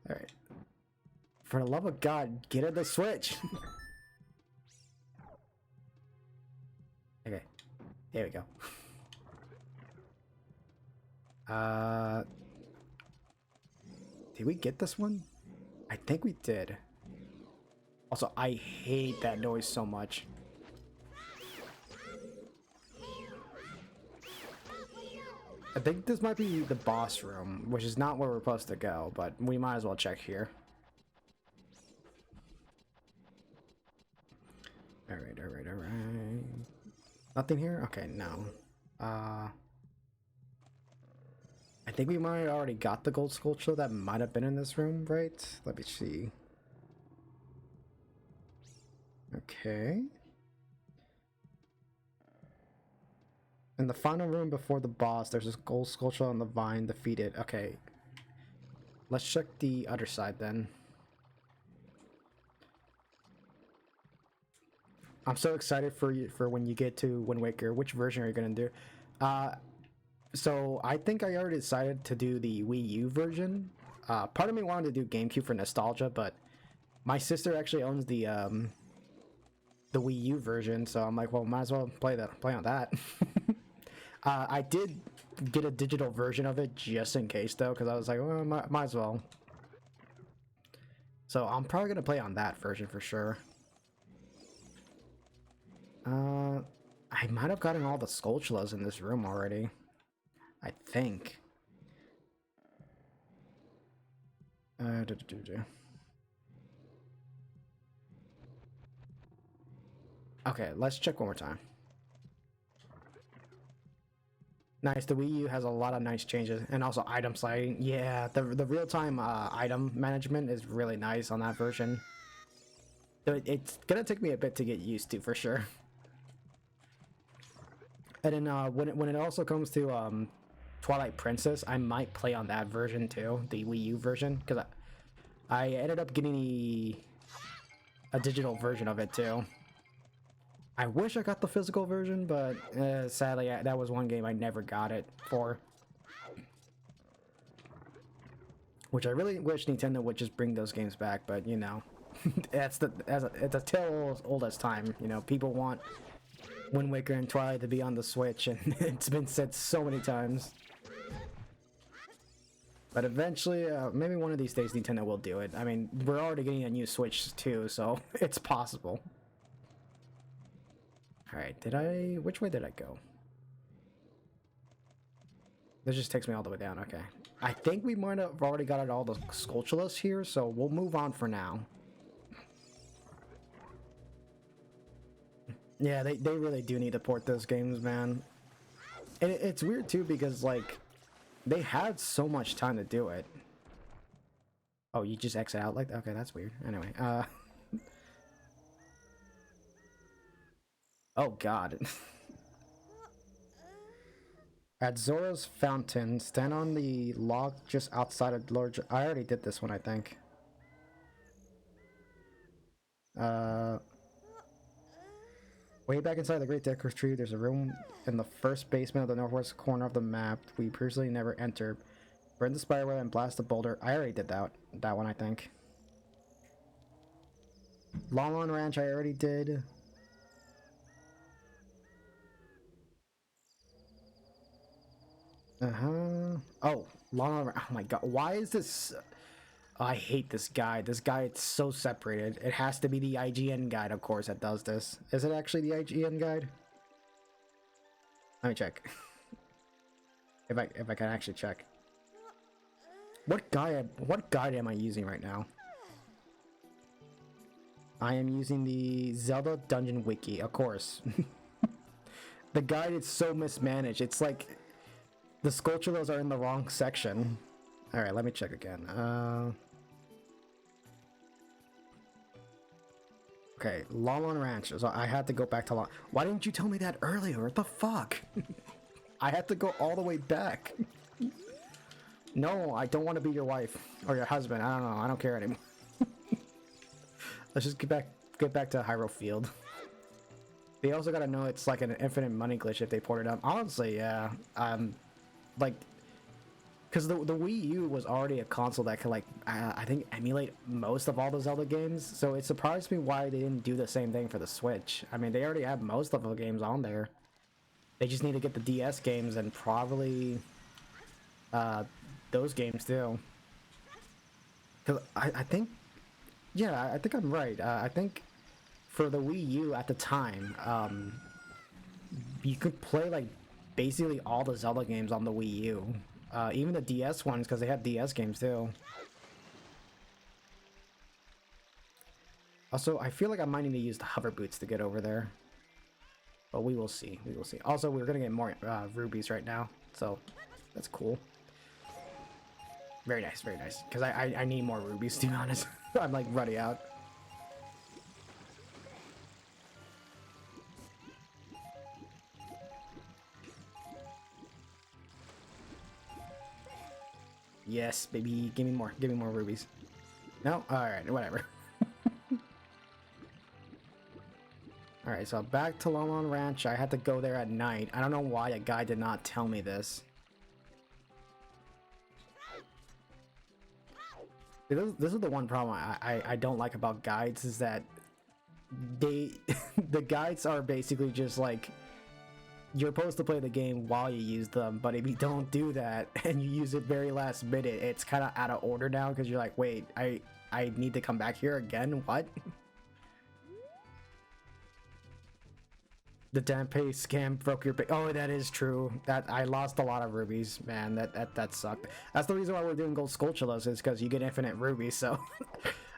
All right. For the love of God, get at the Switch. Okay. Here we go. Did we get this one? I think we did. Also, I hate that noise so much. I think this might be the boss room, which is not where we're supposed to go, but we might as well check here. Alright, alright, alright. Nothing here? Okay, no. I think we might have already got the gold Skulltula that might have been in this room, right? Let me see. Okay. In the final room before the boss, there's this gold Skulltula on the vine defeated. Okay. Let's check the other side then. I'm so excited for you for when you get to Wind Waker. Which version are you gonna do? So I think I already decided to do the Wii U version. Part of me wanted to do GameCube for nostalgia, but my sister actually owns the Wii U version, so I'm like, well, might as well play on that. I did get a digital version of it just in case, though, because I was like, well, might as well. So I'm probably gonna play on that version for sure. I might have gotten all the Skulltulas in this room already. I think. Okay, let's check one more time. Nice, the Wii U has a lot of nice changes, and also item sliding. Yeah, the real-time item management is really nice on that version. It's gonna take me a bit to get used to, for sure. And then when it also comes to Twilight Princess, I might play on that version too, the Wii U version, because I ended up getting a digital version of it too. I wish I got the physical version, but sadly that was one game I never got it for. Which I really wish Nintendo would just bring those games back, but you know, it's a tale old as time. You know, people want Wind Waker and Twilight to be on the Switch, and it's been said so many times. But eventually, maybe one of these days Nintendo will do it. I mean, we're already getting a new Switch too, so it's possible. Alright, which way did I go? This just takes me all the way down, okay. I think we might have already got all the Skulltulas here, so we'll move on for now. Yeah, they really do need to port those games, man. And it's weird too, because like, they had so much time to do it. Oh, you just exit out like that? Okay, that's weird. Anyway, oh god. At Zora's Fountain, stand on the log just outside of Lord... I already did this one, I think. Way back inside the Great Deku Tree, there's a room in the first basement of the northwest corner of the map we previously never entered. Burn the spiderweb and blast the boulder. I already did that one, I think. Lon Ranch, I already did. Oh, Lon. Oh my god, why is this? Oh, I hate this guy. This guy, it's so separated. It has to be the IGN guide, of course, that does this. Is it actually the IGN guide? Let me check. if I can actually check. What guide am I using right now? I am using the Zelda Dungeon Wiki, of course. The guide is so mismanaged. It's like the Skulltulas are in the wrong section. Alright, let me check again. Okay, Lon Ranch. So I had to go back to Lon. Why didn't you tell me that earlier? What the fuck? I had to go all the way back. No, I don't want to be your wife or your husband. I don't know. I don't care anymore. Let's just get back to Hyrule Field. They also gotta know it's like an infinite money glitch if they port it up. Honestly, yeah. Like, because the Wii U was already a console that could, like, I think emulate most of all the Zelda games. So it surprised me why they didn't do the same thing for the Switch. I mean, they already have most of the games on there. They just need to get the DS games and probably those games too. Because I think, yeah, I think I'm right. I think for the Wii U at the time, you could play like basically all the Zelda games on the Wii U. Even the DS ones, because they had DS games too. Also, I feel like I might need to use the hover boots to get over there. But we will see. We will see. Also, we're going to get more rubies right now. So, that's cool. Very nice, very nice. Because I need more rubies, to be honest. I'm like running out. Yes, baby. Give me more. Give me more rubies. No? Alright, whatever. Alright, so back to Lon Ranch. I had to go there at night. I don't know why a guy did not tell me this. This is the one problem I don't like about guides, is that they the guides are basically just like, you're supposed to play the game while you use them, but if you don't do that and you use it very last minute, it's kind of out of order now, because you're like, wait, I need to come back here again? What? The Dampe scam broke your oh, that is true. That I lost a lot of rubies, man. That sucked. That's the reason why we're doing gold Skulltulas, is because you get infinite rubies, so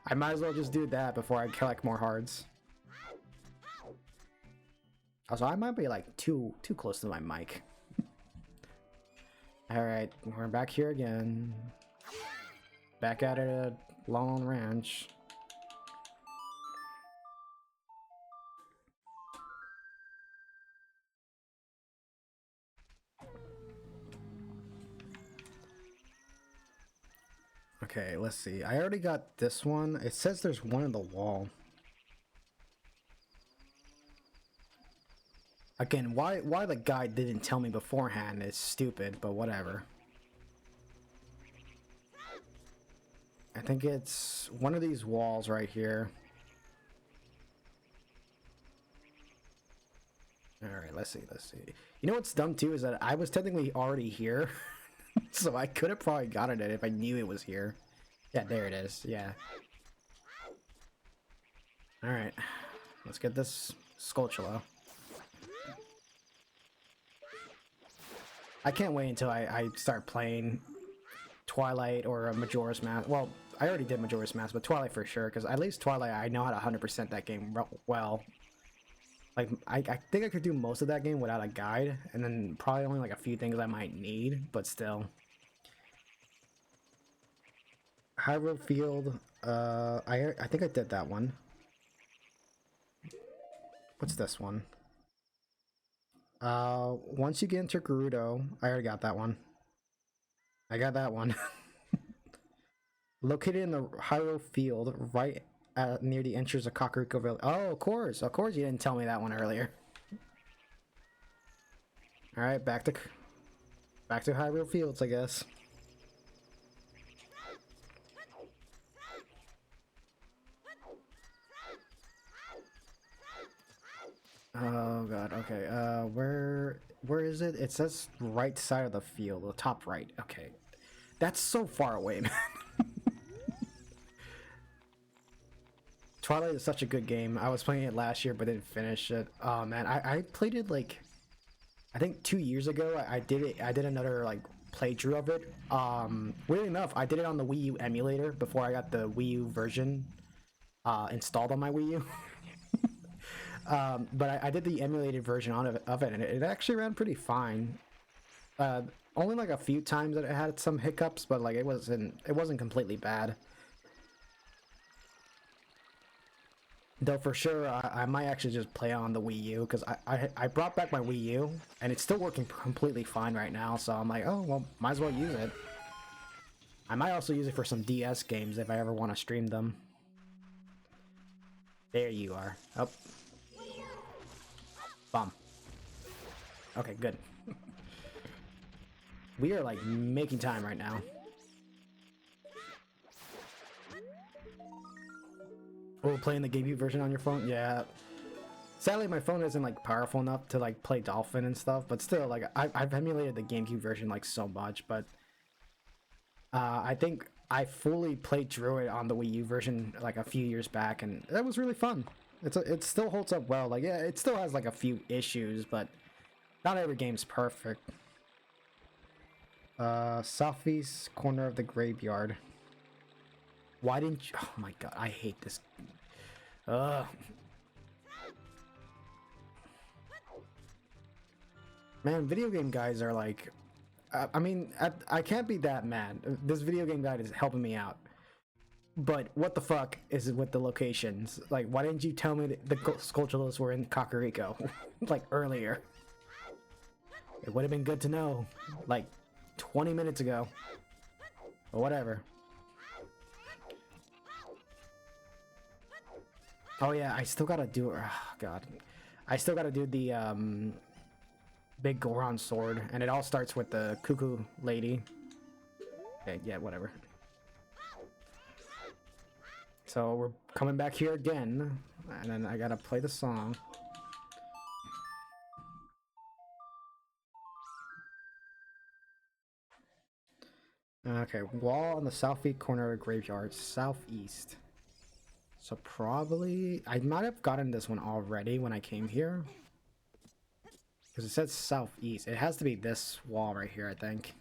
I might as well just do that before I collect more hearts. Also, I might be like too close to my mic. Alright, we're back here again. Back at it at Lon Ranch. Okay, let's see. I already got this one. It says there's one in the wall. Again, why the guy didn't tell me beforehand is stupid, but whatever. I think it's one of these walls right here. Alright, let's see, let's see. You know what's dumb too is that I was technically already here. So I could have probably gotten it if I knew it was here. Yeah, there it is, yeah. Alright, let's get this Skulltula. I can't wait until I start playing Twilight or a Majora's Mask. Well, I already did Majora's Mask, but Twilight for sure, because at least Twilight, I know how to 100% that game well. Like, I think I could do most of that game without a guide, and then probably only like a few things I might need, but still. Hyrule Field, I think I did that one. What's this one? Once you get into Gerudo, I already got that one. I got that one. Located in the Hyrule Field, right near the entrance of Kakariko Village. Oh, of course you didn't tell me that one earlier. All right, back to Hyrule Fields, I guess. Oh god, okay. Where is it? It says right side of the field, the top right. Okay. That's so far away, man. Twilight is such a good game. I was playing it last year but didn't finish it. Oh man, I played it like, I think 2 years ago. I did another like playthrough of it. Weirdly enough, I did it on the Wii U emulator before I got the Wii U version installed on my Wii U. But I did the emulated version of it, and it actually ran pretty fine. Only like a few times that it had some hiccups, but like it wasn't completely bad. Though for sure, I might actually just play on the Wii U because I brought back my Wii U and it's still working completely fine right now. So I'm like, oh well, might as well use it. I might also use it for some DS games if I ever want to stream them. There you are. Up. Bum. Okay, good. We are like making time right now. Oh, playing the GameCube version on your phone? Yeah. Sadly, my phone isn't like powerful enough to like play Dolphin and stuff, but still, like I've emulated the GameCube version like so much. But I think I fully played through it on the Wii U version like a few years back, and that was really fun. It still holds up well. Like yeah, it still has like a few issues, but not every game's perfect. Southeast corner of the graveyard. Why didn't you? Oh my god, I hate this. Man, video game guys are like... I mean, I can't be that mad. This video game guide is helping me out. But what the fuck is it with the locations? Like, why didn't you tell me that the Skulltulas were in Kakariko? Like, earlier. It would have been good to know. Like, 20 minutes ago. Or whatever. Oh yeah, I still gotta do... Oh, God. I still gotta do the, big Goron sword, and it all starts with the cuckoo lady. Okay, yeah, whatever. So we're coming back here again, and then I gotta play the song. Okay, wall on the southeast corner of the graveyard, southeast. So probably... I might have gotten this one already when I came here. Because it says southeast. It has to be this wall right here, I think.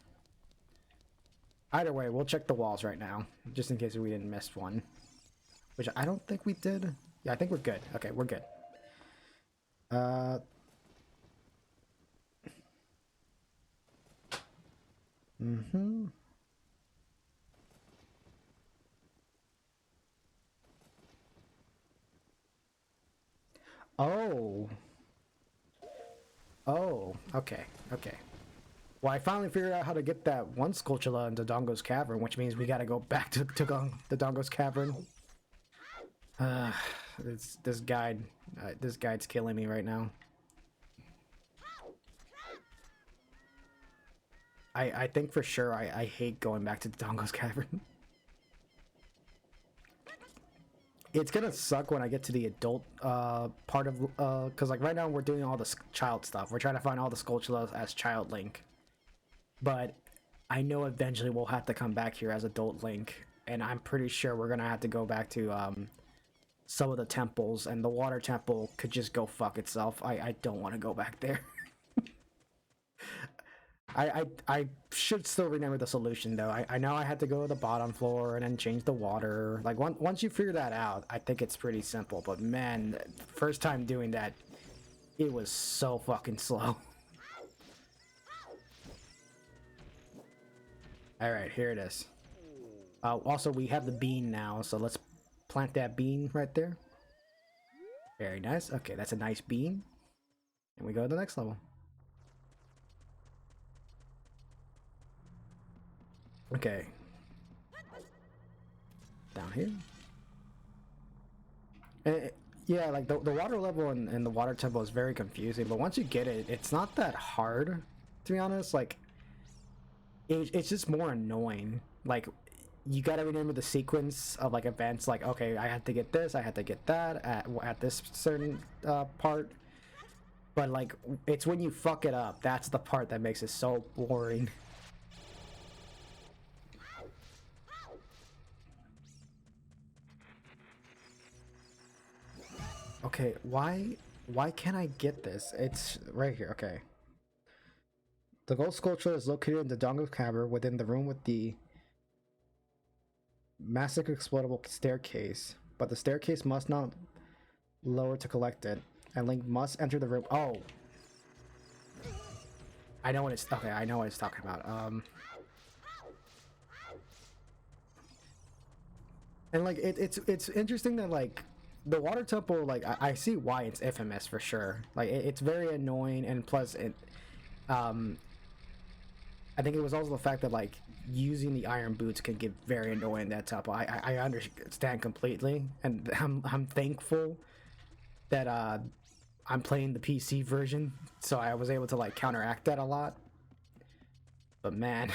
Either way, we'll check the walls right now. Just in case we didn't miss one. Which I don't think we did. Yeah, I think we're good. Okay, we're good. Mm-hmm. Oh. Oh, okay, okay. Well, I finally figured out how to get that one Skulltula into Dongo's Cavern, which means we gotta go back to the Dongo's Cavern. This guide's killing me right now. I think for sure I hate going back to the Dongo's Cavern. It's gonna suck when I get to the adult part of because like right now we're doing all the child stuff. We're trying to find all the Skulltulas as Child Link, but I know eventually we'll have to come back here as Adult Link, and I'm pretty sure we're gonna have to go back to some of the temples, and the water temple could just go fuck itself. I don't want to go back there. I should still remember the solution though. I know I had to go to the bottom floor and then change the water. Like once you figure that out, I think it's pretty simple. But man, first time doing that, it was so fucking slow. All right, here it is. Also, we have the bean now, so let's plant that bean right there. Very nice. Okay, that's a nice bean. And we go to the next level. Okay. Down here. Yeah, like the water level in the water temple is very confusing, but once you get it, it's not that hard, to be honest. Like, it's just more annoying. Like, you gotta remember the sequence of like events, like, okay, I had to get this, I had to get that at this certain part. But like, it's when you fuck it up, that's the part that makes it so boring. Okay, why can't I get this? It's right here, okay. The gold sculpture is located in the Dongo Cavern within the room with the massive explodable staircase, but the staircase must not lower to collect it, and Link must enter the room. Oh! I know what it's, okay, I know what it's talking about. And like, it's interesting that like, the water temple, like I see why it's infamous for sure. Like it's very annoying, and plus it, um, I think it was also the fact that like using the iron boots can get very annoying in that temple. I understand completely, and I'm thankful that I'm playing the PC version, so I was able to like counteract that a lot. But man,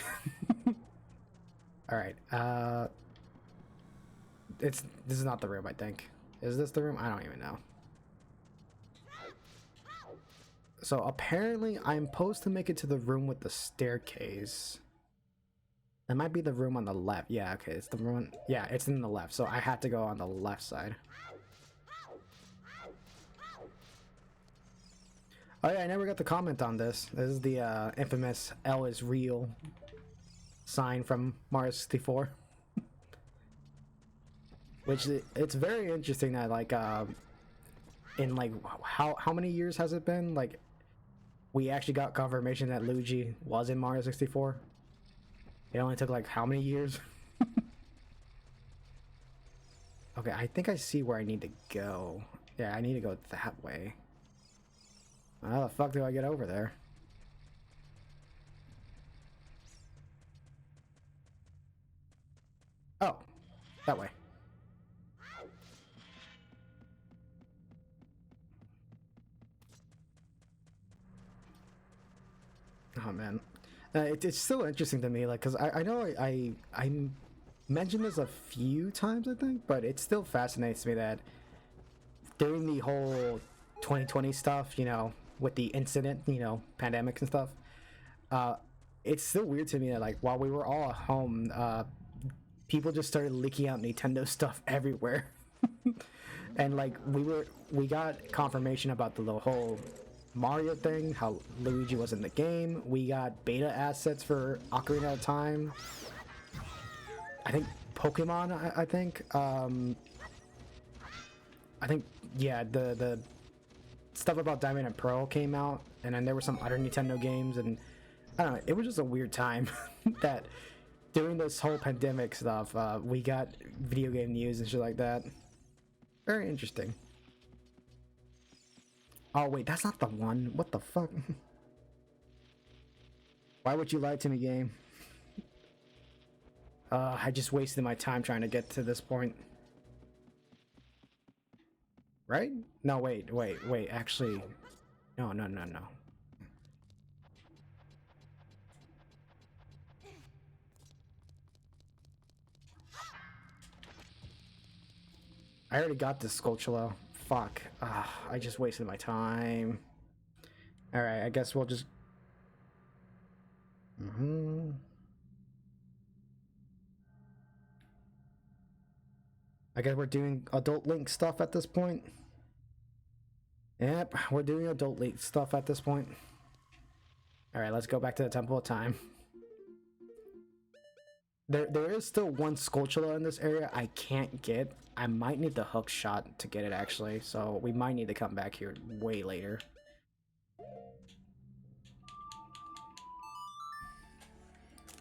all right, this is not the room. I think, is this the room? I don't even know. So apparently I'm supposed to make it to the room with the staircase. That might be the room on the left. Yeah, okay, it's the room. Yeah, it's in the left. So I had to go on the left side. Oh yeah, I never got to comment on this. This is the infamous L is real sign from Mario 64. Which it's very interesting that like in like how many years has it been? Like we actually got confirmation that Luigi was in Mario 64. It only took like how many years? Okay, I think I see where I need to go. Yeah, I need to go that way. How the fuck do I get over there? Oh, that way. Oh man, it's still interesting to me, like, cause I know I mentioned this a few times I think, but it still fascinates me that during the whole 2020 stuff, you know, with the incident, you know, pandemics and stuff, uh, it's still weird to me that like while we were all at home, people just started leaking out Nintendo stuff everywhere, and like we got confirmation about the whole Mario thing, how Luigi was in the game. We got beta assets for Ocarina of Time. I think Pokemon. I think yeah. The stuff about Diamond and Pearl came out, and then there were some other Nintendo games, and I don't know. It was just a weird time that during this whole pandemic stuff, we got video game news and shit like that. Very interesting. Oh wait, that's not the one. What the fuck? Why would you lie to me, game? I just wasted my time trying to get to this point. Right? No, wait. Actually, no. I already got this Skulltula. Fuck. I just wasted my time. Alright, I guess we'll just... I guess we're doing Adult Link stuff at this point. Yep, we're doing Adult Link stuff at this point. Alright, let's go back to the Temple of Time. There is still one Skulltula in this area I can't get. I might need the hook shot to get it actually, so we might need to come back here way later.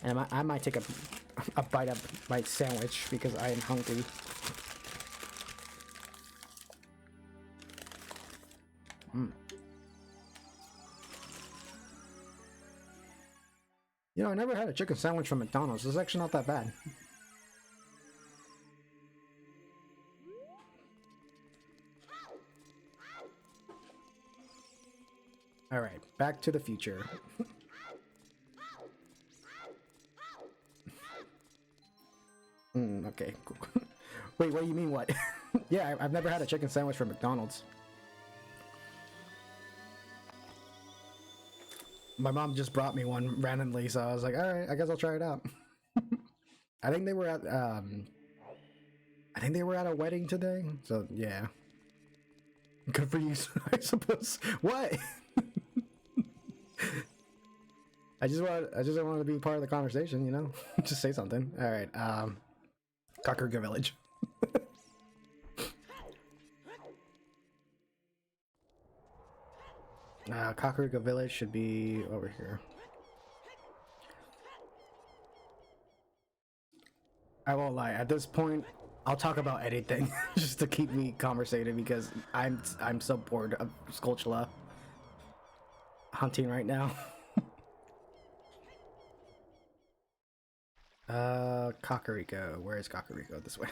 And I might take a bite of my sandwich because I am hungry. You know, I never had a chicken sandwich from McDonald's. It's actually not that bad. Alright, Back to the Future. Okay, cool. Wait, what do you mean what? Yeah, I've never had a chicken sandwich from McDonald's. My mom just brought me one randomly, so I was like, alright, I guess I'll try it out. I think they were at a wedding today, so yeah. Good for you, I suppose. What? I just wanted to be part of the conversation, you know? Just say something. Alright, Kakarga Village. Kakarga Village should be over here. I won't lie, at this point, I'll talk about anything just to keep me conversated because I'm so bored of Skulltula hunting right now. Kakariko. Where is Kakariko? This way.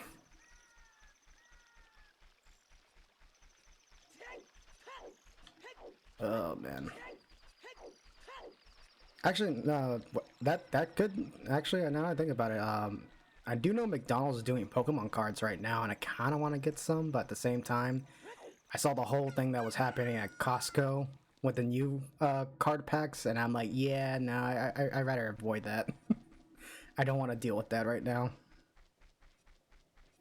Oh man. Actually, no. That could actually. Now that I think about it, I do know McDonald's is doing Pokemon cards right now, and I kind of want to get some, but at the same time, I saw the whole thing that was happening at Costco with the new card packs, and I'm like, yeah, no, I'd rather avoid that. I don't want to deal with that right now.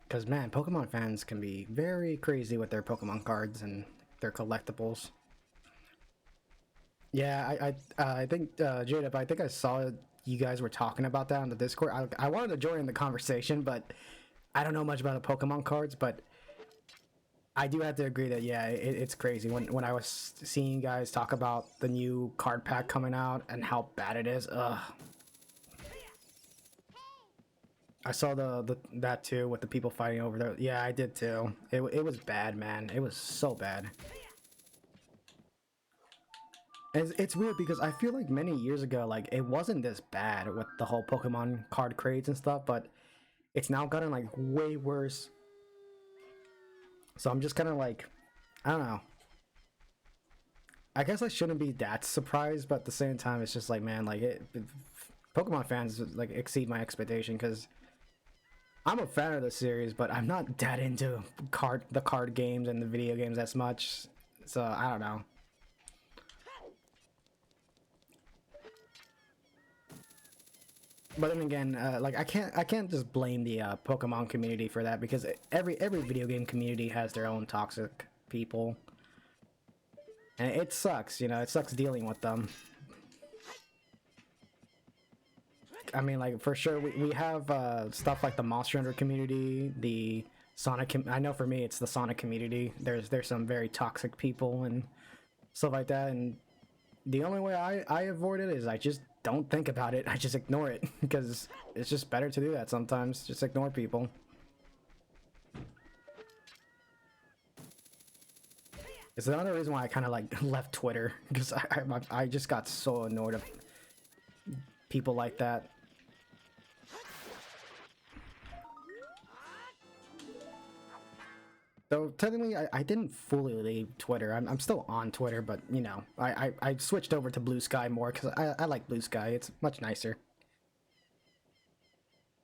Because, man, Pokemon fans can be very crazy with their Pokemon cards and their collectibles. Yeah, I think, Jada, I think I saw you guys were talking about that on the Discord. I wanted to join the conversation, but I don't know much about the Pokemon cards, but I do have to agree that, yeah, it's crazy. When I was seeing you guys talk about the new card pack coming out and how bad it is, ugh. I saw that too with the people fighting over there. Yeah, I did too. It was bad, man. It was so bad. And it's weird because I feel like many years ago, like it wasn't this bad with the whole Pokemon card craze and stuff, but it's now gotten like way worse. So I'm just kind of like, I don't know. I guess I shouldn't be that surprised, but at the same time, it's just like, man, like Pokemon fans like exceed my expectation because I'm a fan of the series, but I'm not that into the card games and the video games as much. So I don't know. But then again, like I can't just blame the Pokemon community for that because every video game community has their own toxic people, and it sucks. You know, it sucks dealing with them. I mean, like for sure, we have stuff like the Monster Hunter community, the Sonic. I know for me, it's the Sonic community. There's some very toxic people and stuff like that, and the only way I avoid it is I just don't think about it. I just ignore it because it's just better to do that sometimes. Just ignore people. It's another reason why I kind of like left Twitter because I just got so annoyed of people like that. So technically, I didn't fully leave Twitter. I'm still on Twitter, but you know, I switched over to Blue Sky more because I like Blue Sky. It's much nicer.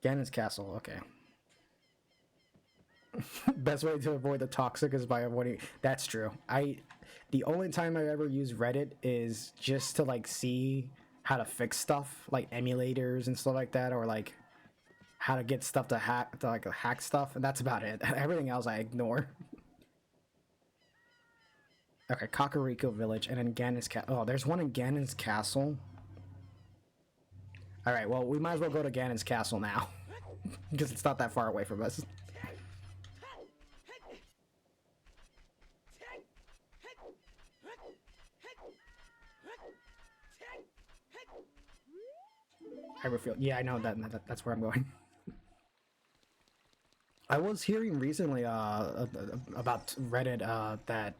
Ganon's Castle, okay. Best way to avoid the toxic is by avoiding. That's true. The only time I ever use Reddit is just to like see how to fix stuff, like emulators and stuff like that, or like how to get stuff to hack stuff, and that's about it. Everything else I ignore. Okay, Kakariko Village, and then Ganon's Castle. Oh, there's one in Ganon's Castle. All right, well, we might as well go to Ganon's Castle now, because it's not that far away from us. Hyperfield. Yeah, I know that's where I'm going. I was hearing recently about Reddit that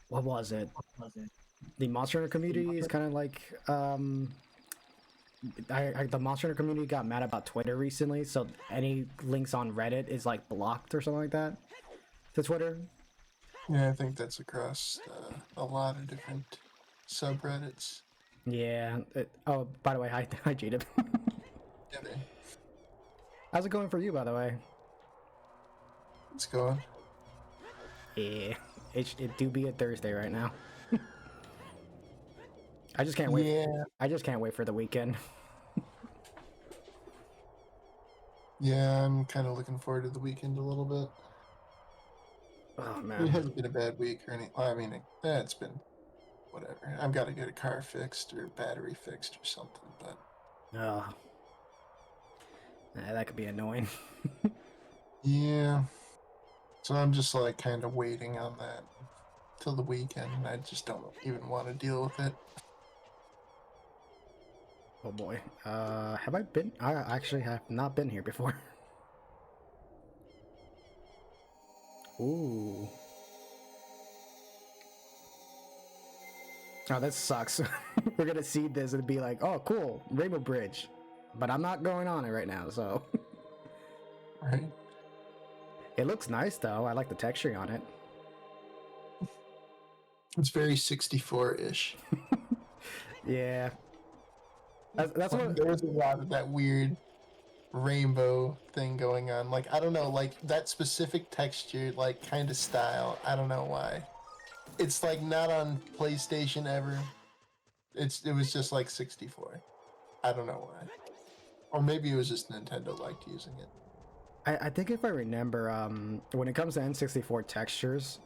what was it? The Monster Hunter community is kind of like the Monster Hunter community got mad about Twitter recently, so any links on Reddit is like blocked or something like that to Twitter. Yeah, I think that's across a lot of different subreddits. Yeah. Oh, by the way, hi Jada. Yeah, man. How's it going for you, by the way? It's going. Yeah, it do be a Thursday right now. I just can't wait. Yeah. I just can't wait for the weekend. Yeah, I'm kind of looking forward to the weekend a little bit. Oh It man. hasn't been a bad week or anything. I mean, it's been whatever. I've got to get a car fixed or battery fixed or something, but Oh. That could be annoying. yeah. So I'm just like kind of waiting on that till the weekend, and I just don't even want to deal with it. Oh boy. Have I been? I actually have not been here before. Ooh. Oh, that sucks. We're gonna see this and be like, oh, cool, Rainbow Bridge. But I'm not going on it right now, so. Right? It looks nice, though. I like the texturing on it. It's very 64-ish. Yeah. That's Like, what. there was a lot of that weird rainbow thing going on. Like, I don't know, like that specific texture, like kind of style. I don't know why. It's like not on PlayStation ever. It was just like 64. I don't know why. Or maybe it was just Nintendo liked using it. I think if I remember, when it comes to N64 textures,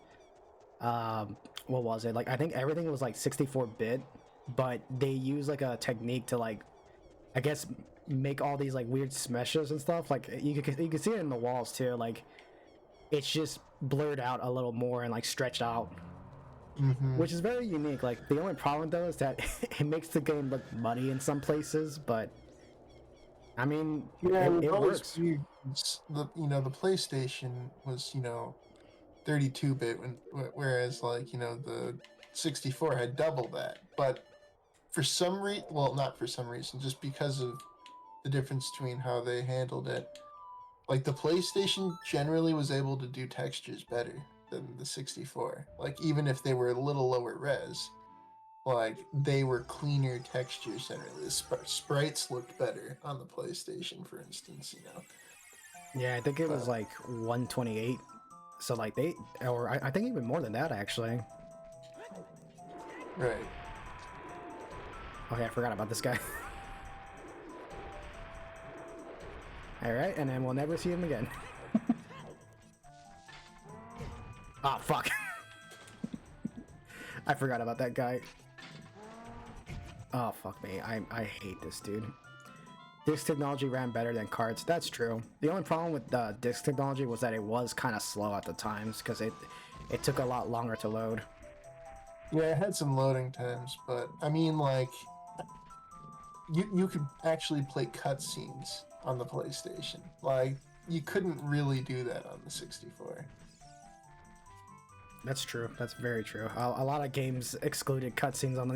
what was it? Like, I think everything was like 64-bit, but they use like a technique to like, I guess, make all these like weird smeshes and stuff. Like you can see it in the walls too. Like it's just blurred out a little more and like stretched out, which is very unique. Like the only problem though is that it makes the game look muddy in some places, but I mean, Yeah, it works. weird. The the PlayStation was 32-bit, whereas like the 64 had double that. But for some reason, well, not for some reason, just because of the difference between how they handled it. Like the PlayStation generally was able to do textures better than the 64. Like even if they were a little lower res, like they were cleaner textures generally. The sprites looked better on the PlayStation, for instance. Yeah, I think it was But like 128. So like or I think even more than that actually. right. Okay, I forgot about this guy. All right, and then we'll never see him again. Ah, fuck. I forgot about that guy. Oh, fuck me. I hate this dude. Disc technology ran better than carts. That's true. The only problem with the disc technology was that it was kind of slow at the times because it took a lot longer to load. Yeah, it had some loading times, but I mean, like, you could actually play cutscenes on the PlayStation. Like, you couldn't really do that on the 64. That's true. That's very true. A lot of games excluded cutscenes on the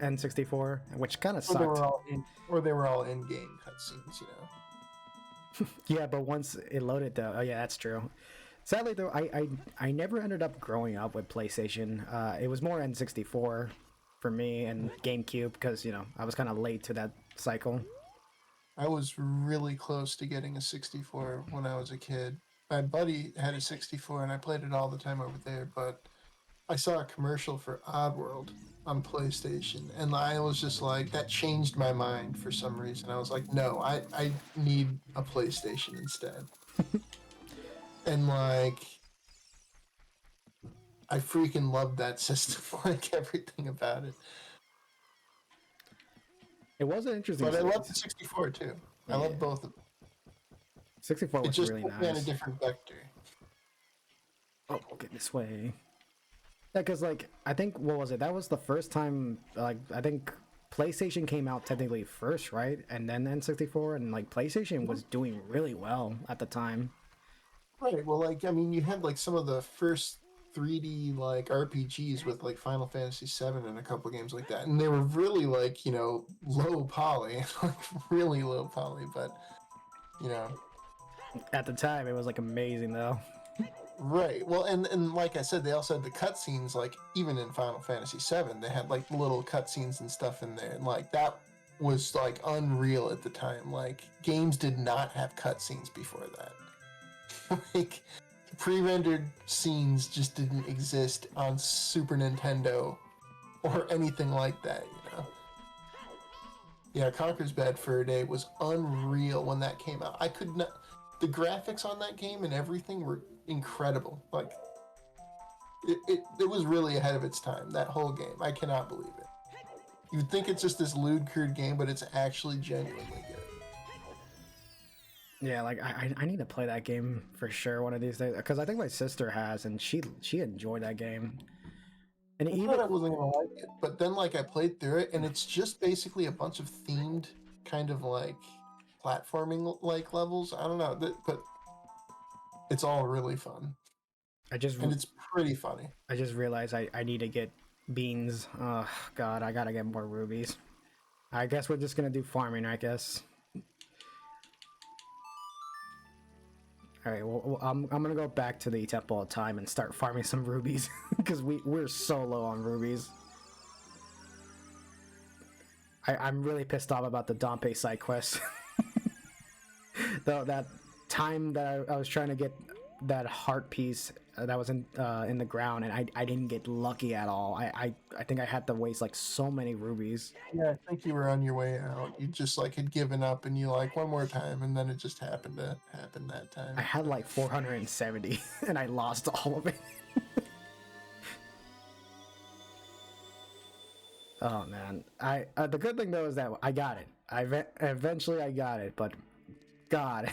N64, which kind of Or they sucked. were all in-game cutscenes. Yeah, but once it loaded though, oh yeah, that's true. Sadly though, I never ended up growing up with PlayStation. It was more N64 for me and GameCube because I was kind of late to that cycle. I was really close to getting a 64 when I was a kid. My buddy had a 64 and I played it all the time over there, but I saw a commercial for Oddworld on PlayStation and I was just like, that changed my mind for some reason. I was like, no, I need a PlayStation instead. And like, I freaking loved that system, like everything about it. It was an interesting But I series. love the 64 too. I Yeah, love both of them. 64 It was just really put me on a nice. different vector. Oh, get this way. Yeah, because like I think what was it? That was the first time. Like I think PlayStation came out technically first, right? And then N64, and like PlayStation was doing really well at the time. Right. Well, like I mean, you had like some of the first 3D like RPGs with like Final Fantasy VII and a couple games like that, and they were really like low poly, like really low poly, but you know. At the time, it was like amazing though. Right. Well, and like I said, they also had the cutscenes. Like even in Final Fantasy VII, they had like little cutscenes and stuff in there, and like that was like unreal at the time. Like games did not have cutscenes before that. Like pre-rendered scenes just didn't exist on Super Nintendo or anything like that. Yeah, Conker's Bad Fur Day was unreal when that came out. I could not. The graphics on that game and everything were incredible. Like it was really ahead of its time. That whole game, I cannot believe it. You'd think it's just this lewd, crude game, but it's actually genuinely good. Yeah, like I need to play that game for sure one of these days because I think my sister has, and she enjoyed that game. And I even thought I wasn't gonna like it, but then like I played through it, and it's just basically a bunch of themed kind of like platforming like levels. I don't know, but it's all really fun. and it's pretty funny. I just realized I need to get beans. Oh god, I gotta get more rubies. I guess we're just gonna do farming, I guess. Alright, well, I'm gonna go back to the Temple of Time and start farming some rubies. Because we're so low on rubies. I'm really pissed off about the Dompe side quest. That time that I was trying to get that heart piece that was in the ground, and I didn't get lucky at all. I think I had to waste like so many rubies. Yeah, I think you were on your way out. You just like had given up, and you like one more time, and then it just happened to happen that time. I had like 470, and I lost all of it. Oh man, the good thing though is that I got it. Eventually I got it, but God,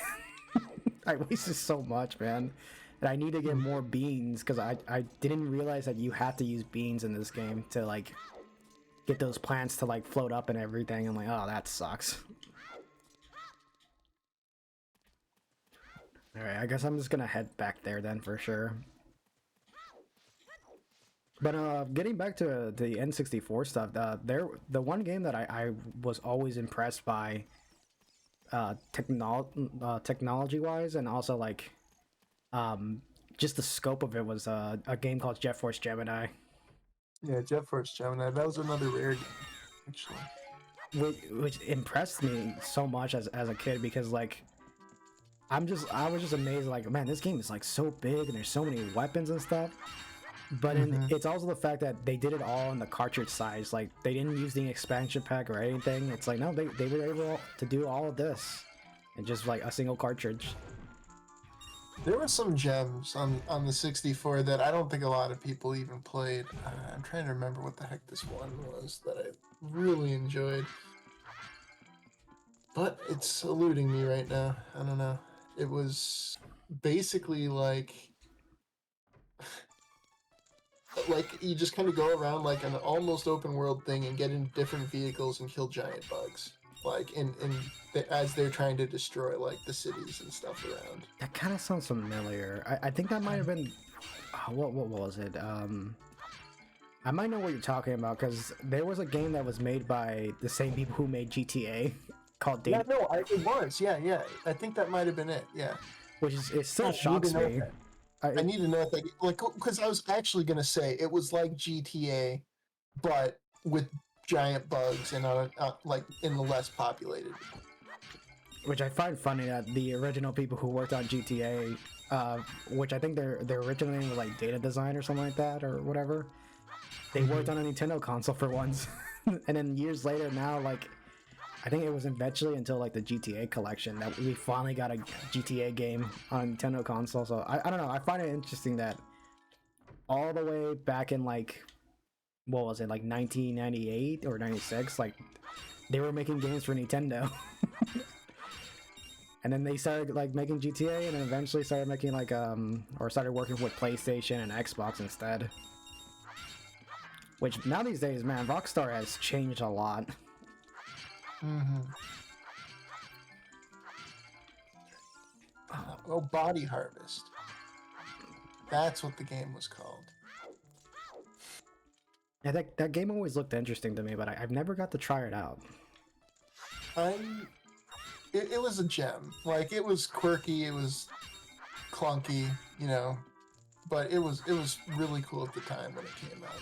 I wasted so much, man. And I need to get more beans because I didn't realize that you have to use beans in this game to like get those plants to like float up and everything. I'm like, oh, that sucks. All right, I guess I'm just gonna head back there then for sure. But getting back to the N64 stuff, the one game that I was always impressed by, technology wise, and also like, just the scope of it was a game called Jet Force Gemini, Yeah, Jet Force Gemini. That was another rare game, actually. which impressed me so much as a kid because like. I was just amazed, like, man, this game is like so big and there's so many weapons and stuff. But it's also the fact that they did it all in the cartridge size. Like, they didn't use the expansion pack or anything. It's like, no, they were able to do all of this in just like a single cartridge. There were some gems on the 64 that I don't think a lot of people even played. I'm trying to remember what the heck this one was that I really enjoyed. But it's eluding me right now. I don't know. It was basically like you just kind of go around like an almost open world thing and get in different vehicles and kill giant bugs, like as they're trying to destroy like the cities and stuff around. That kind of sounds familiar. I think that might have been what was it? I might know what you're talking about because there was a game that was made by the same people who made GTA called Data. Yeah, no, it was. Yeah. I think that might have been it. Yeah. Which is it still shocks me. I need to know if like because I was actually gonna say it was like GTA, but with giant bugs and like in the less populated. Which I find funny that the original people who worked on GTA, which I think their original name was like Data Design or something like that or whatever, they worked on a Nintendo console for once, and then years later now like. I think it was eventually until like the GTA collection that we finally got a GTA game on a Nintendo console. So I don't know. I find it interesting that all the way back in like, what was it, like 1998 or 96, like they were making games for Nintendo. And then they started like making GTA and then eventually started making like, or started working with PlayStation and Xbox instead. Which now these days, man, Rockstar has changed a lot. Oh, Body Harvest. That's what the game was called. Yeah, that game always looked interesting to me, but I've never got to try it out. It was a gem. Like, it was quirky, it was clunky, you know, but it was really cool at the time when it came out.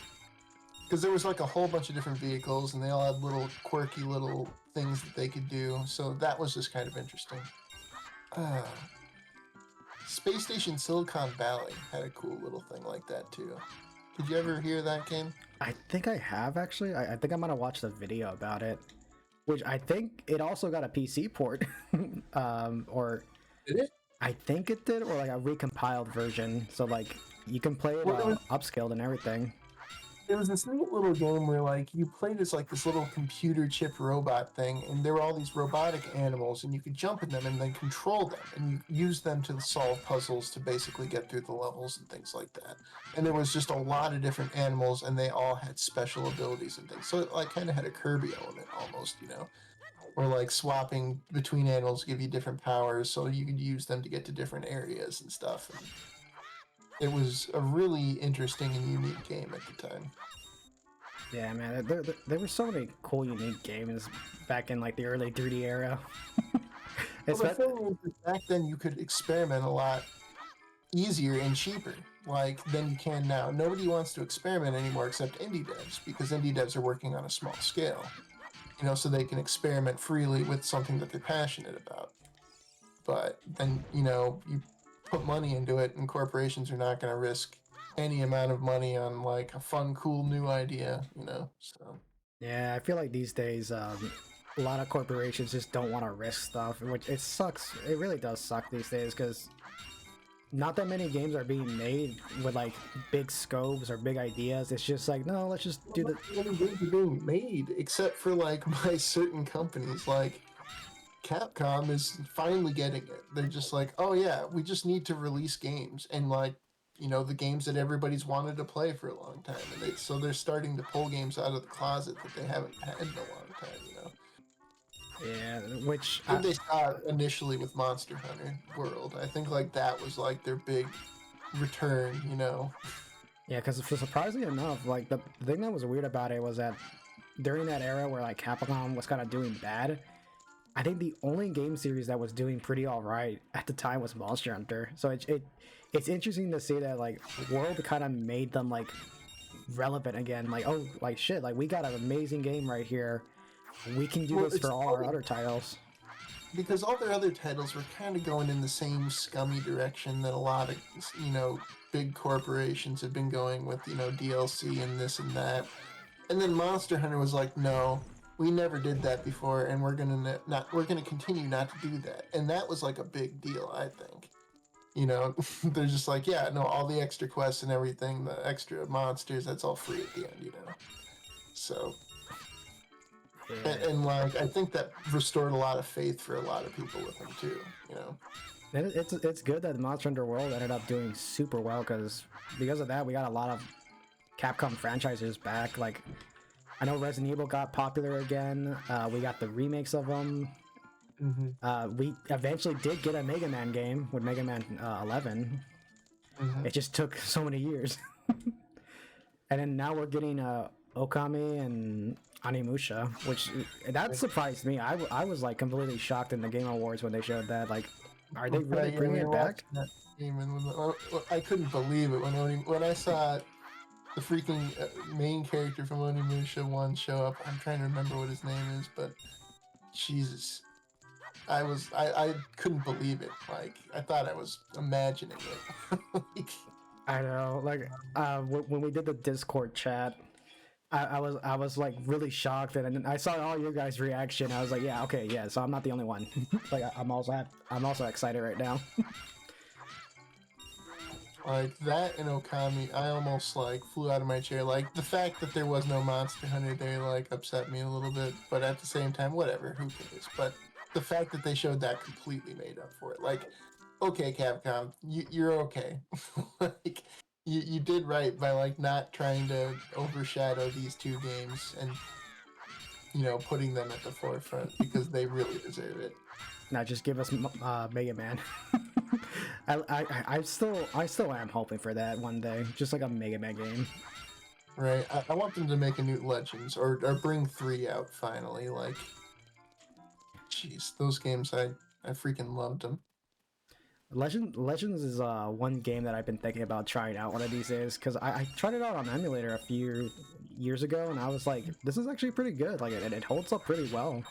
Because there was like a whole bunch of different vehicles, and they all had little quirky little things that they could do, so that was just kind of interesting. Space Station Silicon Valley had a cool little thing like that too. Did you ever hear that game? I think I have actually. I think I'm gonna watch the video about it, which I think it also got a PC port, or did it? I think it did, or like a recompiled version. So like you can play it upscaled and everything. There was this neat little game where like you played as like this little computer chip robot thing, and there were all these robotic animals, and you could jump in them and then control them, and you use them to solve puzzles to basically get through the levels and things like that. And there was just a lot of different animals, and they all had special abilities and things. So it like kind of had a Kirby element almost, you know, or like swapping between animals give you different powers, so you could use them to get to different areas and stuff. And it was a really interesting and unique game at the time. Yeah, man, there were so many cool, unique games back in like the early 3D era. Well, the Espe- thing is that back then you could experiment a lot easier and cheaper, like than you can now. Nobody wants to experiment anymore except indie devs because indie devs are working on a small scale, so they can experiment freely with something that they're passionate about. But then, you put money into it, and corporations are not going to risk any amount of money on like a fun, cool new idea, So Yeah, I feel like these days, a lot of corporations just don't want to risk stuff, which it sucks. It really does suck these days because not that many games are being made with like big scopes or big ideas. It's just like, no, let's just do the. many games are being made except for like by certain companies. Like Capcom is finally getting it. They're just like, oh yeah, we just need to release games and like, the games that everybody's wanted to play for a long time, and so they're starting to pull games out of the closet that they haven't had in a long time. Yeah, which I think they saw it initially with Monster Hunter World. I think like that was like their big return. yeah, because surprisingly enough, like the thing that was weird about it was that during that era where like Capcom was kind of doing bad, I think the only game series that was doing pretty all right at the time was Monster Hunter. So it's interesting to see that like World kind of made them like relevant again. Like, oh, like shit, like we got an amazing game right here. We can do this It's for all our other titles. because all their other titles were kind of going in the same scummy direction that a lot of big corporations have been going with DLC and this and that. And then Monster Hunter was like, no, we never did that before, and we're gonna continue not to do that. And that was like a big deal, I think. They're just like, yeah, no, all the extra quests and everything, the extra monsters, that's all free at the end. So, and like, I think that restored a lot of faith for a lot of people with them too. It's good that Monster Hunter World ended up doing super well because of that we got a lot of Capcom franchises back. Like I know Resident Evil got popular again. We got the remakes of them. We eventually did get a Mega Man game with Mega Man 11. It just took so many years. And then now we're getting Okami and Animusha, which that surprised me. I was like completely shocked in the Game Awards when they showed that. Like, are they really bringing it back? That game and I couldn't believe it when I saw the freaking main character from Onimusha 1 show up. I'm trying to remember what his name is, but Jesus. I couldn't believe it. Like I thought I was imagining it. Like, I know. Like when we did the Discord chat, I was like really shocked, and then I saw all your guys' reaction. I was like, yeah, okay, yeah. So I'm not the only one. Like I'm also excited right now. like that and Okami, I almost like flew out of my chair. Like the fact that there was no Monster Hunter there like upset me a little bit, but at the same time, whatever, who cares? But the fact that they showed that completely made up for it. Like, okay, Capcom, you're okay. Like you did right by like not trying to overshadow these two games and putting them at the forefront because they really deserve it. Now just give us Mega Man. I still am hoping for that one day, just like a Mega Man game. Right. I want them to make a new Legends or bring 3 out finally. Like, jeez, those games I freaking loved them. Legends is one game that I've been thinking about trying out one of these days because I tried it out on emulator a few years ago and I was like, this is actually pretty good. Like it holds up pretty well.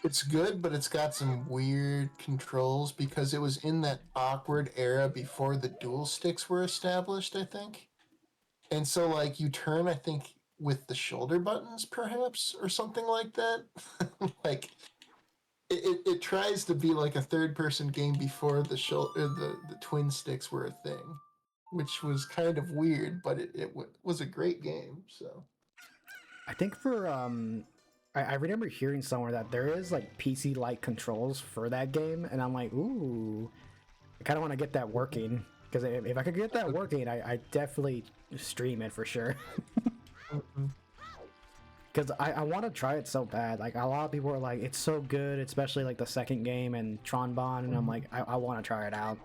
It's good, but it's got some weird controls because it was in that awkward era before the dual sticks were established, I think. And so like you turn, I think, with the shoulder buttons perhaps or something like that. Like it tries to be like a third person game before the twin sticks were a thing, which was kind of weird, but it was a great game. So I think for I remember hearing somewhere that there is like PC like controls for that game, and I'm like, ooh, I kind of want to get that working because if I could get that working, I definitely stream it for sure. Because I want to try it so bad. Like a lot of people are like, it's so good, especially like the second game and Tron Bond, and I'm like, I want to try it out.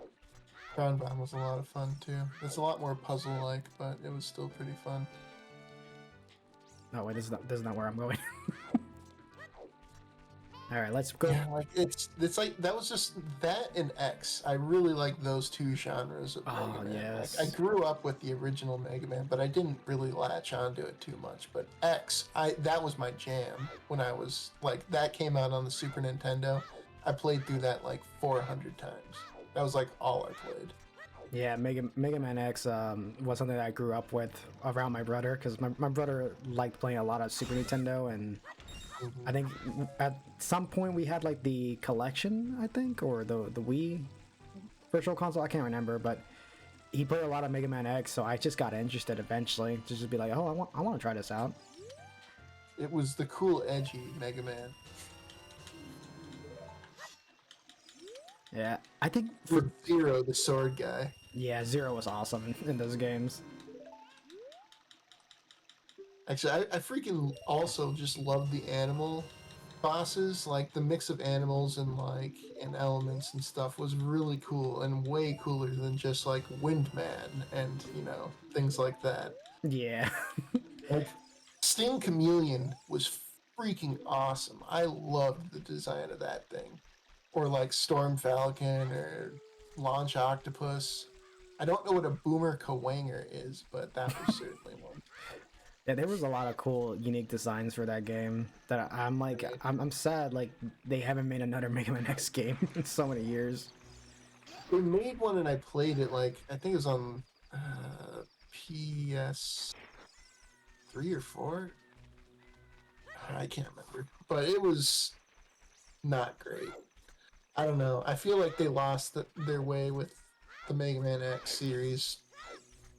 Bound was a lot of fun too. It's a lot more puzzle-like, but it was still pretty fun. Oh wait, this is not where I'm going. All right, let's go. Yeah, like it's like that was just that and X. I really like those two genres of Oh, Mega Man. yes. Like, I grew up with the original Mega Man, but I didn't really latch onto it too much. But X, that was my jam when I was like that came out on the Super Nintendo. I played through that like 400 times. That was like all I played. Yeah, Mega Man X was something that I grew up with around my brother because my brother liked playing a lot of Super Nintendo, and I think at some point we had like the collection, I think, or the Wii Virtual Console. I can't remember, but he played a lot of Mega Man X, so I just got interested eventually to just be like, oh, I want to try this out. It was the cool, edgy Mega Man. Yeah, I think With Zero, the sword guy. yeah, Zero was awesome in those games. Actually, I freaking also just love the animal bosses. Like the mix of animals and elements and stuff was really cool and way cooler than just like Windman and things like that. Yeah. Like Sting Chameleon was freaking awesome. I loved the design of that thing. Or like Storm Falcon or Launch Octopus. I don't know what a Boomer Kawanger is, but that was certainly one. Yeah, there was a lot of cool, unique designs for that game that I'm like, I'm sad like they haven't made another Mega Man X game in so many years. They made one and I played it like I think it was on PS3 or 4. I can't remember, but it was not great. I don't know. I feel like they lost their way with the Mega Man X series,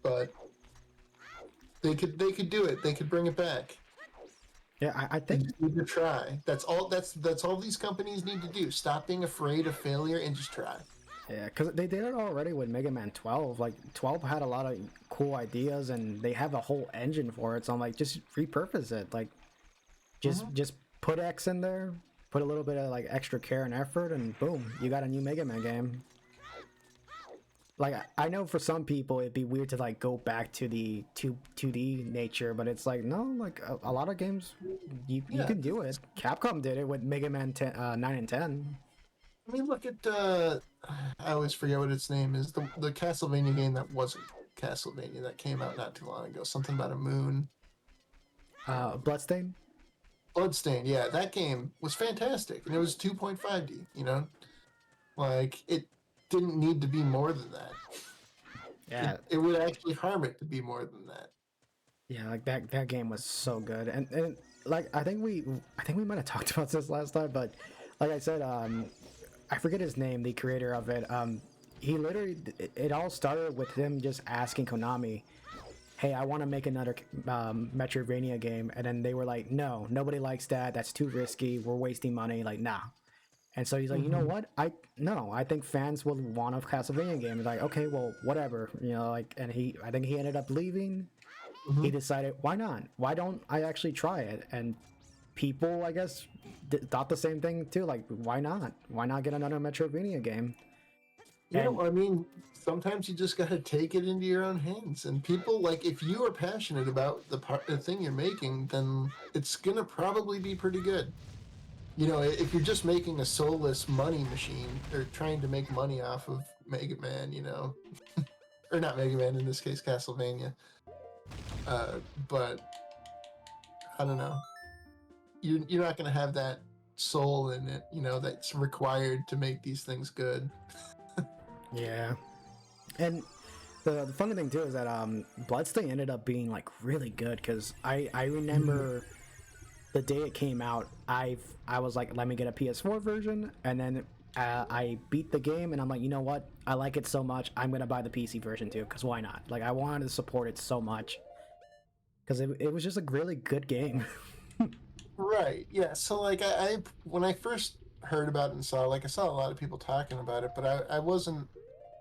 but they could do it. They could bring it back. Yeah, I They think just need to try. That's all. That's all these companies need to do. Stop being afraid of failure and just try. yeah, because they did it already with Mega Man 12. Like 12 had a lot of cool ideas, and they have a whole engine for it. So I'm like, just repurpose it. Like, just put X in there, put a little bit of like extra care and effort, and boom, you got a new Mega Man game. Like I know for some people it'd be weird to like go back to the 2D nature, but it's like no, like a lot of games you can do it. Capcom did it with Mega Man 9 and 10. I mean, look at I always forget what its name is. The Castlevania game that wasn't Castlevania that came out not too long ago. Something about a moon. Bloodstain. Bloodstained. Yeah, that game was fantastic, and it was 2.5D. Like it didn't need to be more than that. Yeah, It would actually harm it to be more than that. yeah, like that game was so good, and like I think we might have talked about this last time, but like I said, I forget his name, the creator of it. He literally it all started with him just asking Konami, hey, I want to make another Metroidvania game, and then they were like, no, nobody likes that. That's too risky. We're wasting money. Like, nah. And so he's like, you know what? I think fans will want a Castlevania game. He's like, okay, well, whatever. Like, and I think he ended up leaving. He decided, why not? Why don't I actually try it? And people, I guess, thought the same thing too. Like, why not? Why not get another Metroidvania game? I mean, sometimes you just gotta take it into your own hands. And people like, if you are passionate about the thing you're making, then it's gonna probably be pretty good. If you're just making a soulless money machine or trying to make money off of Mega Man, or not Mega Man in this case, Castlevania. But I don't know. You're not gonna have that soul in it, that's required to make these things good. Yeah. And the funny thing too is that Bloodstain ended up being like really good because I remember the day it came out, I was like, let me get a PS4 version, and then I beat the game, and I'm like, you know what? I like it so much, I'm gonna buy the PC version too, because why not? Like I wanted to support it so much because it was just a really good game. Right. Yeah. So like I when I first heard about it and I saw a lot of people talking about it, but I wasn't.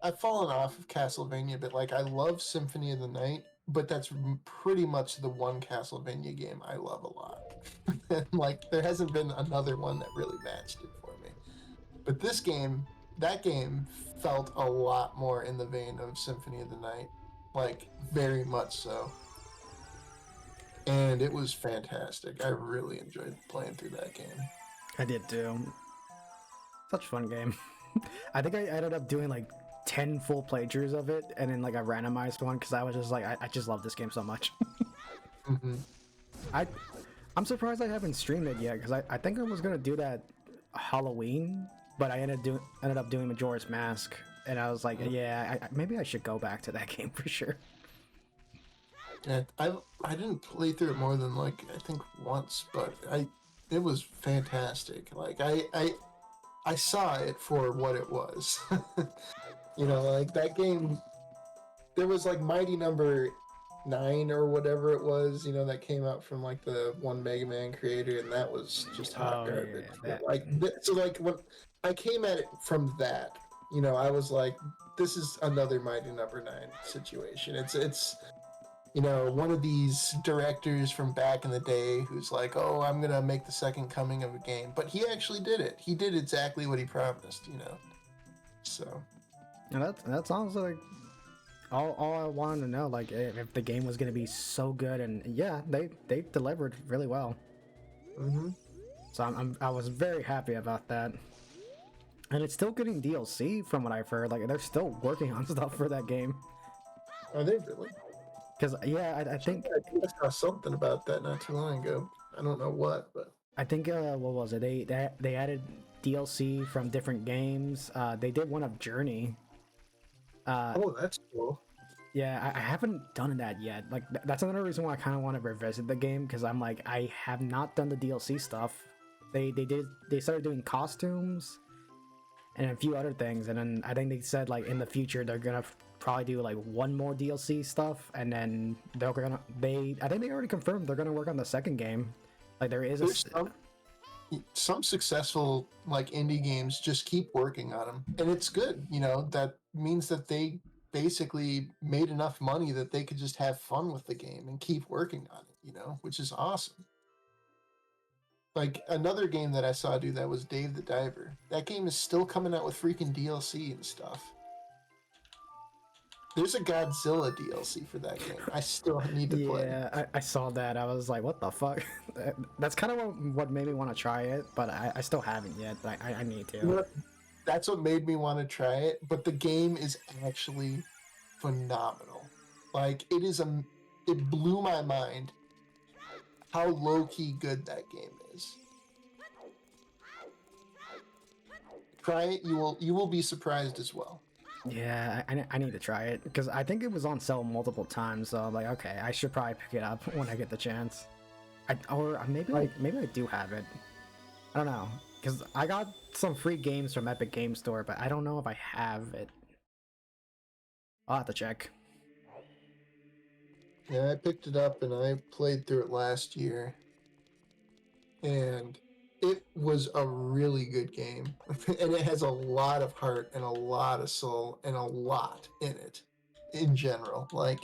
I've fallen off of Castlevania a bit. Like I love Symphony of the Night, but that's pretty much the one Castlevania game I love a lot. And like there hasn't been another one that really matched it for me. But this game that game felt a lot more in the vein of Symphony of the Night, like very much so. And it was fantastic. I really enjoyed playing through that game. I did too. Such a fun game. I think I ended up doing like 10 full playthroughs of it, and then like a randomized one because I was just like, I just love this game so much. Mm-hmm. I'm surprised I haven't streamed it yet because I think I was gonna do that Halloween, but I ended up doing Majora's Mask, and I was like, yeah, maybe I should go back to that game for sure. Yeah, I didn't play through it more than like I think once, but it was fantastic. Like I saw it for what it was. You know, like that game. There was like Mighty Number 9 or whatever it was, you know, that came out from like the one Mega Man creator, and that was just hot garbage. Yeah, So like when I came at it from that, you know, I was like, this is another Mighty Number 9 situation. It's you know, one of these directors from back in the day who's like, oh, I'm gonna make the second coming of a game, but he actually did it. He did exactly what he promised, you know. So. and that's honestly like all I wanted to know, like if the game was gonna be so good, and yeah, they delivered really well. Mm-hmm. So I was very happy about that. And it's still getting DLC from what I've heard. Like they're still working on stuff for that game. Are they really? Because yeah, I think I saw something about that not too long ago. I don't know what, but what was it? They added DLC from different games. They did one of Journey. oh, that's cool. Yeah, I haven't done that yet. Like that's another reason why I kind of want to revisit the game, because I'm like, I have not done the DLC stuff. They started doing costumes and a few other things, and then I think they said like in the future they're gonna probably do like one more DLC stuff, and then I think they already confirmed they're gonna work on the second game. Like There's some successful like indie games just keep working on them, and it's good. You know, that means that they basically made enough money that they could just have fun with the game and keep working on it. You know, which is awesome. Like another game that I saw do that was Dave the Diver. That game is still coming out with freaking DLC and stuff. There's a Godzilla DLC for that game. I still need to play. Yeah, I saw that. I was like, what the fuck? That's kind of what made me want to try it, but I still haven't yet. I need to. You know, that's what made me want to try it, but the game is actually phenomenal. Like it blew my mind how low-key good that game is. Try it, you will be surprised as well. Yeah, I need to try it because I think it was on sale multiple times. So I'm like, okay, I should probably pick it up when I get the chance. Maybe I do have it. I don't know, because I got some free games from Epic Game Store, but I don't know if I have it. I'll have to check. Yeah, I picked it up and I played through it last year, and it was a really good game. And it has a lot of heart and a lot of soul and a lot in it in general. Like,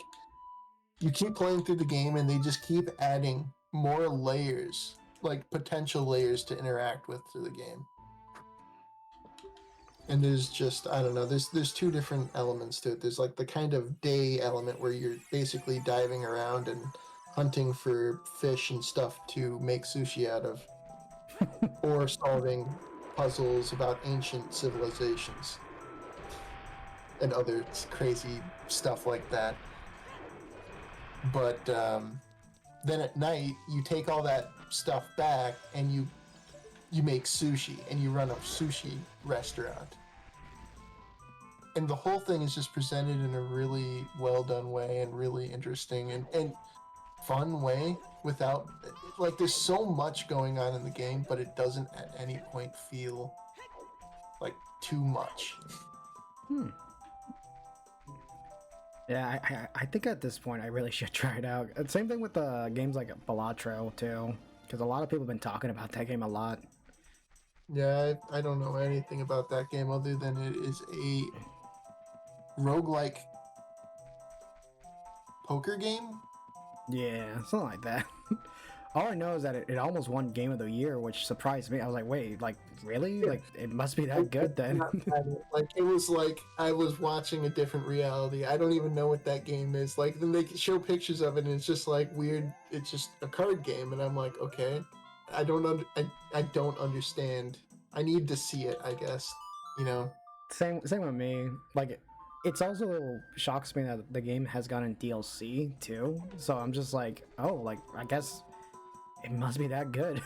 you keep playing through the game and they just keep adding more layers, like potential layers to interact with through the game. And there's just, I don't know, there's two different elements to it. There's like the kind of day element where you're basically diving around and hunting for fish and stuff to make sushi out of, or solving puzzles about ancient civilizations and other crazy stuff like that. But then at night, you take all that stuff back and you make sushi and you run a sushi restaurant. And the whole thing is just presented in a really well done way and really interesting and fun way without, like, there's so much going on in the game, but it doesn't at any point feel like too much. Yeah, I think at this point I really should try it out. Same thing with games like Balatro too, because a lot of people have been talking about that game a lot. Yeah, I don't know anything about that game other than it is a roguelike poker game. Yeah, something like that. all I know is that it almost won Game of the Year, which surprised me. I was like, wait, like really? Yeah. Like it must be that good then. Like it was like I was watching a different reality. I don't even know what that game is. Like then they show pictures of it and it's just like weird. It's just a card game, and I'm like, okay, I don't understand. I need to see it. I guess you know. Same with me. Like it's also shocks me that the game has gotten DLC too. So I'm just like, oh, like I guess it must be that good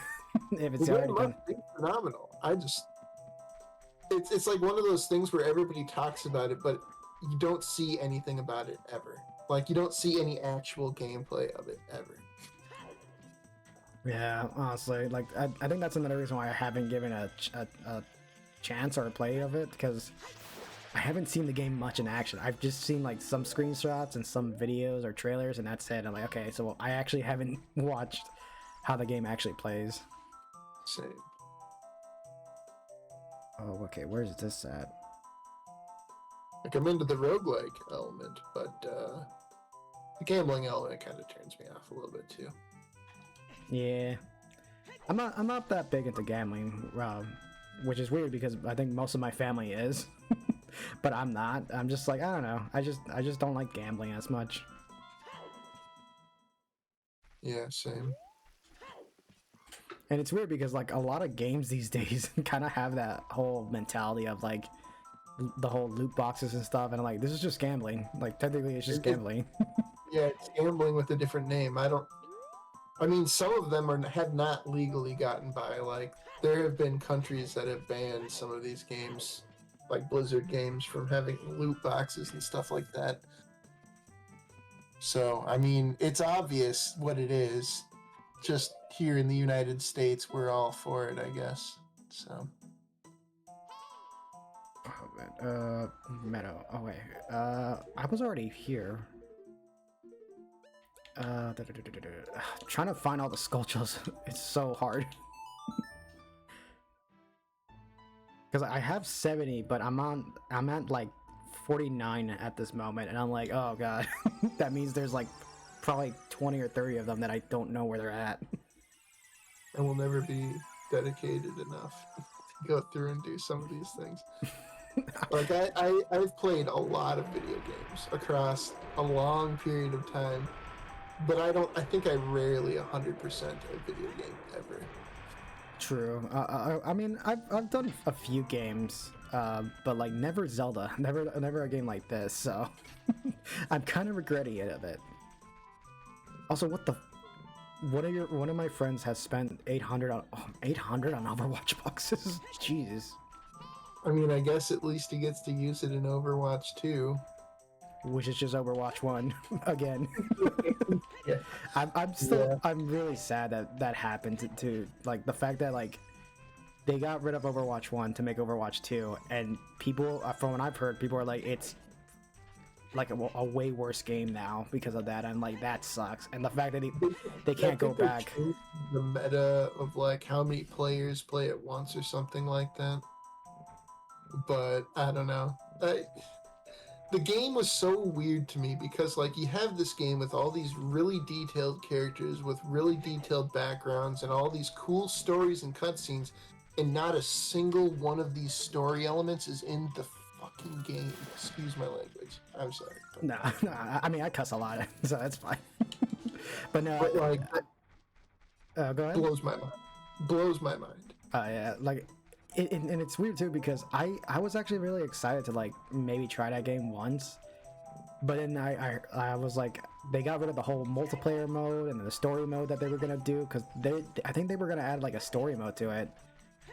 if it's The already game done. must be phenomenal. It's like one of those things where everybody talks about it, but you don't see anything about it ever. Like you don't see any actual gameplay of it ever. Yeah, honestly, like I think that's another reason why I haven't given a chance or a play of it, because I haven't seen the game much in action. I've just seen like some screenshots and some videos or trailers, and that's it. I'm like, okay, so I actually haven't watched how the game actually plays. Same. Oh, okay, where's this at? Like I'm into the roguelike element, but the gambling element kind of turns me off a little bit too. Yeah, I'm not that big into gambling, which is weird because I think most of my family is, but I'm not. I'm just like, I don't know. I just don't like gambling as much. Yeah, same. And it's weird because like a lot of games these days kind of have that whole mentality of like the whole loot boxes and stuff, and I'm like, this is just gambling. Like technically, it's just gambling. Yeah, it's gambling with a different name. I mean, some of them have not legally gotten by. Like, there have been countries that have banned some of these games, like Blizzard games, from having loot boxes and stuff like that. So, I mean, it's obvious what it is. Just here in the United States, we're all for it, I guess. So, Oh, man. Meadow. Oh wait. I was already here. Trying to find all the Skulltulas, it's so hard. Because I have 70, but I'm at like 49 at this moment, and I'm like, oh god, that means there's like probably 20 or 30 of them that I don't know where they're at. I will never be dedicated enough to go through and do some of these things. Like I've played a lot of video games across a long period of time, but I think I rarely 100% a video game ever. True. I mean, I've done a few games, but like never Zelda, never a game like this. So I'm kind of regretting it a bit. Also, one of my friends has spent 800 on Overwatch boxes. Jesus. I mean, I guess at least he gets to use it in Overwatch 2. Which is just Overwatch 1 again. Yeah. I'm really sad that happened to like the fact that like they got rid of Overwatch 1 to make Overwatch 2, and people, from what I've heard, people are like, it's like a way worse game now because of that. I'm like, that sucks. And the fact that they can't go back. The meta of like how many players play at once or something like that. But I don't know. The game was so weird to me because like you have this game with all these really detailed characters with really detailed backgrounds and all these cool stories and cutscenes, and not a single one of these story elements is in the fucking game. Excuse my language. I'm sorry. No, I mean I cuss a lot, so that's fine. But no, But like, go ahead. blows my mind. Blows my mind. Yeah, like, and it's weird too because I was actually really excited to like maybe try that game once, but then I was like, they got rid of the whole multiplayer mode and the story mode that they were gonna do, because I think they were gonna add like a story mode to it.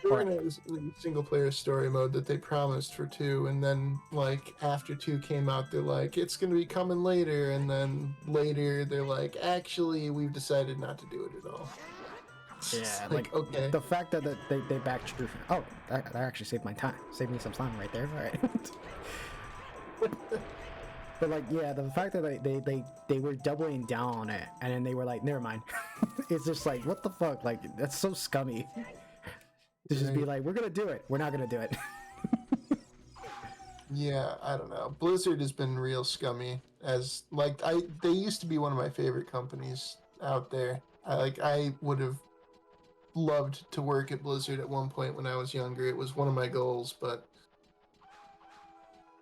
They were gonna have a single player story mode that they promised for 2, and then like after 2 came out, they're like, it's gonna be coming later, and then later they're like, actually we've decided not to do it at all. Yeah, like okay. The fact that they backed. Oh, that actually saved my time. Saved me some time right there. All right. But like, yeah, the fact that they were doubling down on it, and then they were like, never mind. It's just like, what the fuck? Like, that's so scummy. To just be like, we're gonna do it. We're not gonna do it. Yeah, I don't know. Blizzard has been real scummy. As like they used to be one of my favorite companies out there. I would have loved to work at Blizzard at one point when I was younger. It was one of my goals, but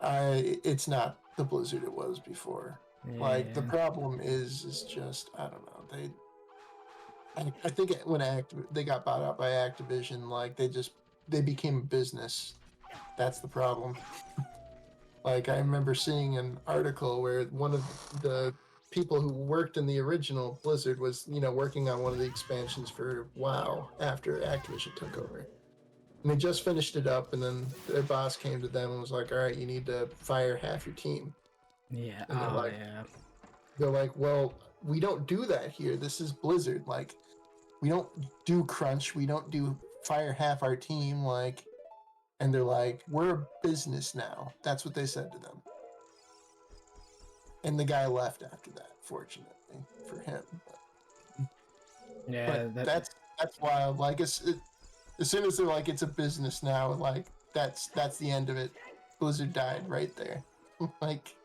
it's not the Blizzard it was before. Like the Yeah. problem is just I don't know. I think when they got bought out by Activision, like they became a business. That's the problem. Like I remember seeing an article where one of the people who worked in the original Blizzard was, working on one of the expansions for WoW after Activision took over. And they just finished it up, and then their boss came to them and was like, "All right, you need to fire half your team." Yeah. And Oh yeah. they're like, "Well, we don't do that here. This is Blizzard. Like, we don't do crunch. We don't do fire half our team. Like," and they're like, "We're a business now." That's what they said to them. And the guy left after that, fortunately for him. Yeah. But that's wild. Like, as soon as they're like, it's a business now, like that's the end of it. Blizzard died right there. Like,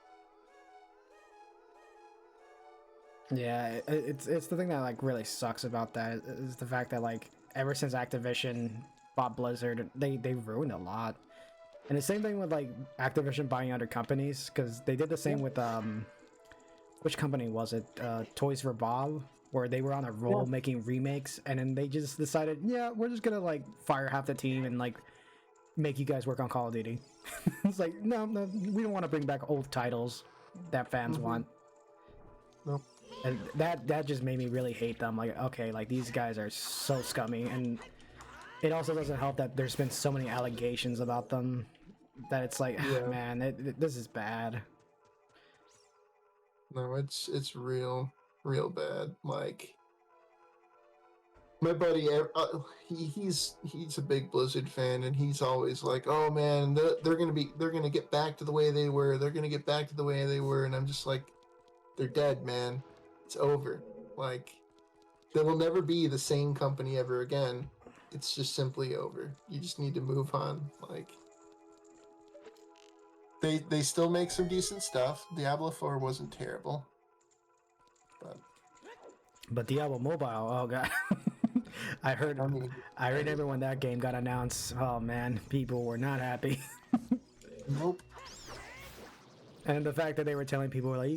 Yeah, it's the thing that like really sucks about that is the fact that like ever since Activision bought Blizzard, they ruined a lot. And the same thing with like Activision buying other companies, because they did the same with which company was it? Toys for Bob, where they were on a roll making remakes, and then they just decided, yeah, we're just gonna like fire half the team and like make you guys work on Call of Duty. It's like no, we don't want to bring back old titles that fans want. Nope. And that just made me really hate them. Like, okay, like these guys are so scummy, and it also doesn't help that there's been so many allegations about them that it's like, man, this is bad. No, it's real bad. Like, my buddy, he's a big Blizzard fan, and he's always like, "Oh man, they're gonna get back to the way they were. They're gonna get back to the way they were." And I'm just like, they're dead, man. It's over. Like, they will never be the same company ever again. It's just simply over. You just need to move on. Like, they still make some decent stuff. Diablo 4 wasn't terrible, but Diablo Mobile, oh god. I remember when that game got announced. Oh man, people were not happy. Nope. And the fact that they were telling people, like,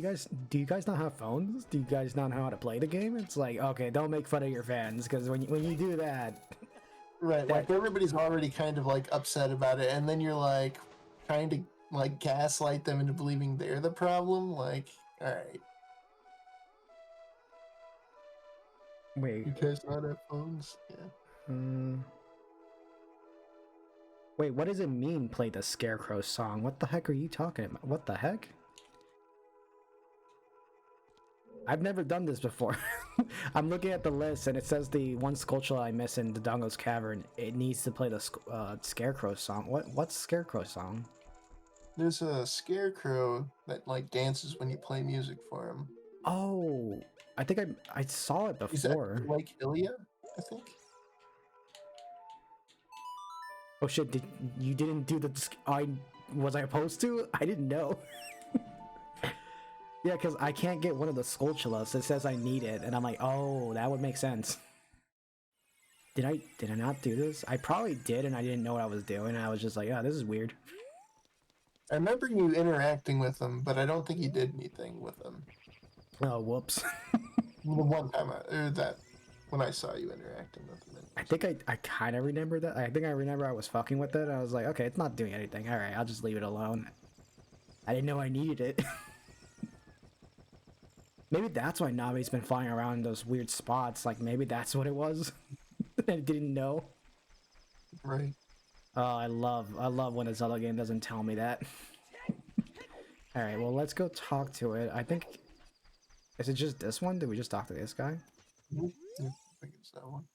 do you guys not have phones? Do you guys not know how to play the game? It's like, okay, don't make fun of your fans, because when you do that, right, like everybody's already kind of like upset about it, and then you're like trying to like gaslight them into believing they're the problem. Like, all right, wait, you guys not have phones? Yeah. Wait, what does it mean? Play the Scarecrow song? What the heck are you talking about? What the heck? I've never done this before. I'm looking at the list and it says the one Skulltula I miss in the Dongo's Cavern. It needs to play the Scarecrow song. What's Scarecrow song? There's a scarecrow that like dances when you play music for him. Oh, I think I saw it before. Is that Lake Hylia, I think? Oh shit! You didn't do the? Was I supposed to? I didn't know. Yeah, because I can't get one of the Skulltulas. It says I need it, and I'm like, oh, that would make sense. Did I not do this? I probably did, and I didn't know what I was doing. And I was just like, oh, this is weird. I remember you interacting with them, but I don't think you did anything with them. Oh, whoops. The one time when I saw you interacting with them. I think I kind of remember that. I think I remember I was fucking with it. I was like, okay, it's not doing anything. All right, I'll just leave it alone. I didn't know I needed it. Maybe that's why Navi's been flying around in those weird spots. Like, maybe that's what it was. I didn't know. Right. Oh, I love when a Zelda game doesn't tell me that. All right, well, let's go talk to it. I think... Is it just this one? Did we just talk to this guy? Yeah, I think it's that one.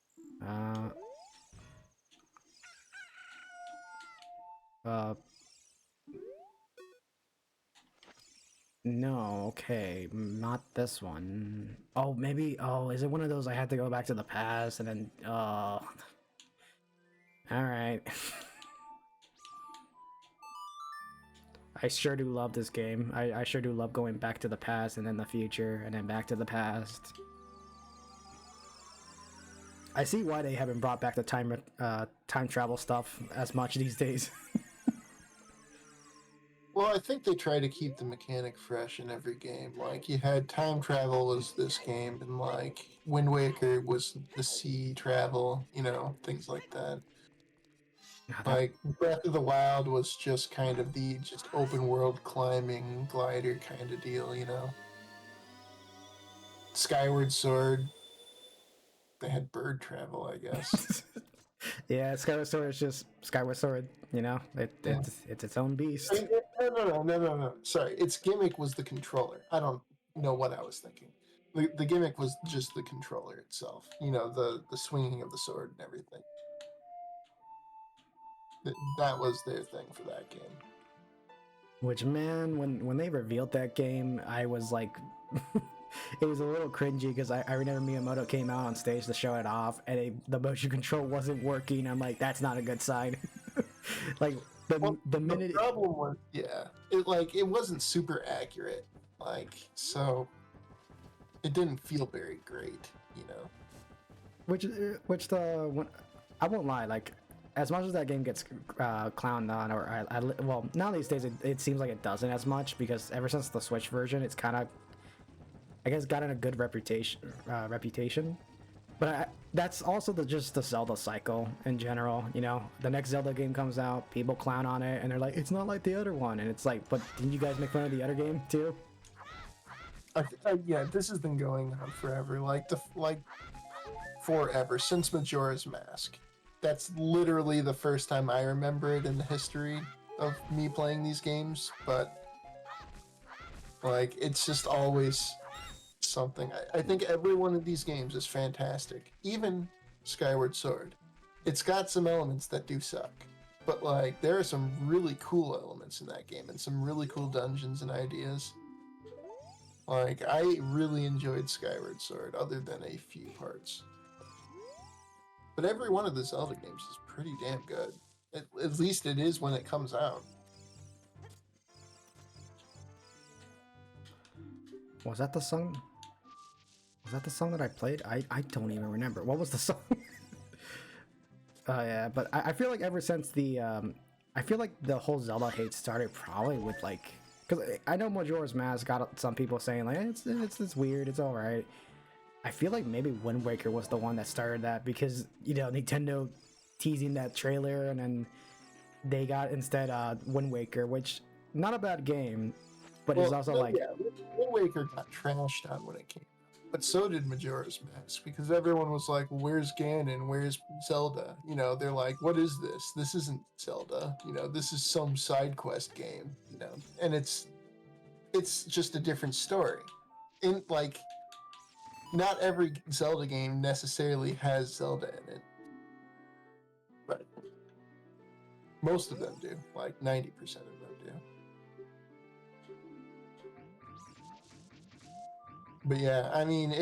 No, okay, not this one. Oh, maybe, is it one of those I had to go back to the past and then, alright. I sure do love this game. I sure do love going back to the past and then the future and then back to the past. I see why they haven't brought back the time travel stuff as much these days. Well, I think they try to keep the mechanic fresh in every game. Like you had time travel was this game, and like Wind Waker was the sea travel, things like that. God, Like Breath of the Wild was just kind of the just open world climbing glider kind of deal. Skyward Sword, they had bird travel, I guess. yeah, Skyward Sword is just Skyward Sword. Yeah. It's its own beast. No. Sorry, its gimmick was the controller. I don't know what I was thinking. The gimmick was just the controller itself. The swinging of the sword and everything. That was their thing for that game. Which, man, when they revealed that game, I was like, it was a little cringy because I remember Miyamoto came out on stage to show it off, and the motion control wasn't working. I'm like, that's not a good sign. Like the minute the problem was, it wasn't super accurate, so it didn't feel very great. which I won't lie, like as much as that game gets clowned on, or well, now these days it seems like it doesn't as much because ever since the Switch version, it's kind of, I guess, gotten a good reputation. But that's also just the Zelda cycle in general. The next Zelda game comes out, people clown on it, and they're like, it's not like the other one. And it's like, but didn't you guys make fun of the other game too? Yeah, this has been going on forever. Forever since Majora's Mask. That's literally the first time I remember it in the history of me playing these games. But it's just always something. I think every one of these games is fantastic. Even Skyward Sword. It's got some elements that do suck. But there are some really cool elements in that game and some really cool dungeons and ideas. I really enjoyed Skyward Sword, other than a few parts. But every one of the Zelda games is pretty damn good. At least it is when it comes out. Was that the song? Was that the song that I played? I don't even remember. What was the song? Yeah, but I feel like ever since I feel like the whole Zelda hate started probably with because I know Majora's Mask got some people saying it's weird, it's all right. I feel like maybe Wind Waker was the one that started that because Nintendo teasing that trailer, and then they got instead Wind Waker, which not a bad game, but it's also Wind Waker got trashed on when it came out, but so did Majora's Mask because everyone was like, "Where's Ganon? Where's Zelda?" They're like, "What is this? This isn't Zelda. This is some side quest game." And it's just a different story. Not every Zelda game necessarily has Zelda in it, but most of them do. 90% of them do. But yeah, I mean,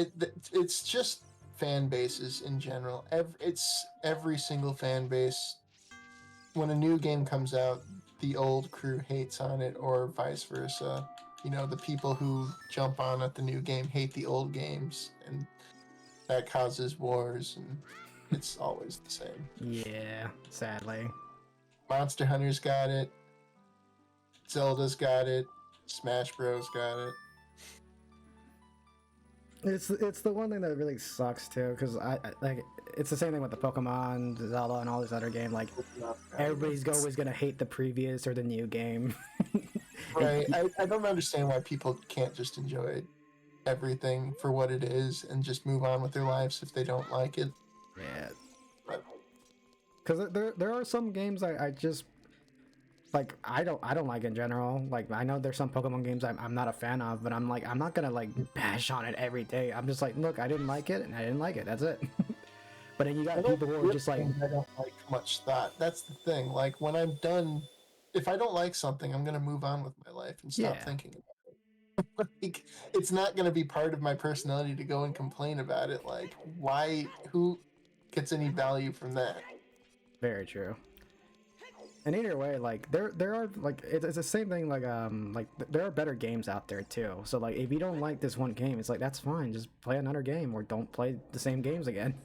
it's just fan bases in general. It's every single fan base. When a new game comes out, the old crew hates on it, or vice versa. The people who jump on at the new game hate the old games, and that causes wars, and it's always the same. Yeah, sadly. Monster Hunter's got it. Zelda's got it. Smash Bros. Got it. It's the one thing that really sucks too, because it's the same thing with the Pokemon, Zelda, and all this other game. Everybody's always gonna hate the previous or the new game. Right. I don't understand why people can't just enjoy everything for what it is and just move on with their lives if they don't like it. Yeah. But because there are some games I just I don't like in general. I know there's some Pokemon games I'm not a fan of, but I'm not gonna bash on it every day. I'm just look, I didn't like it and I didn't like it. That's it. But then you got people who are just I don't like much thought. That's the thing. When I'm done, if I don't like something, I'm gonna move on with my life and stop thinking about it. It's not gonna be part of my personality to go and complain about it. Why? Who gets any value from that? Very true. And either way, there are it's the same thing. There are better games out there too. So if you don't like this one game, it's that's fine. Just play another game or don't play the same games again.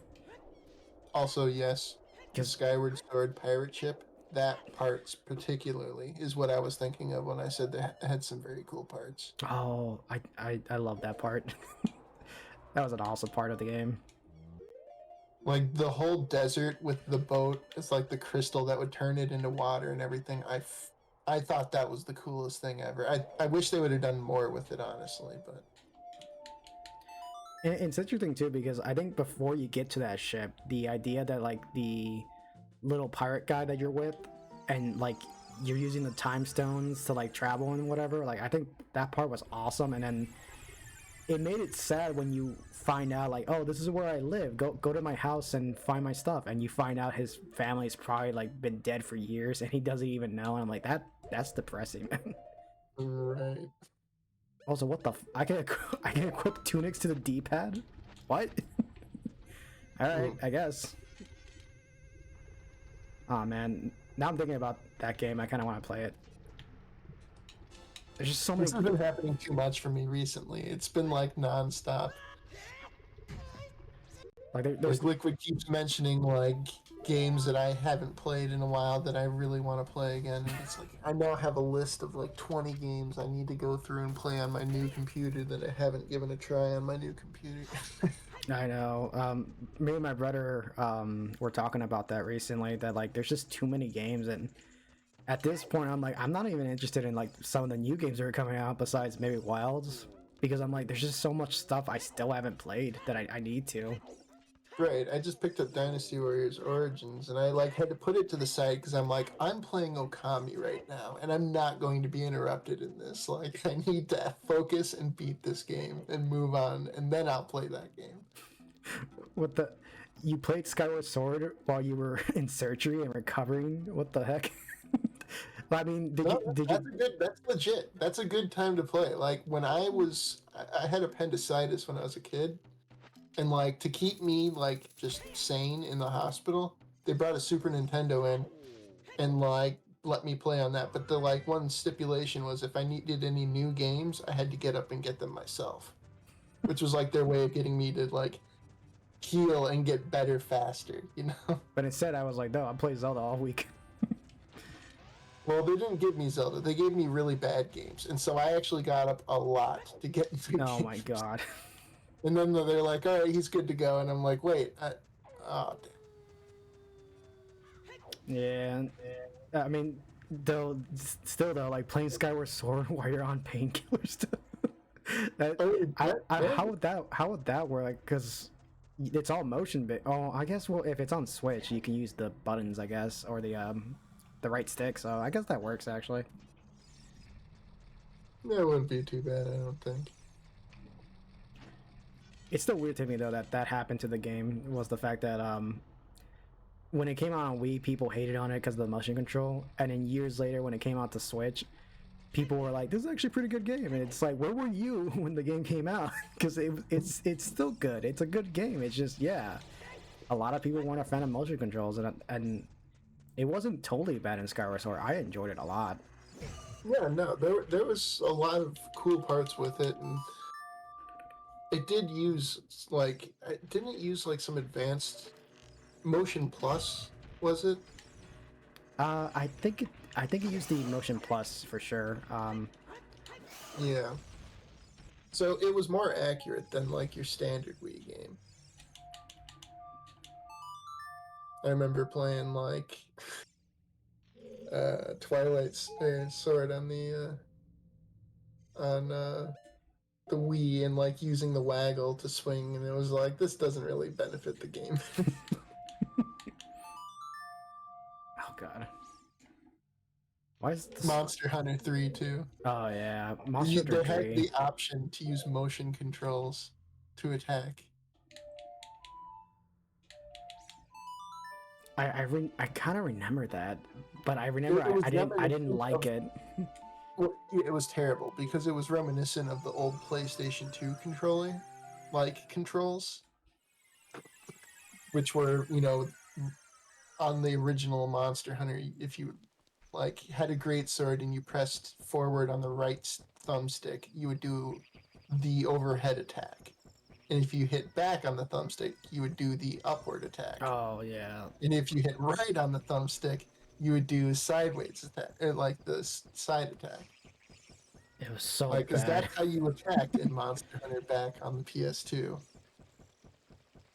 Also, yes, the 'Cause- Skyward Sword pirate ship. That parts particularly is what I was thinking of when I said they had some very cool parts. Oh, I love that part. That was an awesome part of the game. Like the whole desert with the boat, it's like the crystal that would turn it into water and everything. I thought that was the coolest thing ever. I wish they would have done more with it, honestly, but And it's interesting too because I think before you get to that ship, the idea that like the little pirate guy that you're with, and like you're using the time stones to like travel and whatever, like I think that part was awesome. And then it made it sad when you find out like, oh, this is where I live, go to my house and find my stuff, and you find out his family's probably like been dead for years and he doesn't even know. And I'm like, that's depressing, man. right. Also, what the I can I can equip tunics to the D-pad? What? All right, I guess. Oh man, now I'm thinking about that game. I kind of want to play it. There's just so many. This has been happening too much for me recently. It's been like nonstop. Like there's Like Liquid keeps mentioning like games that I haven't played in a while that I really want to play again. And it's like I now have a list of like 20 games I need to go through and play on my new computer that I haven't given a try on my new computer. I know. Me and my brother were talking about that recently. That like there's just too many games, and at this point, I'm like, I'm not even interested in like some of the new games that are coming out besides maybe Wilds, because I'm like, there's just so much stuff I still haven't played that I need to. Right, I just picked up Dynasty Warriors Origins, and I like had to put it to the side because I'm like, I'm playing Okami right now, and I'm not going to be interrupted in this. Like, I need to focus and beat this game and move on, and then I'll play that game. What the? You played Skyward Sword while you were in surgery and recovering? What the heck? I mean, No, that's legit. That's a good time to play. Like when I had appendicitis when I was a kid, and like to keep me like just sane in the hospital, they brought a Super Nintendo in and like let me play on that. But the like one stipulation was if I needed any new games, I had to get up and get them myself, which was like their way of getting me to like heal and get better faster, you know? But instead, I was like, no, I played Zelda all week. Well, they didn't give me Zelda. They gave me really bad games, and so I actually got up a lot to get into Oh games. my god. And then they're like, "All right, he's good to go," and I'm like, "Wait, oh, Yeah. I mean, though, still though, like playing Skyward Sword while you're on painkillers. How would that work? Like, because it's all motion bit. Oh, I guess well, if it's on Switch, you can use the buttons, I guess, or the right stick. So I guess that works actually. that wouldn't be too bad, I don't think." It's still weird to me though that that happened to the game was the fact that when it came out on Wii, people hated on it because of the motion control, and then years later when it came out to Switch, people were like, "This is actually a pretty good game." And it's like, where were you when the game came out? Because it's still good. It's a good game. It's just yeah, a lot of people weren't a fan of motion controls, and it wasn't totally bad in Skyward Sword. I enjoyed it a lot. Yeah, no, there was a lot of cool parts with it, and it did use like didn't it use like some advanced Motion Plus? Was it? I think it used the Motion Plus for sure. Yeah. So it was more accurate than like your standard Wii game. I remember playing like Twilight Sword on the Wii and like using the waggle to swing, and it was like this doesn't really benefit the game. Oh god, why is this? Monster Hunter 3 too. Oh yeah, Monster Hunter They had 3. the option to use motion controls to attack. I kind of remember that, but I remember It was I didn't reminiscent like of- it. Well, it was terrible because it was reminiscent of the old PlayStation 2 controlling, like controls, which were, you know, on the original Monster Hunter, if you like had a great sword and you pressed forward on the right thumbstick, you would do the overhead attack. and if you hit back on the thumbstick, you would do the upward attack. Oh yeah. And if you hit right on the thumbstick, you would do a sideways attack, or like the side attack. It was so Like, because bad. that's how you attacked in Monster Hunter back on the PS2.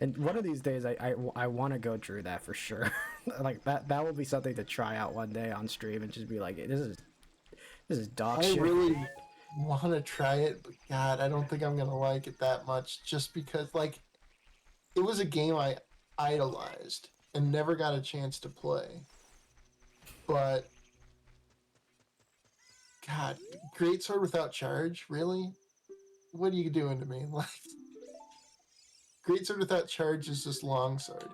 And one of these days, I want to go through that for sure. Like that will be something to try out one day on stream and just be like, this is dog I shit. really want to try it, but God, I don't think I'm gonna like it that much. Just because, like, it was a game I idolized and never got a chance to play. But God, Great Sword Without Charge, really? What are you doing to me? Like, Great Sword Without Charge is just longsword.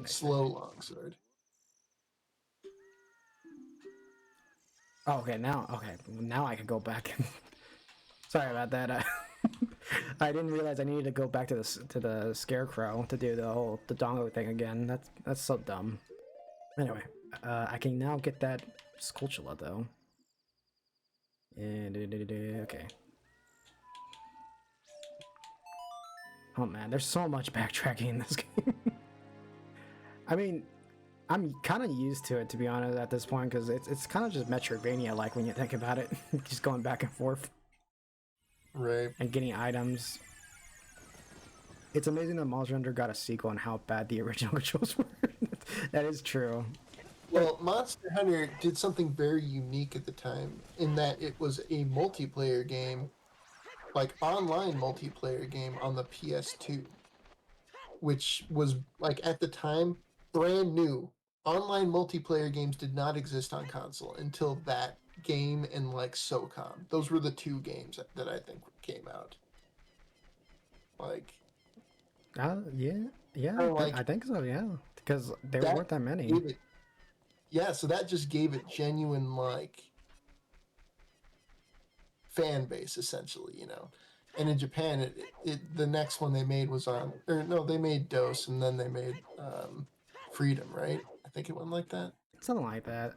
Slow longsword. Oh, okay, now I can go back. Sorry about that. I didn't realize I needed to go back to the scarecrow to do the dongo thing again. That's so dumb. Anyway, I can now get that Skulltula though. And okay. Oh man, there's so much backtracking in this game. I mean, I'm kind of used to it, to be honest, at this point, because it's kind of just Metroidvania-like when you think about it. Just going back and forth. Right. And getting items. It's amazing that Monster Hunter got a sequel and how bad the original controls were. That is true. Well, Monster Hunter did something very unique at the time in that it was a multiplayer game, like online multiplayer game on the PS2, which was, like, at the time brand new. Online multiplayer games did not exist on console until that game and like SOCOM. Those were the two games that I think came out. Like, yeah, like, I think so, yeah, because there weren't that many. Yeah, so that just gave it genuine, like, fan base, essentially, you know. And in Japan, the next one they made was on, or no, they made DOS, and then they made Freedom, right? I think it went like that. Something like that.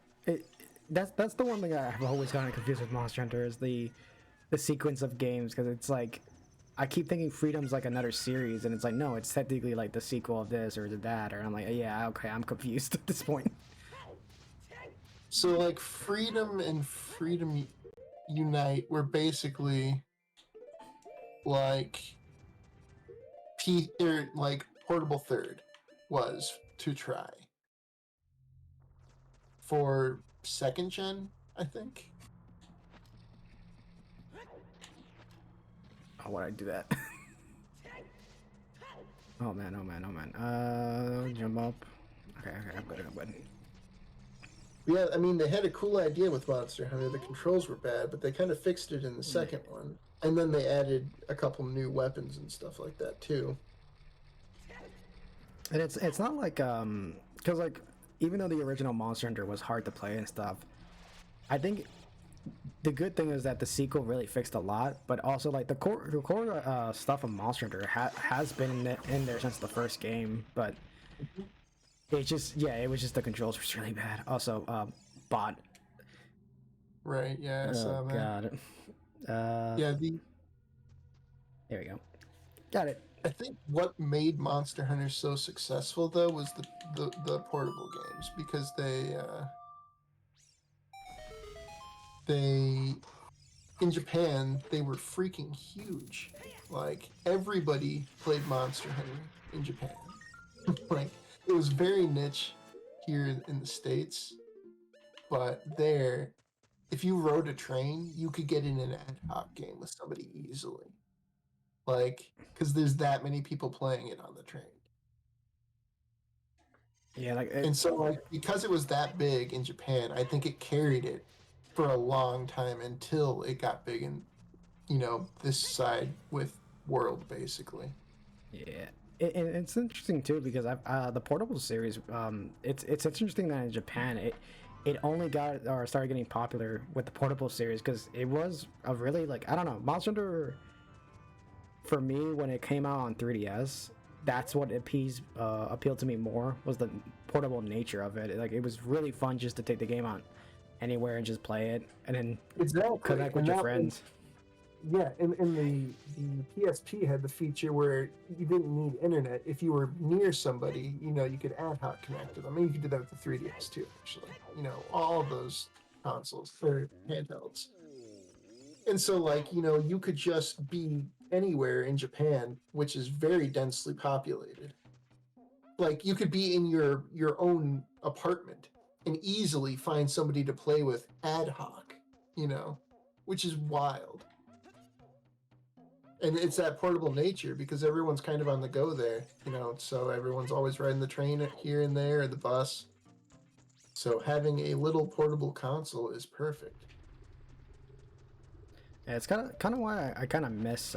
That's the one thing I've always gotten confused with Monster Hunter is the sequence of games, because it's like I keep thinking Freedom's like another series, and it's like, no, it's technically like the sequel of this or that, or I'm like, yeah, okay, I'm confused at this point. So, like, Freedom and Freedom Unite were basically like like Portable Third was to try for second gen, I think. Oh, why'd I do that? Oh man. Jump up. Okay, I'm good. Yeah, I mean, they had a cool idea with Monster Hunter. The controls were bad, but they kind of fixed it in the second one. And then they added a couple new weapons and stuff like that, too. And it's not like, because, like, even though the original Monster Hunter was hard to play and stuff, I think the good thing is that the sequel really fixed a lot, but also, like, the core stuff of Monster Hunter has been in there since the first game, but it just, yeah, it was just the controls were really bad. Also, bot. Right, yeah, I saw that. God. Yeah, There we go. Got it. I think what made Monster Hunter so successful, though, was the portable games, because they in Japan, they were freaking huge. Like, everybody played Monster Hunter in Japan. Like, it was very niche here in the States, but there, if you rode a train, you could get in an ad hoc game with somebody easily. Like, because there's that many people playing it on the train. Yeah, like, And so, like, because it was that big in Japan, I think it carried it for a long time until it got big in, you know, this side with World, basically. yeah. And it's interesting too because the Portable series. It's interesting that in Japan it only got or started getting popular with the Portable series because it was a really, like, I don't know, Monster Hunter. For me, when it came out on 3DS, that's what appealed to me more, was the portable nature of it. Like, it was really fun just to take the game out anywhere and just play it, and then Exactly. connect with your friends. yeah, and the PSP had the feature where you didn't need internet. If you were near somebody, you could ad hoc connect to them. And you could do that with the 3DS too, actually. All of those consoles, or handhelds. And so, like, you could just be anywhere in Japan, which is very densely populated. Like, you could be in your own apartment and easily find somebody to play with ad hoc, which is wild. And it's that portable nature because everyone's kind of on the go there, so everyone's always riding the train here and there, or the bus. So having a little portable console is perfect. Yeah, it's kind of why I kind of miss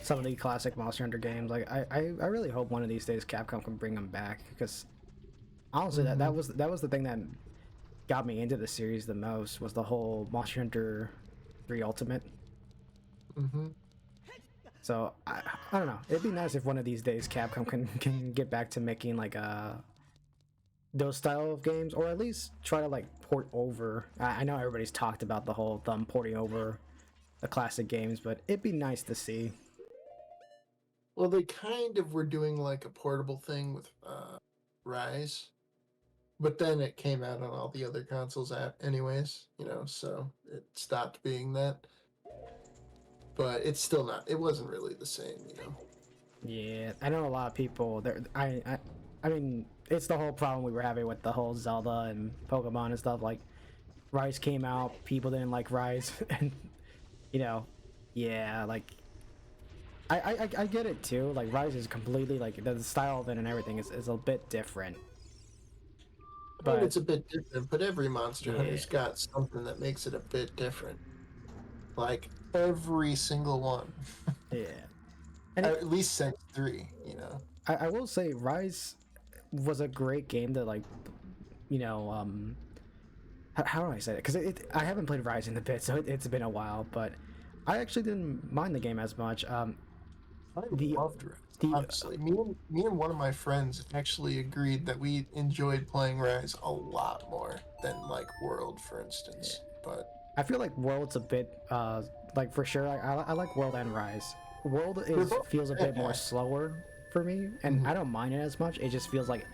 some of the classic Monster Hunter games. Like I really hope one of these days Capcom can bring them back, because honestly that was the thing that got me into the series the most, was the whole Monster Hunter 3 Ultimate. Mm-hmm. So I don't know. It'd be nice if one of these days Capcom can get back to making like those style of games, or at least try to like port over. I know everybody's talked about the whole thumb porting over the classic games, but it'd be nice to see. Well, they kind of were doing like a portable thing with Rise, but then it came out on all the other consoles anyways, so it stopped being that. But it's still not. It wasn't really the same. Yeah, I know a lot of people. I mean, it's the whole problem we were having with the whole Zelda and Pokemon and stuff. Like, Rise came out, people didn't like Rise, and yeah, like I get it too. Like, Rise is completely, like, the style of it and everything is a bit different. I mean, But it's a bit different, but every Monster yeah, Hunter's got something that makes it a bit different. Like every single one, yeah, and at least since 3. I will say Rise was a great game to, like, how do I say it? Because I haven't played Rise in a bit, so it's been a while. But I actually didn't mind the game as much. I The loved Rise. the Honestly, me and one of my friends actually agreed that we enjoyed playing Rise a lot more than like World, for instance. But I feel like World's a bit like, for sure. I like World and Rise. World they're both feels a bit more slower for me, and Mhm. I don't mind it as much. It just feels like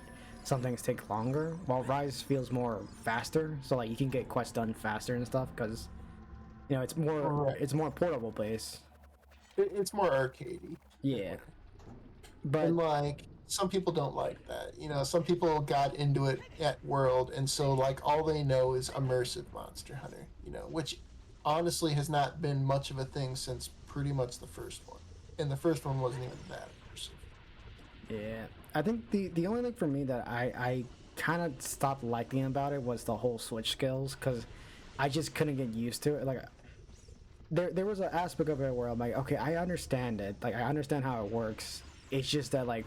some things take longer, while Rise feels more faster. So like you can get quests done faster and stuff, because Right. it's more portable based. It's more arcadey. Yeah, but And like some people don't like that. Some people got into it at World, and so like all they know is immersive Monster Hunter, which honestly has not been much of a thing since pretty much the first one. And the first one wasn't even that immersive. yeah, I think the only thing for me that I kind of stopped liking about it was the whole switch skills, because I just couldn't get used to it. Like, there was an aspect of it where I'm like, okay, I understand it. Like, I understand how it works. It's just that, like,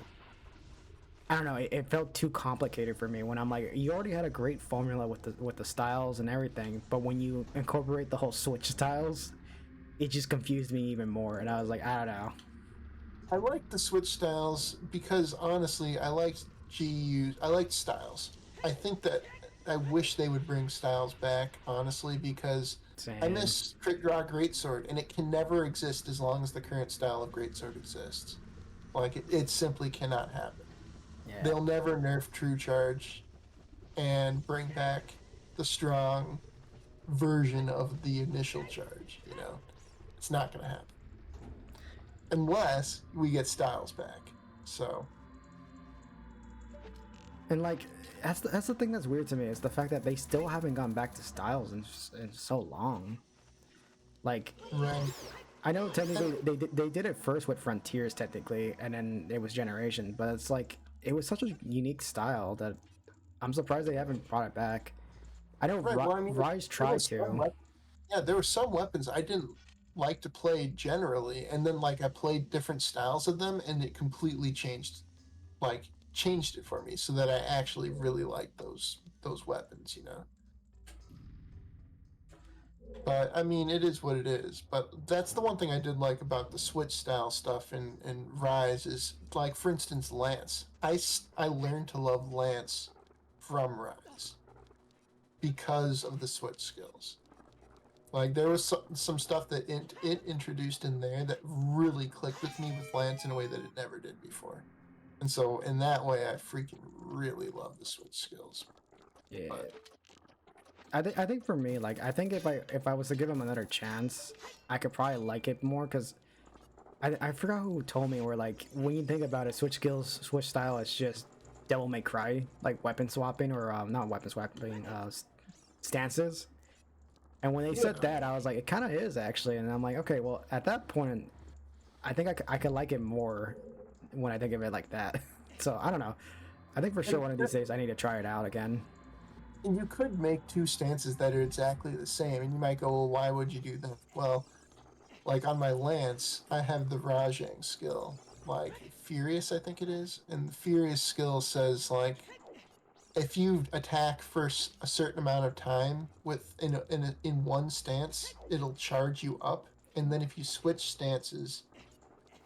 I don't know, it felt too complicated for me when I'm like, you already had a great formula with the styles and everything, but when you incorporate the whole switch styles, it just confused me even more. And I was like, I don't know. I liked the Switch styles because honestly, I liked styles. I think that I wish they would bring styles back, honestly, because I Same. miss Crit Draw Greatsword, and it can never exist as long as the current style of Greatsword exists. Like, it simply cannot happen. Yeah. They'll never nerf True Charge and bring back the strong version of the initial charge. It's not going to happen. Unless we get styles back. So, And like, that's the thing that's weird to me, is the fact that they still haven't gone back to styles in so long. Like, right. I know technically they did it first with Frontiers technically, and then it was Generation, but it's like, it was such a unique style that I'm surprised they haven't brought it back. I know Right. Well, I mean, Rise there tried was some to. there were some weapons I didn't like to play generally, and then like I played different styles of them, and it completely changed it for me, so that I actually really liked those weapons. But I mean, it is what it is. But that's the one thing I did like about the Switch style stuff in Rise is, like, for instance, Lance. I learned to love Lance from Rise because of the Switch skills. Like there was some stuff that it introduced in there that really clicked with me with Lance in a way that it never did before. And so in that way, I freaking really love the Switch skills. Yeah. But I think for me, like, I think if I was to give him another chance, I could probably like it more, because I forgot who told me, where like when you think about it, Switch skills, Switch style is just Devil May Cry, like weapon swapping, or not weapon swapping, stances. And when they said that, I was like, it kind of is actually. And I'm like, okay, well, at that point, I think I could like it more when I think of it like that. So I don't know. I think for sure one of these days I need to try it out again. and you could make two stances that are exactly the same, and you might go, well, why would you do that? Well, like on my Lance, I have the Rajang skill, like Furious, I think it is, and the Furious skill says like if you attack for a certain amount of time in one stance, it'll charge you up, and then if you switch stances,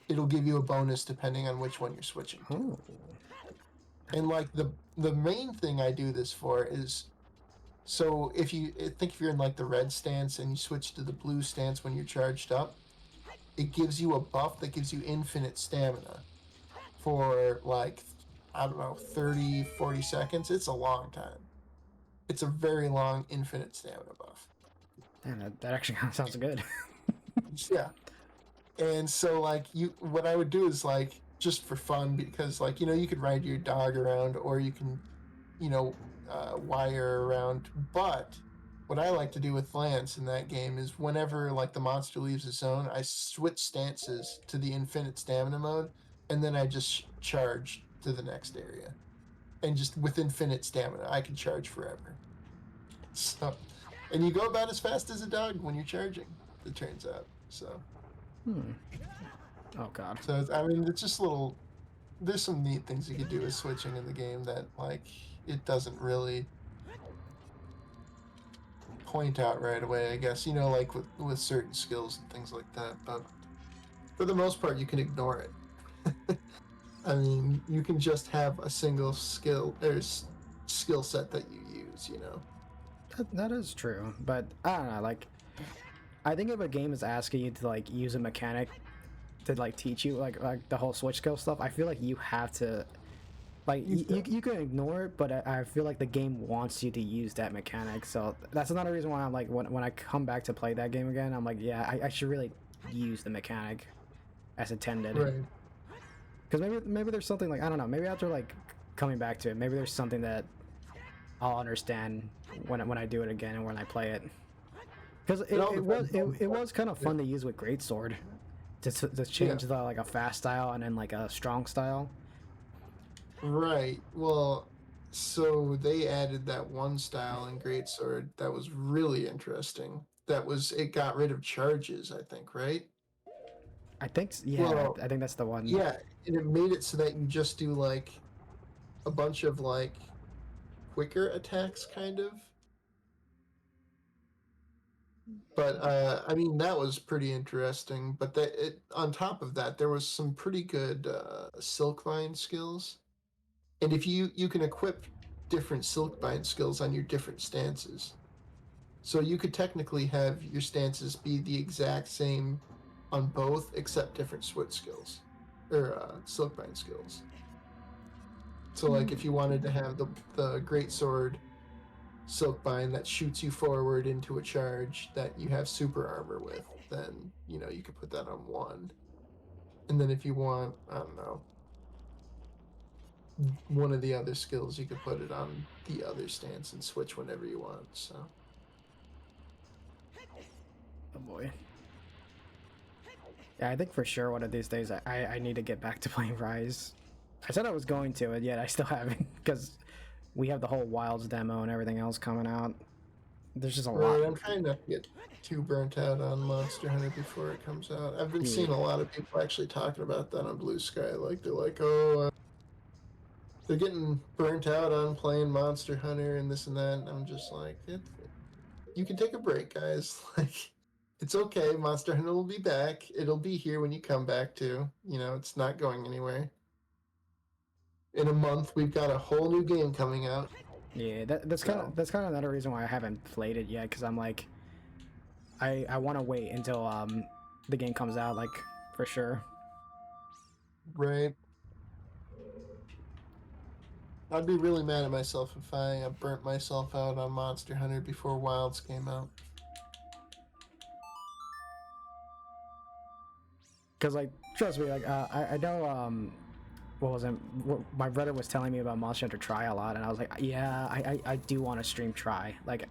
it'll give you a bonus depending on which one you're switching to. Oh. And like the main thing I do this for is, so if you're in like the red stance and you switch to the blue stance when you're charged up, it gives you a buff that gives you infinite stamina for like, I don't know, 30, 40 seconds. It's a long time. It's a very long infinite stamina buff. Damn, that actually kind of sounds good. Yeah. And so like what I would do is like, just for fun, because like, you could ride your dog around, or you can, wire around. But what I like to do with Lance in that game is whenever like the monster leaves the zone, I switch stances to the infinite stamina mode, and then I just charge to the next area. And just with infinite stamina, I can charge forever. So, and you go about as fast as a dog when you're charging, it turns out. So. Oh god. So I mean, it's just there's some neat things you could do with switching in the game that like it doesn't really point out right away, I guess, like with certain skills and things like that. But for the most part, you can ignore it. I mean, you can just have a single skill set that you use, That is true, but I don't know, like, I think if a game is asking you to like use a mechanic to like teach you like the whole switch skill stuff, I feel like you have to, like, you can ignore it, but I feel like the game wants you to use that mechanic. So that's another reason why I'm like, when I come back to play that game again, I'm like, yeah, I should really use the mechanic as intended. Right. Because maybe there's something, like, I don't know, maybe after like coming back to it, maybe there's something that I'll understand when I do it again and when I play it. Because it was kind of fun to use with Greatsword, to change the like a fast style and then like a strong style. Right. Well, so they added that one style in Greatsword that was really interesting. It got rid of charges, I think, right? I think, yeah, Well, I think that's the one. yeah, and it made it so that you just do like a bunch of like quicker attacks, kind of. But I mean, that was pretty interesting. But on top of that, there was some pretty good Silkbind skills. And if you can equip different Silkbind skills on your different stances. So you could technically have your stances be the exact same on both, except different switch skills or Silkbind skills. So like if you wanted to have the Greatsword Silkbind that shoots you forward into a charge that you have super armor with, then you could put that on one. And then if you want, I don't know, one of the other skills, you could put it on the other stance and switch whenever you want. So. Oh boy. Yeah, I think for sure one of these days I need to get back to playing Rise. I said I was going to, and yet I still haven't, because we have the whole Wilds demo and everything else coming out. There's just a lot. I'm trying not to get too burnt out on Monster Hunter before it comes out. I've been seeing a lot of people actually talking about that on Blue Sky. Like they're like, oh, they're getting burnt out on playing Monster Hunter and this and that. And I'm just like, you can take a break, guys. Like, it's okay. Monster Hunter will be back. It'll be here when you come back to. It's not going anywhere. In a month, we've got a whole new game coming out. Yeah, that's kind of another reason why I haven't played it yet, because I'm like, I want to wait until the game comes out, like, for sure. Right. I'd be really mad at myself if I burnt myself out on Monster Hunter before Wilds came out. Because, like, trust me, like, I know, what was it? My brother was telling me about Monster Hunter Try a lot, and I was like, yeah, I do want to stream Try. Like,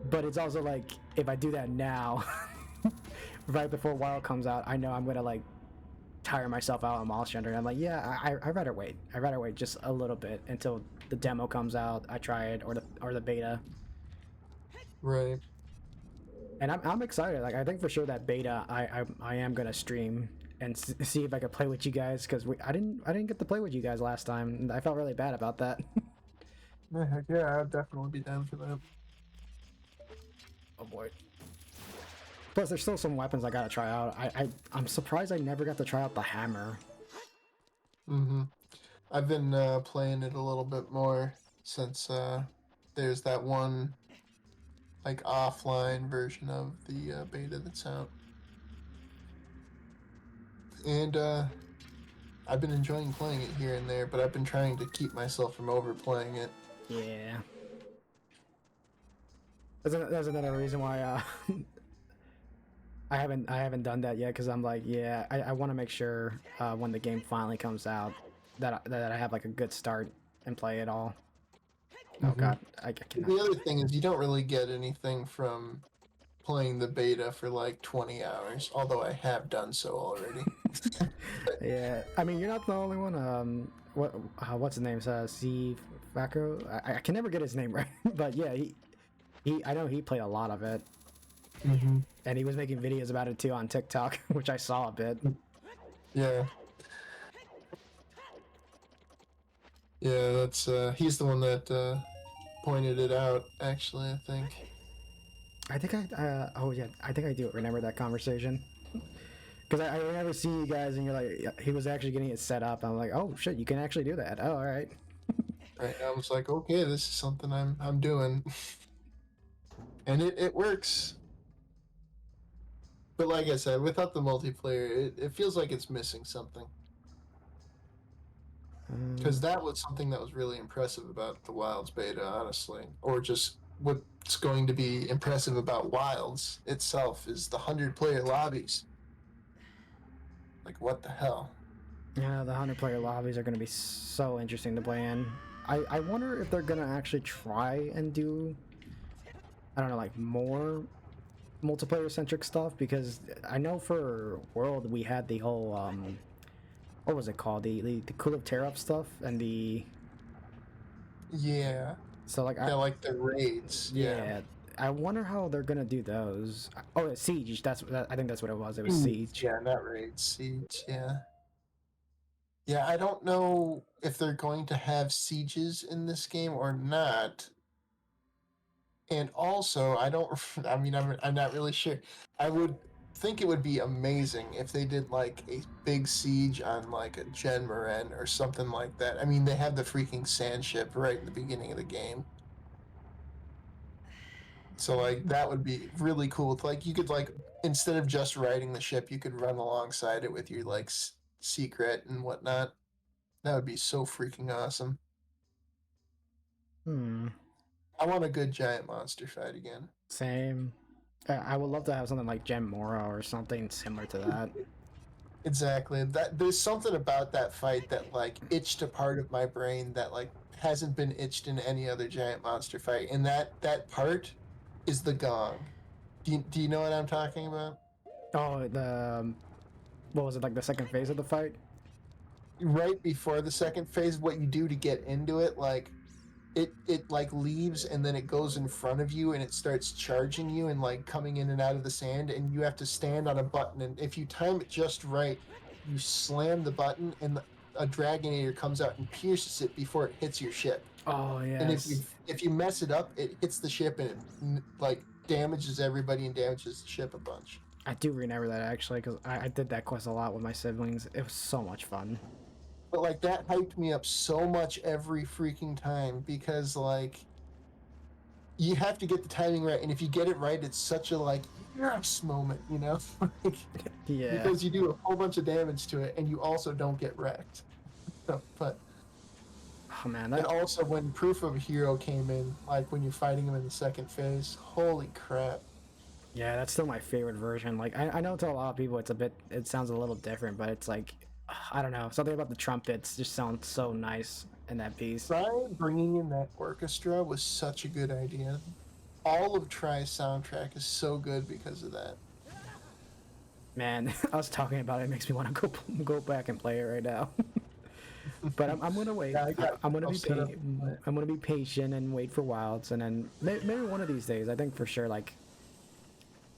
but it's also like, if I do that now, right before Wild comes out, I know I'm gonna, like, tire myself out on Monster Hunter. And I'm like, yeah, I'd rather wait. I'd rather wait just a little bit until the demo comes out, I try it, or the beta. Right. And I'm excited. Like, I think for sure that beta I am gonna stream and see if I can play with you guys, because I didn't get to play with you guys last time, and I felt really bad about that. Yeah, heck yeah, I'd definitely be down for that. Oh boy. Plus, there's still some weapons I gotta try out. I'm surprised I never got to try out the hammer. Mm-hmm. I've been playing it a little bit more since there's that one like offline version of the beta that's out, and I've been enjoying playing it here and there, but I've been trying to keep myself from overplaying it. Yeah. That's another reason why I haven't done that yet, because I'm like, yeah, I want to make sure when the game finally comes out that I have like a good start and play it all. Oh god, I cannot. The other thing is you don't really get anything from playing the beta for like 20 hours, although I have done so already. Yeah, I mean, you're not the only one. What's his name? C Faco. I can never get his name right, but yeah, he I know he played a lot of it, and he was making videos about it too on TikTok, which I saw a bit. Yeah. Yeah, that's he's the one that pointed it out, actually, I think. I think oh yeah, I think I do remember that conversation. Because I remember seeing you guys, and you're like, he was actually getting it set up. I'm like, oh shit, you can actually do that. Oh, all right. Right. I was like, okay, this is something I'm doing. And it works. But like I said, without the multiplayer, it feels like it's missing something. Because that was something that was really impressive about the Wilds beta, honestly. Or just what's going to be impressive about Wilds itself is the 100-player lobbies. Like, what the hell? Yeah, the 100-player lobbies are going to be so interesting to play in. I wonder if they're going to actually try and do, I don't know, like more multiplayer-centric stuff, because I know for World we had the whole, what was it called? The Cool of Tear Up stuff, and the... Yeah. So, like, Yeah, like the raids. yeah. I wonder how they're gonna do those. Oh, Siege. I think that's what it was. It was Siege. Yeah, not raid, siege. Yeah. Yeah, I don't know if they're going to have sieges in this game or not. And also, I don't. I mean, I'm not really sure. I would think it would be amazing if they did like a big siege on like a Gen Moran or something like that. I mean, they have the freaking sand ship right in the beginning of the game. So like that would be really cool. It's like you could like instead of just riding the ship, you could run alongside it with your like secret and whatnot. That would be so freaking awesome. I want a good giant monster fight again. Same. I would love to have something like Gem Mora or something similar to that. Exactly. That there's something about that fight that like itched a part of my brain that like hasn't been itched in any other giant monster fight, and that part is the gong. Do you know what I'm talking about? Oh, what was it, like the second phase of the fight? Right before the second phase, what you do to get into it, like it like leaves and then it goes in front of you and it starts charging you and like coming in and out of the sand, and you have to stand on a button, and if you time it just right, you slam the button and a Dragonator comes out and pierces it before it hits your ship. Oh yes. And if you mess it up, it hits the ship and it like damages everybody and damages the ship a bunch. I do remember that actually, because I did that quest a lot with my siblings. It was so much fun. But like that hyped me up so much every freaking time, because like you have to get the timing right, and if you get it right, it's such a like yes moment, you know, like, Yeah. because you do a whole bunch of damage to it, and you also don't get wrecked. So, but Oh man, and that also when Proof of a Hero came in, like when you're fighting him in the second phase, holy crap! yeah, that's still my favorite version. Like I know to a lot of people it sounds a little different, but it's like I don't know, something about the trumpets just sounds so nice in that piece. Try bringing in that orchestra was such a good idea. All of Try's soundtrack is so good because of that. Man, us talking about it makes me want to go back and play it right now. But I'm gonna wait. Yeah, I got I'm gonna I'll be set up and play. I'm gonna be patient and wait for wilds, and then maybe one of these days, I think for sure, like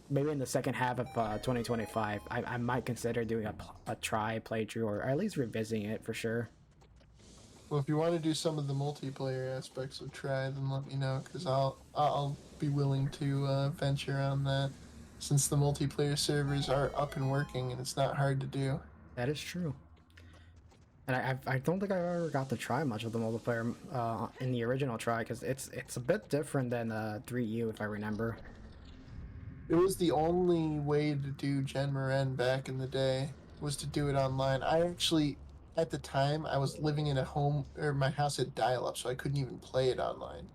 maybe in the second half of 2025, I might consider doing a try playthrough or at least revisiting it for sure. Well, if you want to do some of the multiplayer aspects of Try, then let me know because I'll be willing to venture on that, since the multiplayer servers are up and working and it's not hard to do. That is true. And I don't think I've ever got to try much of the multiplayer in the original try because it's a bit different than 3U if I remember. It was the only way to do Gen Maren back in the day, was to do it online. I actually, at the time, I was living in a home, or my house had dial-up, so I couldn't even play it online.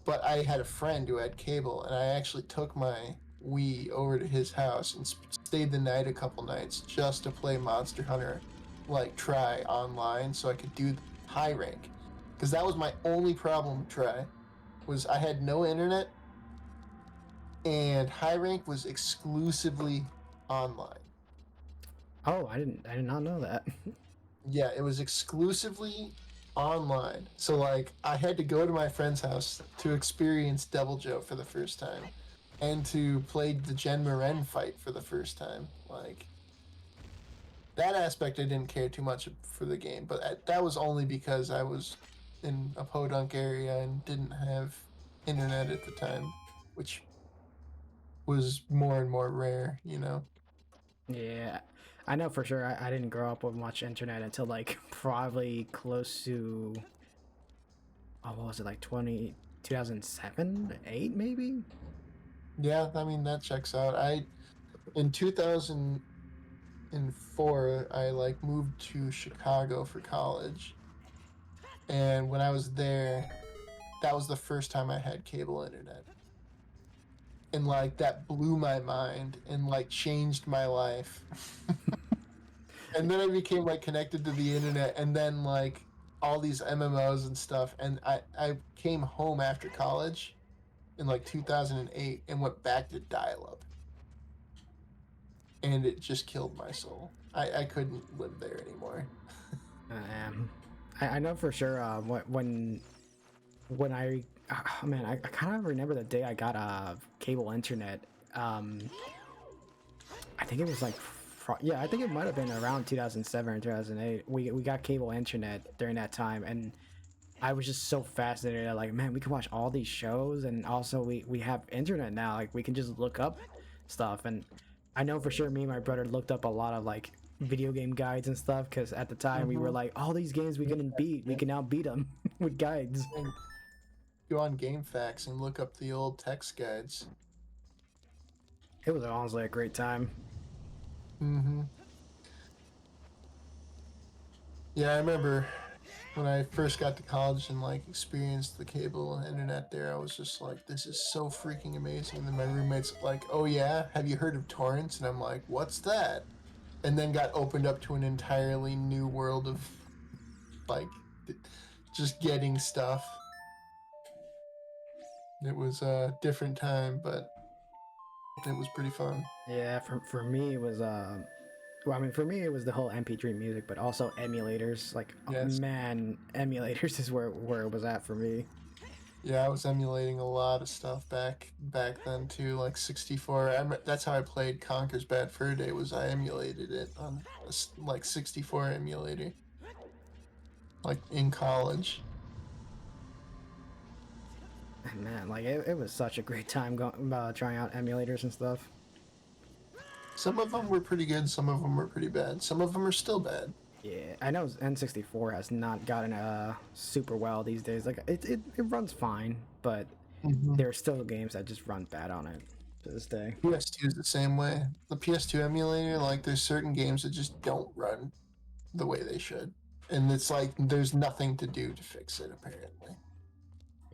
But I had a friend who had cable, and I actually took my Wii over to his house and stayed the night a couple nights just to play Monster Hunter, like Try online, so I could do high rank. Because that was my only problem with Try, was I had no internet, and high rank was exclusively online. Oh, I did not know that. Yeah, it was exclusively online. So like I had to go to my friend's house to experience Devil Joe for the first time and to play the Gen Maren fight for the first time. Like that aspect I didn't care too much for the game, but that was only because I was in a podunk area and didn't have internet at the time, which was more and more rare, you know. Yeah, I know for sure. I didn't grow up with much internet until like probably close to what was it, like 2007, 8 maybe. Yeah, I mean that checks out. I in 2004 I like moved to Chicago for college. And when I was there, that was the first time I had cable internet. And like that blew my mind and like changed my life. And then I became like connected to the internet and then like all these MMOs and stuff, and I came home after college in like 2008 and went back to dial up. And it just killed my soul. I couldn't live there anymore. Um, I know for sure. When I oh man, I kind of remember the day I got cable internet. I think it was like yeah, I think it might have been around 2007 or 2008. We got cable internet during that time, and I was just so fascinated. Like, man, we can watch all these shows, and also we have internet now. Like, we can just look up stuff. And I know for sure, me and my brother looked up a lot of like video game guides and stuff because at the time we were like, all these games we couldn't beat, we can now beat them with guides. And go on GameFAQs and look up the old text guides. It was honestly a great time. Mm-hmm. Yeah, I remember when I first got to college and like experienced the cable internet there, I was just like, this is so freaking amazing. And then my roommate's like, oh yeah, have you heard of torrents? And I'm like, what's that? And then got opened up to an entirely new world of like just getting stuff. It was a different time, but it was pretty fun. Yeah, for me it was well, I mean, for me it was the whole MP3 music, but also emulators. Like, Yes. oh, man, emulators is where it was at for me. Yeah, I was emulating a lot of stuff back then too, like 64. That's how I played Conker's Bad Fur Day. Was I emulated it on like 64 emulator, like in college. And man, like it was such a great time going trying out emulators and stuff. Some of them were pretty good, some of them were pretty bad, some of them are still bad. Yeah, I know N64 has not gotten super well these days. Like it runs fine, but there are still games that just run bad on it to this day. PS2 is the same way. The PS2 emulator, like, there's certain games that just don't run the way they should, and it's like there's nothing to do to fix it apparently.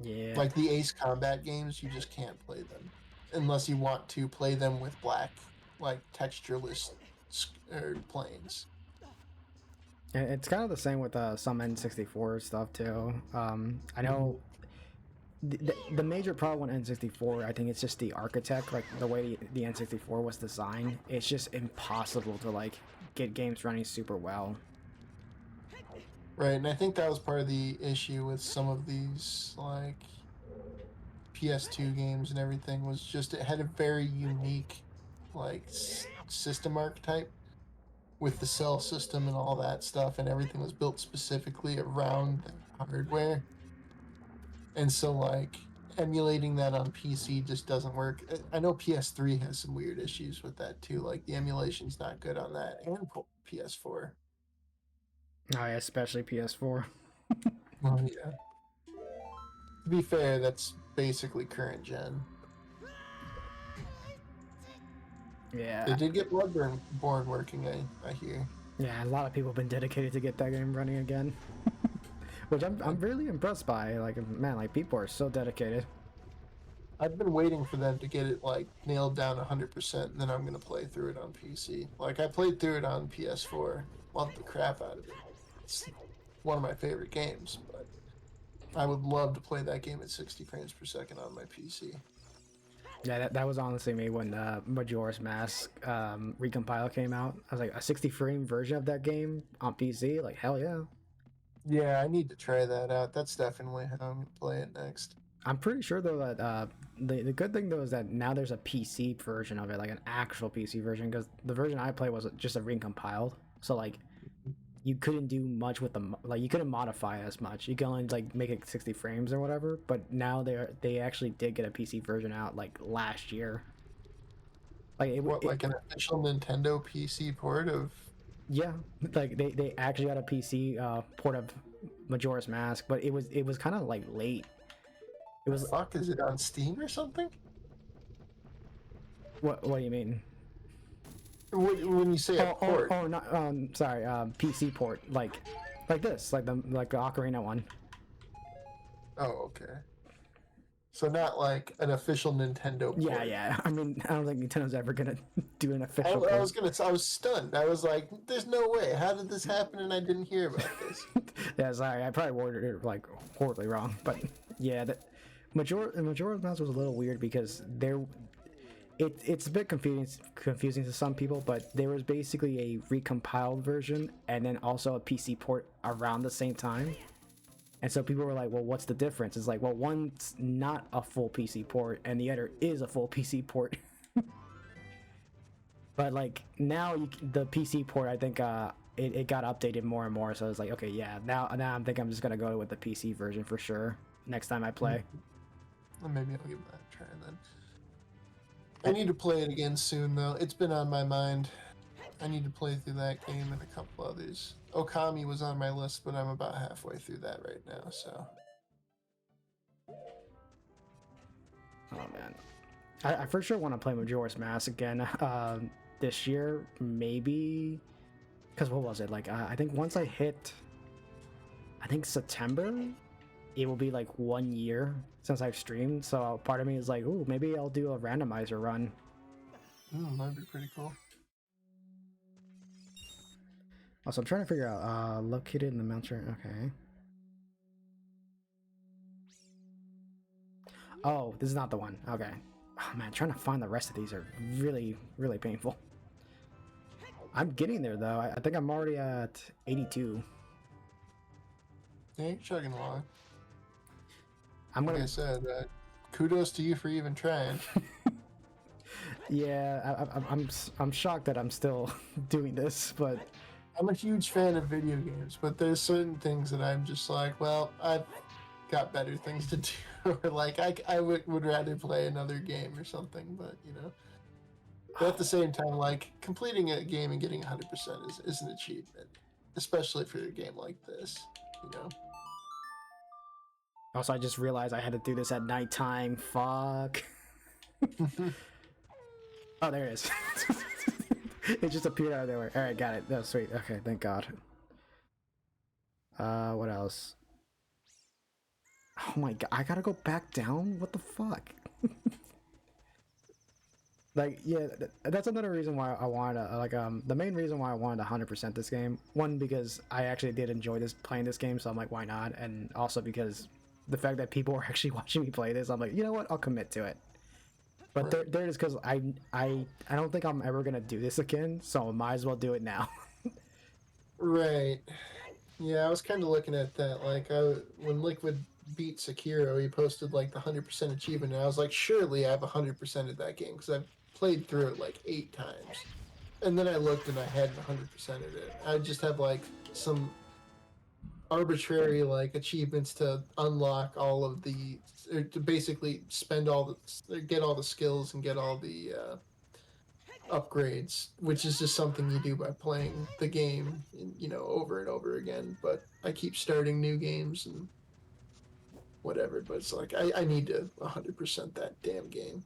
Yeah. Like the Ace Combat games, you just can't play them unless you want to play them with black, like textureless planes. It's kind of the same with some N64 stuff too. I know the major problem with N64, I think it's just the architect, like the way the N64 was designed. It's just impossible to like get games running super well. Right, and I think that was part of the issue with some of these like PS2 games and everything, was just it had a very unique like system archetype with the cell system and all that stuff, and everything was built specifically around the hardware. And so like emulating that on PC just doesn't work. I know PS3 has some weird issues with that too, like the emulation's not good on that, and PS4. Oh yeah, especially PS4. Oh yeah. To be fair, that's basically current gen. Yeah. They did get Bloodborne working, I hear. Yeah, a lot of people have been dedicated to get that game running again. Which I'm really impressed by. Like, man, like people are so dedicated. I've been waiting for them to get it like nailed down 100%, and then I'm gonna play through it on PC. Like I played through it on PS4, loved the crap out of it. It's one of my favorite games, but I would love to play that game at 60 frames per second on my PC. Yeah, that was honestly me when Majora's Mask recompile came out. I was like, a 60 frame version of that game on PC? Like, hell yeah. Yeah, I need to try that out. That's definitely how I'm gonna play it next. I'm pretty sure though that the good thing though is that now there's a PC version of it, like an actual PC version, because the version I played was just a recompiled. So like, you couldn't do much with the you couldn't modify as much. You can only like make it 60 frames or whatever. But now they actually did get a PC version out like last year. Like like an official Nintendo PC port of? Yeah, like they actually got a PC port of Majora's Mask, but it was kind of like late. It was. Fuck, is it on Steam or something? What do you mean? When you say a port? Oh, not sorry, PC port, like this, like the Ocarina one. Oh, okay. So not like an official Nintendo port. Yeah. I mean, I don't think Nintendo's ever gonna do an official. I was stunned. I was like, "There's no way. How did this happen?" And I didn't hear about this. Yeah, sorry. I probably worded it like horribly wrong, but yeah, Majora's Mask was a little weird because it's a bit confusing to some people, but there was basically a recompiled version and then also a PC port around the same time. And so people were like, well, what's the difference? It's like, well, one's not a full PC port and the other is a full PC port. But like now the PC port, I think it got updated more and more. So I was like, okay, yeah, now I'm thinking I'm just going to go with the PC version for sure next time I play. Well, maybe I'll give that a try then. I need to play it again soon, though. It's been on my mind. I need to play through that game and a couple others. Okami was on my list, but I'm about halfway through that right now, so. Oh, man. I for sure want to play Majora's Mask again this year, maybe. Because what was it? Like, I think once I hit, September, it will be like 1 year since I've streamed. So part of me is like, ooh, maybe I'll do a randomizer run. That'd be pretty cool. Also, I'm trying to figure out, located in the mountain. Okay. Oh, this is not the one. Okay. Oh man, trying to find the rest of these are really, really painful. I'm getting there though. I think I'm already at 82. Yeah, you're chugging along. Like I said, kudos to you for even trying. Yeah, I'm shocked that I'm still doing this, but I'm a huge fan of video games, but there's certain things that I'm just like, well, I've got better things to do, or like I would rather play another game or something, but you know. But at the same time, like completing a game and getting 100% is an achievement, especially for a game like this, you know. Also, I just realized I had to do this at nighttime. Fuck. Oh, there it is. It just appeared out of nowhere. All right, got it. No, sweet. Okay, thank God. What else? Oh my God, I gotta go back down. What the fuck? Like, yeah, that's another reason why I wanted to, the main reason why I wanted to 100% this game. One, because I actually did enjoy playing this game, so I'm like, why not? And also because the fact that people were actually watching me play this, I'm like, you know what? I'll commit to it. But there it is, because I don't think I'm ever gonna do this again, so I might as well do it now. Right. Yeah, I was kind of looking at that. Like, when Liquid beat Sekiro, he posted like the 100% achievement, and I was like, surely I have 100% of that game because I've played through it like 8 times. And then I looked and I hadn't 100% of it. I just have like some arbitrary like achievements to unlock all of the, or to basically spend all the, get all the skills and get all the upgrades, which is just something you do by playing the game, over and over again. But I keep starting new games and whatever. But it's like I need to 100% that damn game.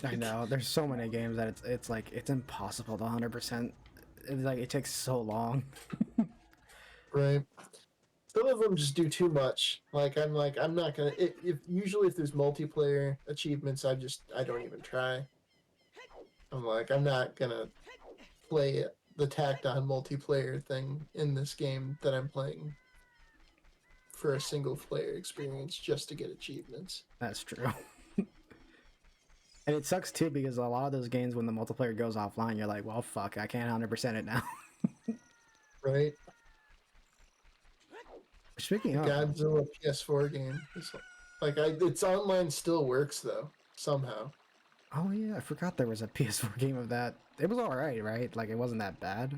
I know there's so many games that it's like it's impossible to 100%. It's like it takes so long. Right. Some of them just do too much. Like I'm not gonna. If usually if there's multiplayer achievements, I don't even try. I'm like I'm not gonna play the tacked on multiplayer thing in this game that I'm playing for a single player experience just to get achievements. That's true. And it sucks too because a lot of those games when the multiplayer goes offline, you're like, well, fuck, I can't 100% it now. Right? Speaking The of, Godzilla PS4 game. Its online still works though somehow. oh yeah, I forgot there was a PS4 game of that. It was alright, right? Like it wasn't that bad.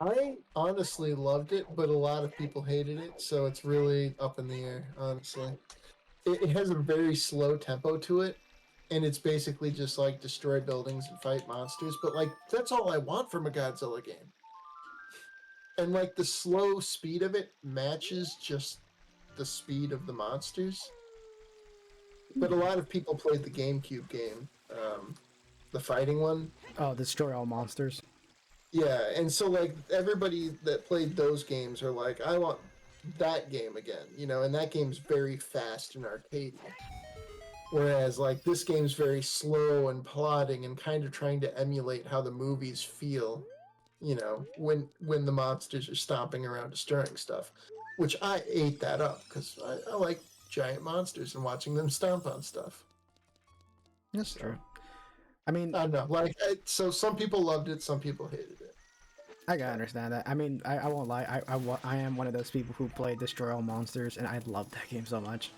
I honestly loved it, but a lot of people hated it, so it's really up in the air. Honestly, it has a very slow tempo to it, and it's basically just like destroy buildings and fight monsters. But like that's all I want from a Godzilla game. And like the slow speed of it matches just the speed of the monsters. But a lot of people played the GameCube game, the fighting one. Oh, destroy all monsters. Yeah, and so like everybody that played those games are like, I want that game again, and that game's very fast and arcadey. Whereas like this game's very slow and plodding and kind of trying to emulate how the movies feel, when the monsters are stomping around destroying stuff. Which I ate that up because I like giant monsters and watching them stomp on stuff. That's true. I mean, I don't know. So some people loved it, some people hated it. I gotta understand that. I mean, I won't lie. I am one of those people who play Destroy All Monsters, and I love that game so much.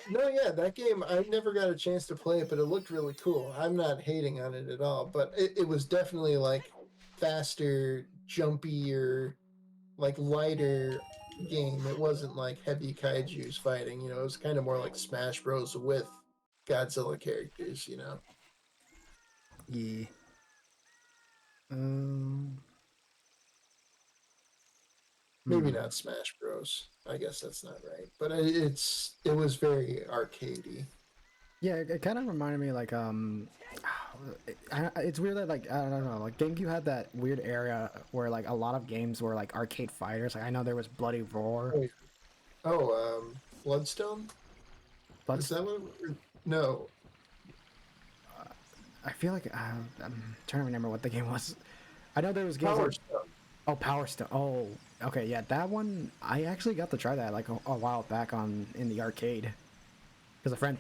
No, yeah, that game, I never got a chance to play it, but it looked really cool. I'm not hating on it at all, but it was definitely like faster, jumpier, like lighter game. It wasn't like heavy kaijus fighting, it was kind of more like Smash Bros. With Godzilla characters. Yeah. Um. Maybe hmm. not Smash Bros. I guess that's not right, but it was very arcadey. Yeah, it kind of reminded me like it's weird that like I don't know, like GameCube had that weird area where like a lot of games were like arcade fighters. Like I know there was Bloody Roar, Bloodstone. but Is that what? No. I feel like I'm trying to remember what the game was. I know there was games Power like Stone. oh Power Stone. Oh, okay, yeah, that one I actually got to try that like a while back in the arcade because a friend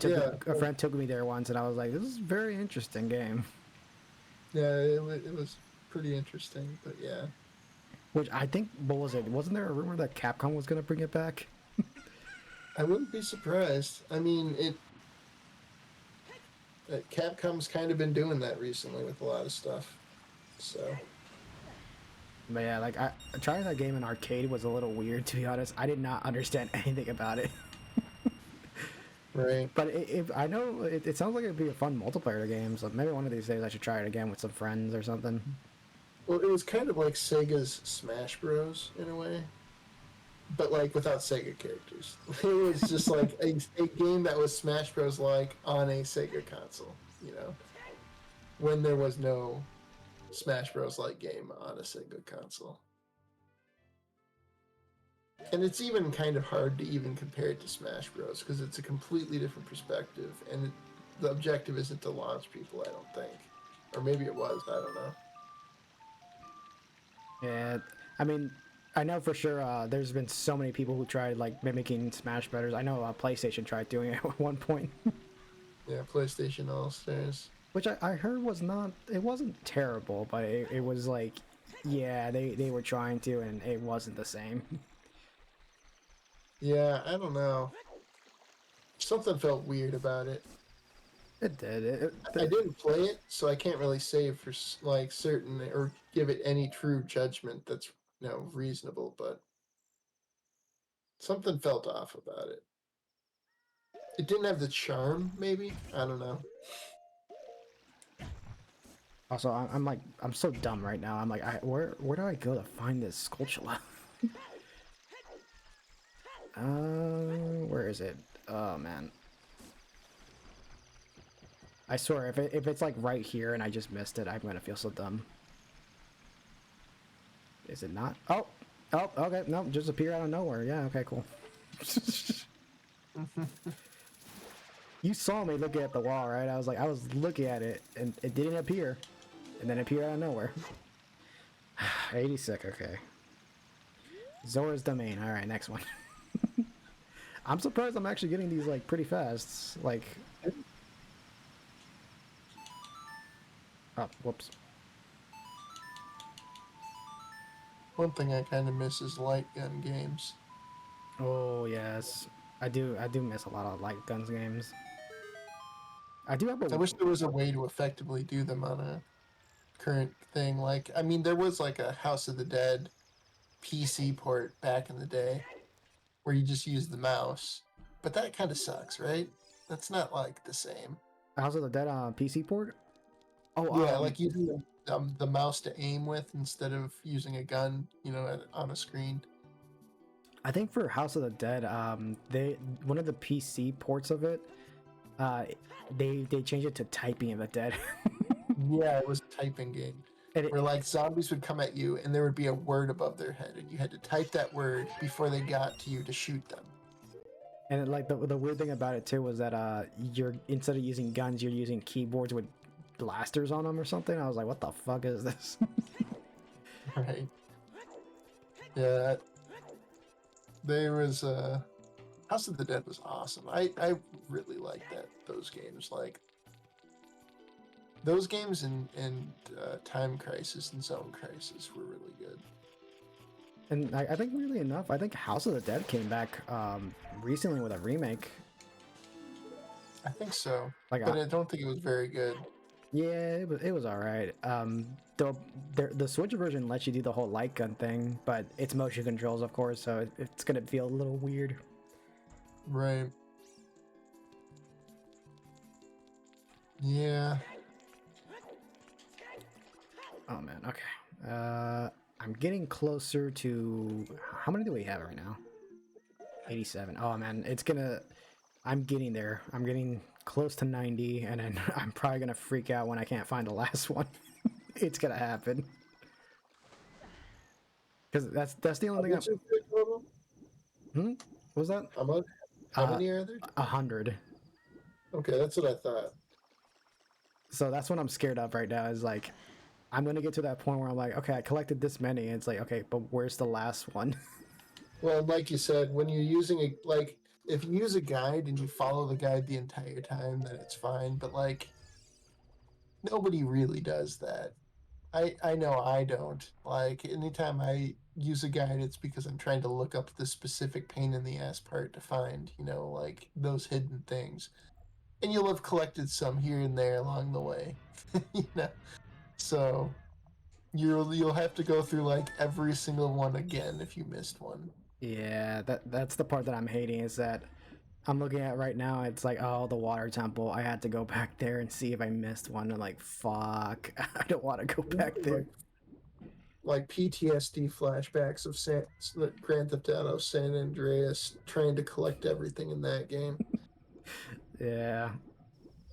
took me there once and I was like, this is a very interesting game. Yeah, it was pretty interesting, but yeah. Which I think, what was it? Wasn't there a rumor that Capcom was gonna bring it back? I wouldn't be surprised. I mean, Capcom's kind of been doing that recently with a lot of stuff. So, But yeah, like trying that game in arcade was a little weird to be honest. I did not understand anything about it. right. But I know it sounds like it'd be a fun multiplayer game. So maybe one of these days I should try it again with some friends or something. Well, it was kind of like Sega's Smash Bros. In a way. but like without Sega characters. It was just like a game that was Smash Bros. Like on a Sega console, you know, when there was no Smash Bros. Like game on a Sega console. And it's even kind of hard to even compare it to Smash Bros. Because it's a completely different perspective, and the objective isn't to launch people, I don't think. Or maybe it was, I don't know. Yeah, I mean, I know for sure there's been so many people who tried like mimicking Smash Brothers. I know PlayStation tried doing it at one point. Yeah, PlayStation All Stars. Which I heard was not, it wasn't terrible, but it was like, yeah, they were trying to, and it wasn't the same. Yeah, I don't know. Something felt weird about it. It did. I didn't play it, so I can't really say for like certain or give it any true judgment that's reasonable. But something felt off about it. It didn't have the charm, maybe. I don't know. Also, I'm like, I'm so dumb right now. I'm like, where do I go to find this Skulltula? Where is it? Oh man. I swear, if it's like right here and I just missed it, I'm gonna feel so dumb. Is it not? Oh, okay, no, just appear out of nowhere. Yeah, okay, cool. You saw me looking at the wall, right? I was looking at it, and it didn't appear, and then it appeared out of nowhere. 86, okay. Zora's Domain. All right, next one. I'm surprised I'm actually getting these like pretty fast. Like, oh, whoops. One thing I kind of miss is light gun games. Oh yes, I do miss a lot of light guns games. I do have a. I wish there was a way to effectively do them on a current thing. Like, I mean, there was like a House of the Dead PC port back in the day where you just use the mouse, but that kind of sucks, right? That's not like the same. House of the Dead on PC port. Oh Yeah, like using the mouse to aim with instead of using a gun, on a screen. I think for House of the Dead, they one of the PC ports of it, they changed it to Typing of the Dead. Yeah, it was a typing game. Where like zombies would come at you and there would be a word above their head and you had to type that word before they got to you to shoot them. And like the weird thing about it too was that you're instead of using guns, you're using keyboards with blasters on them or something. I was like, what the fuck is this? Right. Yeah. There was House of the Dead was awesome. I really liked those games. Like those games and Time Crisis and Zone Crisis were really good. And I think weirdly enough, I think House of the Dead came back recently with a remake. I think so, Like, but I don't think it was very good. Yeah, it was all right. The Switch version lets you do the whole light gun thing, but it's motion controls, of course, so it's gonna feel a little weird. Right. Yeah. Oh man, okay. I'm getting closer to, how many do we have right now? 87. Oh man, I'm getting there. I'm getting close to 90, and then I'm probably gonna freak out when I can't find the last one. It's gonna happen. Because that's the only thing. What was that? How many are there? 100. Okay, that's what I thought. So that's what I'm scared of right now. Is like, I'm gonna get to that point where I'm like, okay, I collected this many, and it's like, okay, but where's the last one? Well, like you said, when you're using if you use a guide and you follow the guide the entire time, then it's fine. But like, nobody really does that. I know I don't. Like, anytime I use a guide, it's because I'm trying to look up the specific pain in the ass part to find, like those hidden things. And you'll have collected some here and there along the way, So you'll have to go through like every single one again if you missed one. Yeah, that's the part that I'm hating, is that I'm looking at right now. It's like, oh, the water temple. I had to go back there and see if I missed one. I'm like, fuck, I don't want to go back there. like PTSD flashbacks of Grand Theft Auto San Andreas, trying to collect everything in that game, Yeah.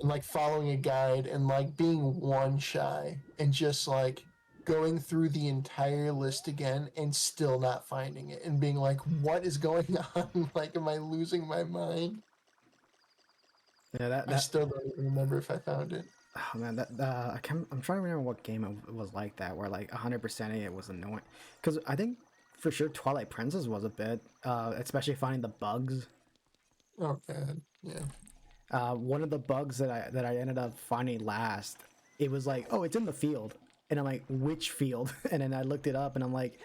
and like following a guide and like being one shy and just like going through the entire list again and still not finding it and being like, what is going on? Like, am I losing my mind? Yeah, I still don't even remember if I found it. oh man, I'm trying to remember what game it was like that, where like 100% it was annoying. Because I think for sure Twilight Princess was a bit, especially finding the bugs. Oh god, yeah. One of the bugs that I ended up finding last, it was like, oh, it's in the field, and I'm like, which field? And then I looked it up, and I'm like,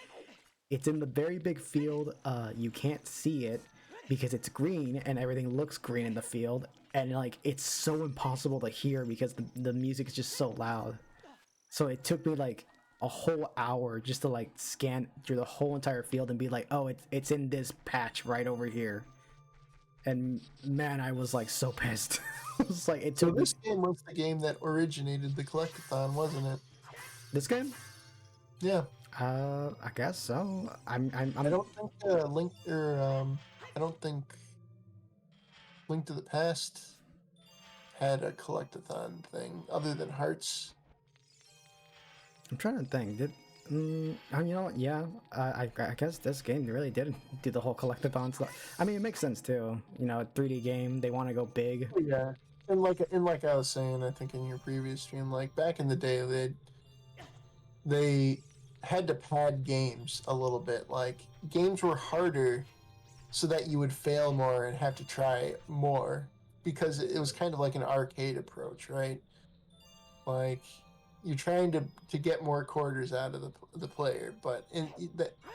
it's in the very big field. You can't see it because it's green, and everything looks green in the field, and like it's so impossible to hear because the music is just so loud. So it took me like a whole hour just to like scan through the whole entire field and be like, oh, it's in this patch right over here. And man, I was like so pissed. It was like it So took me this game was the game that originated the collectathon, wasn't it? this game. Yeah. I guess so. I don't think I don't think Link to the Past had a collectathon thing other than Hearts. I'm trying to think. You know what? Yeah, I guess this game really did do the whole collectathon stuff. I mean, it makes sense too. You know, a 3D game, they want to go big. Yeah. And like I was saying, I think in your previous stream, like back in the day, they had to pad games a little bit. Like games were harder so that you would fail more and have to try more because it was kind of like an arcade approach, right? Like you're trying to get more quarters out of the player, but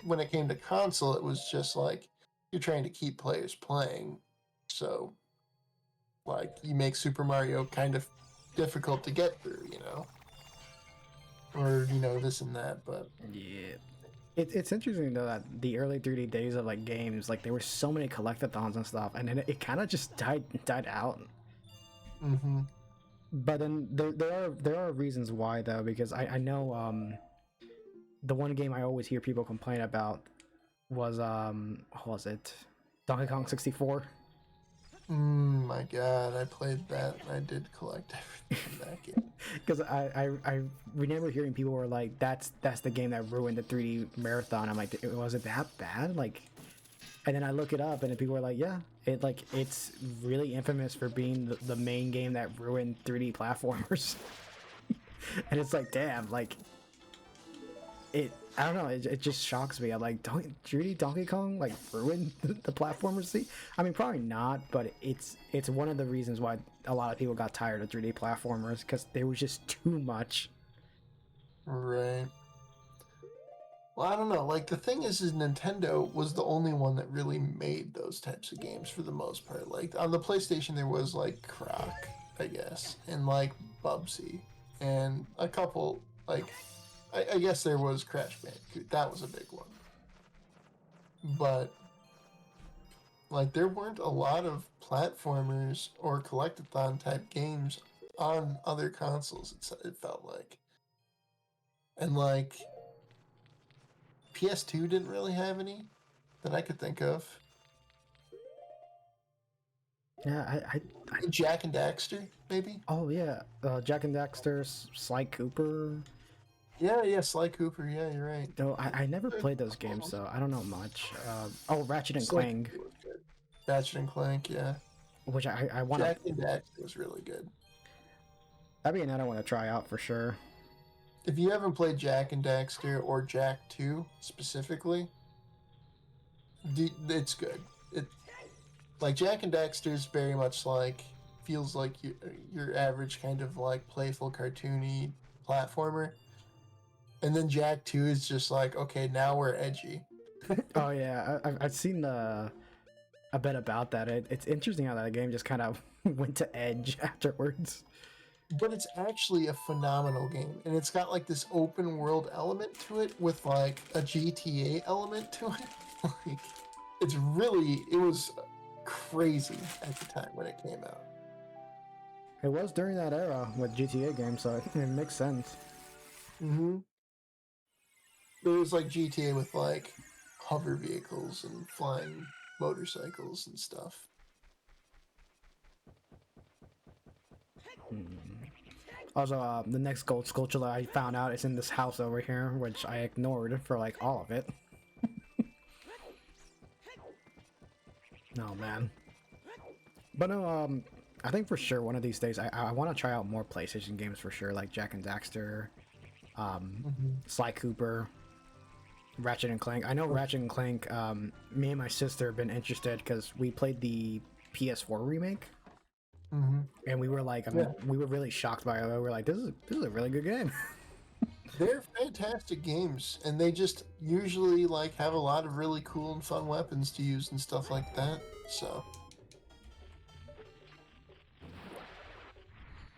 when it came to console, it was just like you're trying to keep players playing. So like you make Super Mario kind of difficult to get through, or this and that, but Yeah. It's interesting though that the early 3D days of like games, like there were so many collectathons and stuff, and then it kind of just died out. mm-hmm. But then there are reasons why though, because I know the one game I always hear people complain about was what was it, Donkey Kong 64. My God, I played that and I did collect everything in that game. Because I remember hearing people were like, that's the game that ruined the 3D marathon. I'm like, was it that bad? Like, and then I look it up and then people were like, yeah, it's really infamous for being the main game that ruined 3D platformers. And it's like, damn, like I don't know, it just shocks me. I'm like, Donkey Kong like ruined the platformers? See, I mean, probably not, but it's one of the reasons why a lot of people got tired of 3D platformers, because there was just too much. Right. Well, I don't know. Like the thing is Nintendo was the only one that really made those types of games for the most part. Like on the PlayStation, there was like Croc, I guess, and like Bubsy, and a couple like I guess there was Crash Bandicoot. That was a big one. But like there weren't a lot of platformers or collectathon type games on other consoles. It felt like, and like PS2 didn't really have any that I could think of. Yeah, Jack and Daxter, maybe. oh yeah, Jack and Daxter, Sly Cooper. Yeah, Sly Cooper. Yeah, you're right. Though I never played those games, so I don't know much. Oh, Ratchet and Sly Clank, Cooper was good. Ratchet and Clank, yeah. which I want to. Jack and Daxter was really good. That'd be another one to try out for sure. If you haven't played Jack and Daxter or Jack 2 specifically, it's good. It like Jack and Daxter is very much like feels like your average kind of like playful cartoony platformer, and then Jack 2 is just like, okay, now we're edgy. Oh yeah, I've seen a bit about that. It's interesting how that game just kind of went to edge afterwards. But it's actually a phenomenal game, and it's got like this open world element to it with like a GTA element to it. Like it was crazy at the time when it came out. It was during that era with GTA games, so it makes sense. Mm-hmm. There was like GTA with like hover vehicles and flying motorcycles and stuff. Also, the next gold Skulltula I found out is in this house over here, which I ignored for like all of it. Oh man. But no, I think for sure one of these days I want to try out more PlayStation games for sure, like Jak and Daxter, Sly Cooper, Ratchet and Clank. I know Ratchet and Clank. Me and my sister have been interested because we played the PS4 remake, and we were like, we were really shocked by it. We were like, this is a really good game. They're fantastic games, and they just usually like have a lot of really cool and fun weapons to use and stuff like that. So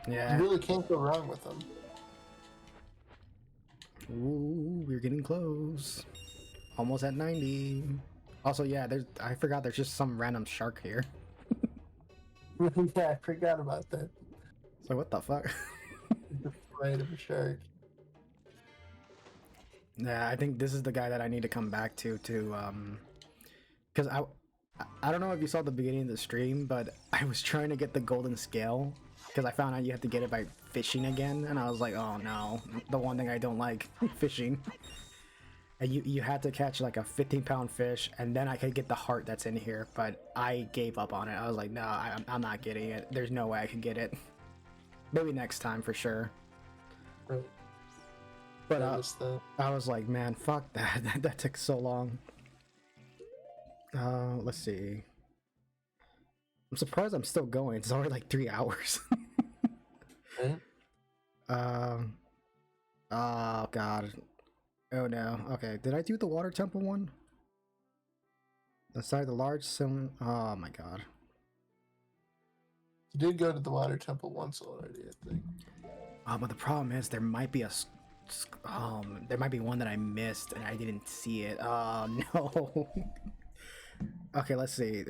Yeah. you really can't go wrong with them. Ooh, we're getting close. Almost at 90. Also, yeah, I forgot there's just some random shark here. Yeah, I forgot about that. So what the fuck? The fright of a shark. Yeah, I think this is the guy that I need to come back to because I don't know if you saw the beginning of the stream, but I was trying to get the golden scale because I found out you have to get it by fishing again, and I was like, oh no, the one thing I don't like, fishing. And you had to catch like a 15-pound fish, and then I could get the heart that's in here, but I gave up on it. I was like, no, I'm not getting it. There's no way I could get it. Maybe next time for sure. Right. But I was like, man, fuck that. That took so long. Let's see. I'm surprised I'm still going. It's already like 3 hours. Right? Oh god. Oh no. Okay, did I do the water temple one? Inside the large cylinder. Oh my god. You did go to the water temple once already, I think. But the problem is there might be there might be one that I missed and I didn't see it. Oh no. Okay, let's see.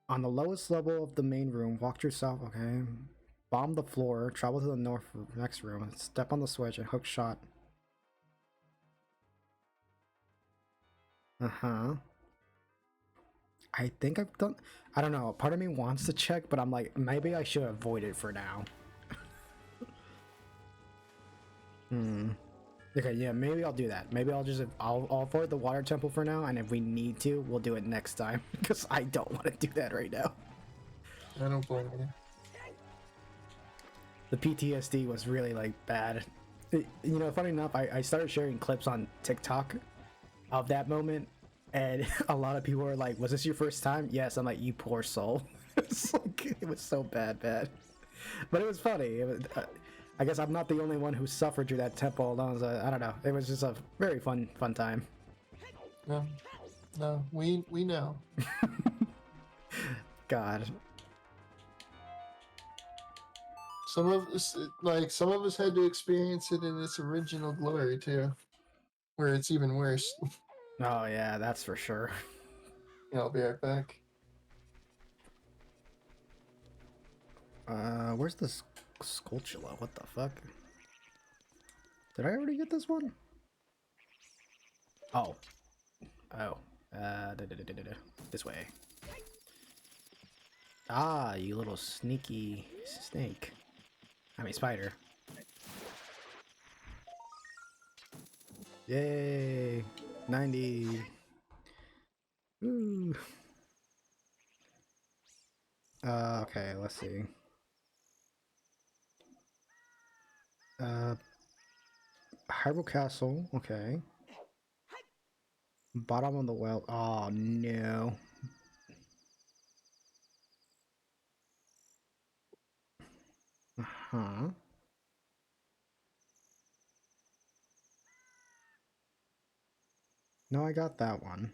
On the lowest level of the main room, walk yourself. Okay. Bomb the floor. Travel to the next room. Step on the switch and hook shot. I think I've done. I don't know. Part of me wants to check, but I'm like, maybe I should avoid it for now. Okay, yeah, maybe I'll do that. Maybe I'll avoid the water temple for now, and if we need to, we'll do it next time. Because I don't want to do that right now. I don't blame you. The PTSD was really like bad. You know, funny enough, I started sharing clips on TikTok of that moment, and a lot of people were like, "Was this your first time?" Yes. I'm like, "You poor soul." It's like, it was so bad, but it was funny. I guess I'm not the only one who suffered through that temple alone. So I don't know. It was just a very fun time. No, we know. God. Some of us had to experience it in its original glory too, where it's even worse. Oh yeah, that's for sure. Yeah, I'll be right back. Where's this Skulltula? What the fuck? Did I already get this one? Oh. This way. Ah, you little sneaky snake. I mean, spider. Yay! 90. Ooh. Okay, let's see. Hyrule Castle, okay. Bottom of the well. Oh no. Uh-huh. No, I got that one.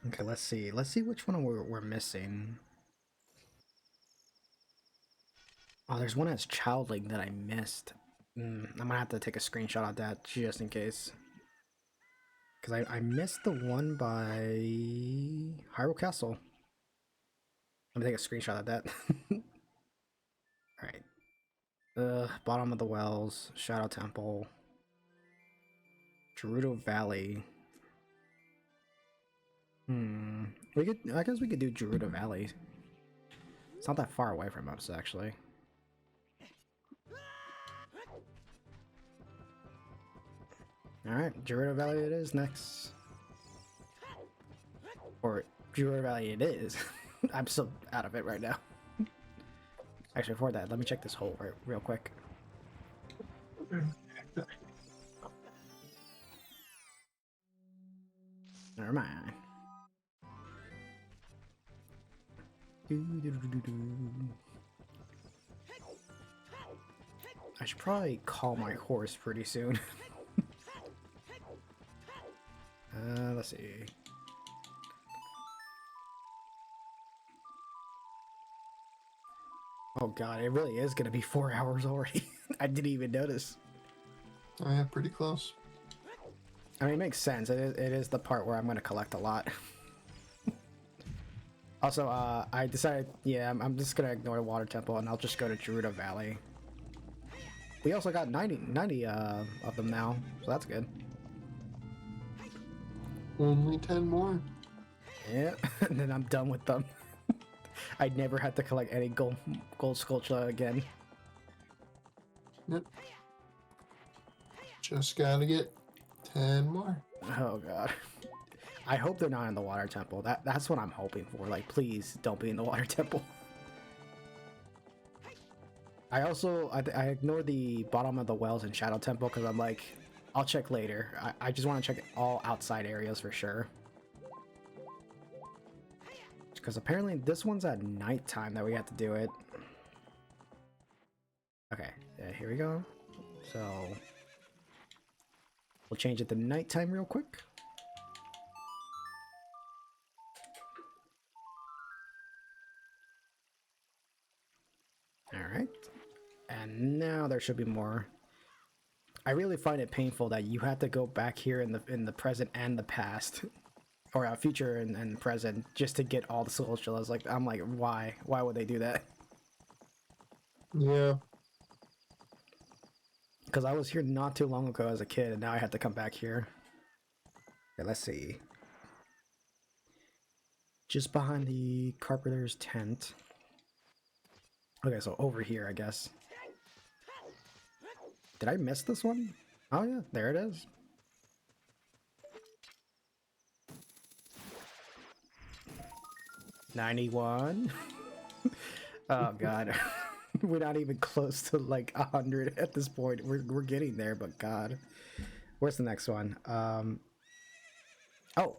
Okay, let's see. Let's see which one we're missing. Oh, there's one that's Childling that I missed. I'm gonna have to take a screenshot of that just in case. Because I missed the one by Hyrule Castle. Let me take a screenshot of that. Alright. Bottom of the Wells, Shadow Temple, Gerudo Valley. I guess we could do Gerudo Valley. It's not that far away from us, actually. Alright, Gerudo Valley it is next. Or Gerudo Valley it is. I'm so out of it right now. Actually, before that, let me check this hole real quick. Never mind. I should probably call my horse pretty soon. Let's see. Oh god, it really is gonna be 4 hours already. I didn't even notice. Oh yeah, pretty close. I mean, it makes sense. It is the part where I'm gonna collect a lot. Also, I decided, yeah, I'm just gonna ignore the water temple and I'll just go to Gerudo Valley. We also got 90 of them now, so that's good. Only 10 more. Yeah, and then I'm done with them. I never had to collect any gold Skulltula again. Yep. Just gotta get 10 more. Oh god. I hope they're not in the water temple. That's what I'm hoping for. Like, please don't be in the water temple. I also I ignore the bottom of the wells and shadow temple because I'm like, I'll check later. I just want to check all outside areas for sure. Because apparently this one's at nighttime that we have to do it. Okay, yeah, here we go. So we'll change it to nighttime real quick. Alright. And now there should be more. I really find it painful that you have to go back here in the present and the past. Or future and present just to get all the Skulltulas. Like, I'm like, why? Why would they do that? Yeah. Because I was here not too long ago as a kid, and now I have to come back here. Okay, let's see. Just behind the carpenter's tent. Okay, so over here, I guess. Did I miss this one? Oh yeah, there it is. $91. Oh god. We're not even close to like 100 at this point. We're getting there, but god. Where's the next one? Oh.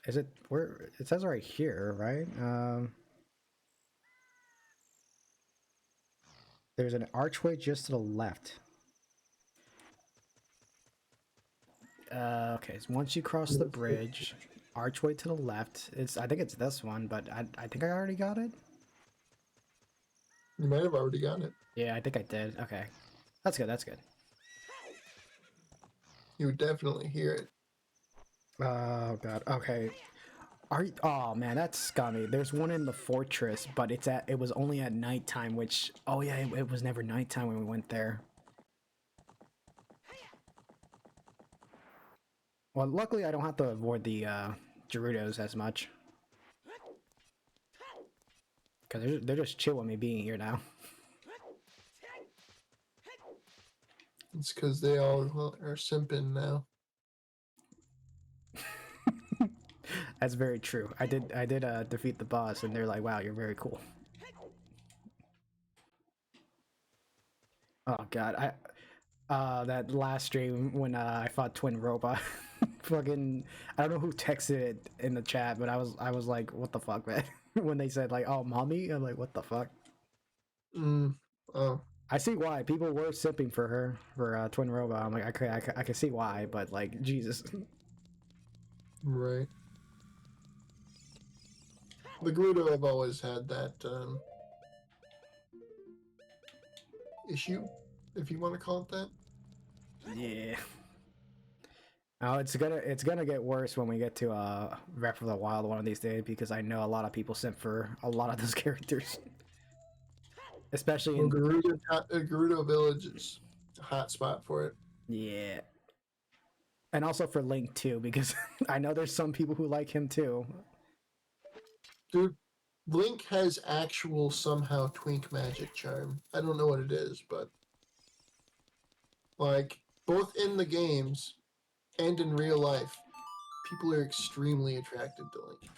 Is it where it says right here, right? There's an archway just to the left. Okay, so once you cross the bridge, archway to the left. I think it's this one, but I think I already got it. You might have already got it. Yeah, I think I did. Okay. That's good, that's good. You would definitely hear it. Oh god. Okay. Oh man, that's scummy. There's one in the fortress, but it was only at nighttime, which oh yeah, it was never nighttime when we went there. Well, luckily I don't have to avoid the Gerudos as much. Because they're just chill with me being here now. It's because they all are simping now. That's very true. I did defeat the boss, and they're like, "Wow, you're very cool." Oh god, that last stream when I fought Twin Robot, fucking, I don't know who texted it in the chat, but I was like, "What the fuck, man?" When they said like, "Oh, mommy," I'm like, "What the fuck?" Oh. I see why people were sipping for her for Twin Robot. I'm like, I can see why, but like, Jesus. Right. The Gerudo have always had that issue, if you want to call it that. Yeah. Oh, it's gonna get worse when we get to Breath of the Wild one of these days because I know a lot of people sent for a lot of those characters, especially Well, in Gerudo Village is a hot spot for it. yeah, and also for Link too because I know there's some people who like him too. Dude, Link has actual somehow twink magic charm. I don't know what it is, but like both in the games and in real life, people are extremely attracted to Link.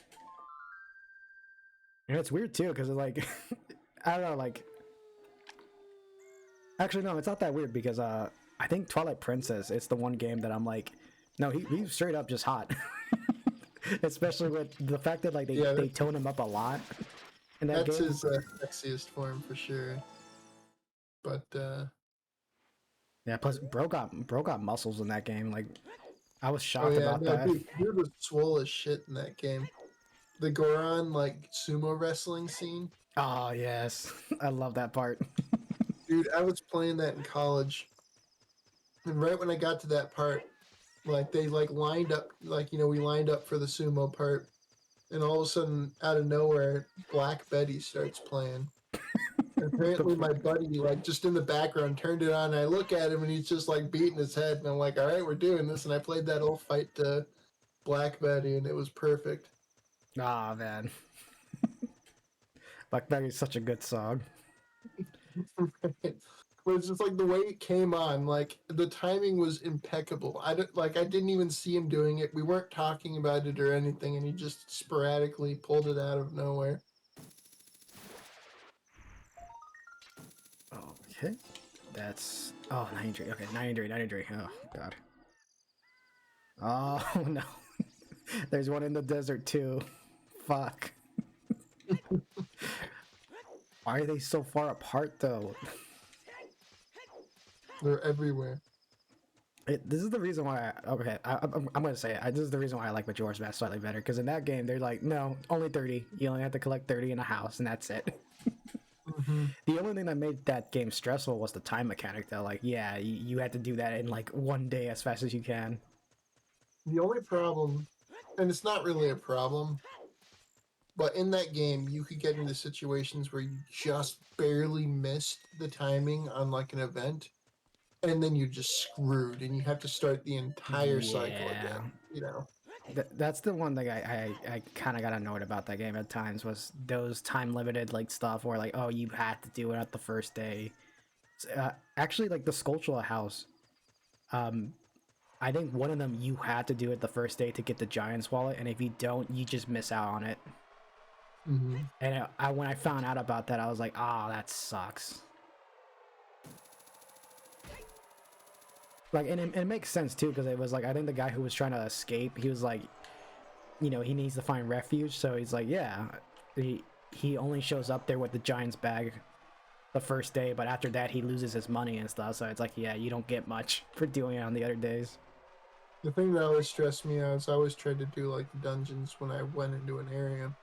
And it's weird too because like I don't know like actually no, it's not that weird because I think Twilight Princess it's the one game that I'm like no he's straight up just hot. Especially with the fact that like they tone him up a lot in that That's game. his sexiest form for sure. But Yeah, plus bro got muscles in that game. Like I was oh shocked yeah, about no, that. dude was swole as shit in that game. The Goron like sumo wrestling scene. Oh yes, I love that part. Dude, I was playing that in college, and right when I got to that part, like they like lined up, like we lined up for the sumo part, and all of a sudden, out of nowhere, Black Betty starts playing. And apparently, my buddy, like just in the background, turned it on. And I look at him, and he's just like beating his head, and I'm like, "All right, we're doing this." And I played that whole fight to Black Betty, and it was perfect. Ah man, Black Betty's such a good song. But it's just like the way it came on, like the timing was impeccable. I didn't even see him doing it. We weren't talking about it or anything, and he just sporadically pulled it out of nowhere. Okay, that's 93. Okay, 93, 93. Oh god. Oh no, there's one in the desert too. Fuck. Why are they so far apart though? They're everywhere. This is the reason why. I'm gonna say it. This is the reason why I like Majora's Mask slightly better. Because in that game, they're like, no, only 30. You only have to collect 30 in a house, and that's it. Mm-hmm. The only thing that made that game stressful was the time mechanic. Though, like, yeah, you had to do that in like one day as fast as you can. The only problem, and it's not really a problem, but in that game, you could get into situations where you just barely missed the timing on like an event, and then you're just screwed, and you have to start the entire cycle again. That's the one thing I kind of got annoyed about that game at times was those time limited like stuff where like oh you had to do it at the first day. Actually, like the Skulltula house, I think one of them you had to do it the first day to get the Giant's wallet, and if you don't, you just miss out on it. Mm-hmm. And when I found out about that, I was like, ah, that sucks. Like, and it makes sense too because it was like I think the guy who was trying to escape, he was like, he needs to find refuge, so he's like, yeah, he only shows up there with the Giant's bag the first day, but after that he loses his money and stuff. So it's like, yeah, you don't get much for doing it on the other days. The thing that always stressed me out is I always tried to do like the dungeons when I went into an area.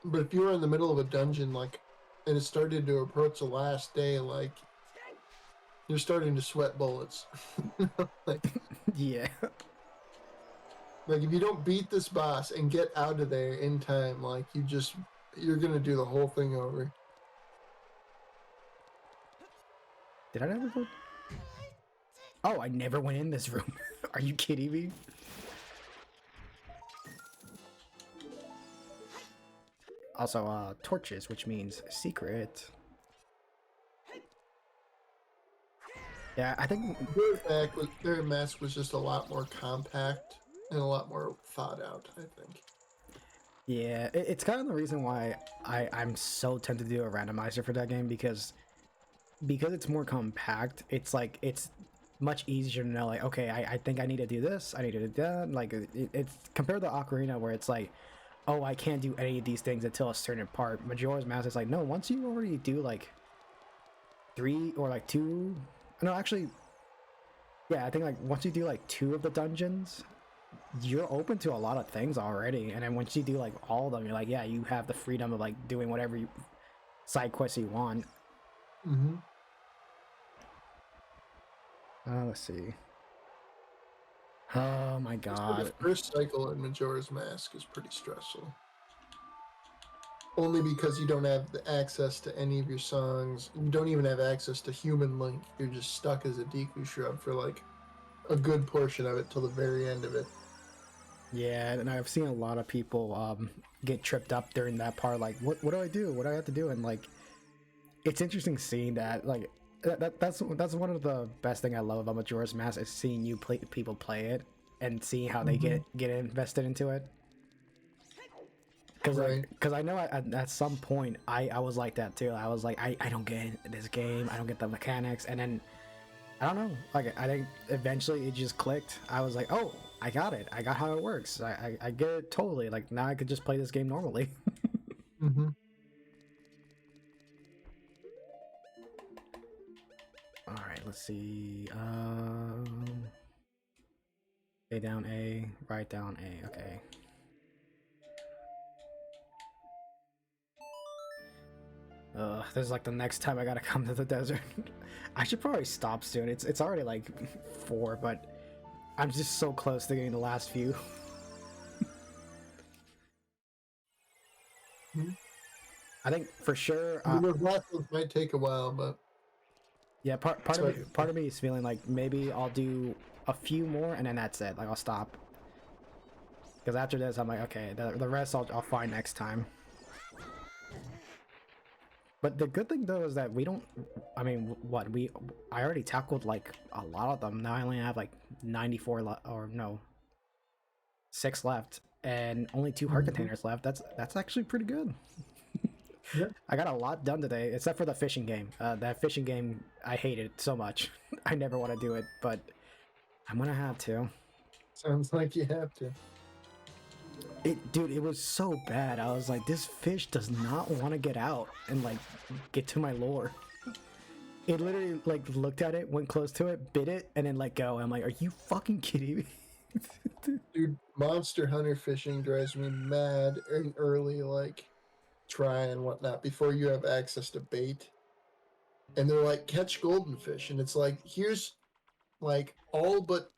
But if you were in the middle of a dungeon, like, and it started to approach the last day, like, you're starting to sweat bullets. like, Yeah. like if you don't beat this boss and get out of there in time, like you're gonna do the whole thing over. Did I never go? Oh, I never went in this room. Are you kidding me? Also, torches, which means secret. Yeah, I think Their mask was just a lot more compact and a lot more thought out, I think. yeah, it's kind of the reason why I'm so tempted to do a randomizer for that game because it's more compact. It's like it's much easier to know like okay, I think I need to do this, I need to do that. Like it's compared to Ocarina where it's like oh I can't do any of these things until a certain part. Majora's Mask is like no, once you already do like 3 or like 2, no actually yeah I think like once you do like 2 of the dungeons you're open to a lot of things already, and then once you do like all of them you're like yeah you have the freedom of like doing whatever side quests you want. Mm-hmm. Let's see. Oh my The god. first cycle in Majora's Mask is pretty stressful. Only because you don't have the access to any of your songs. You don't even have access to Human Link. You're just stuck as a Deku Shrub for like a good portion of it till the very end of it. Yeah, and I've seen a lot of people get tripped up during that part. Like, what do I do? What do I have to do? And like, it's interesting seeing that. Like, that's one of the best thing I love about Majora's Mask is seeing people play it and seeing how they get invested into it. Because Right. because I know at some point I was like that too. I was like, I don't get this game. I don't get the mechanics. And then I don't know. Like, I think eventually it just clicked. I was like, oh, I got it. I got how it works. I get it totally. Like, now I could just play this game normally. Mm-hmm. All right, let's see. A down A, right down A. Okay. This is like the next time I gotta come to the desert. I should probably stop soon. It's already like 4, but I'm just so close to getting the last few. I think for sure. The last ones might take a while, but Yeah, part of me is feeling like maybe I'll do a few more and then that's it. Like, I'll stop. Because after this, I'm like, okay, the rest I'll find next time. But the good thing though is that we don't. I mean, I already tackled like a lot of them. Now I only have like 94 or no, 6 left, and only 2 heart containers left. That's actually pretty good. Yeah. I got a lot done today, except for the fishing game. That fishing game, I hate it so much. I never want to do it, but I'm gonna have to. sounds like you have to. Dude, it was so bad. I was like, this fish does not want to get out and like get to my lure. It literally like looked at it, went close to it, bit it, and then let go. I'm like, are you fucking kidding me? Dude, Monster Hunter fishing drives me mad in early like try and whatnot before you have access to bait. And they're like, catch golden fish, and it's like, here's like all but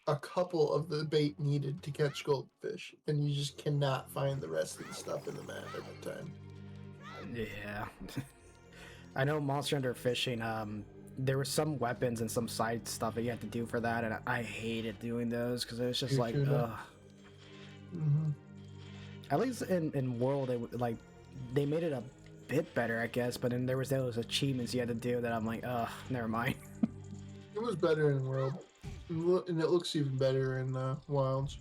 a couple of the bait needed to catch goldfish, and you just cannot find the rest of the stuff in the map at the time. Yeah. I know Monster Hunter fishing, there were some weapons and some side stuff that you had to do for that, and I hated doing those because it was just like, ugh. Mm-hmm. At least in World, like they made it a bit better, I guess, but then there was those achievements you had to do that I'm like, ugh, never mind. It was better in World, and it looks even better in Wilds.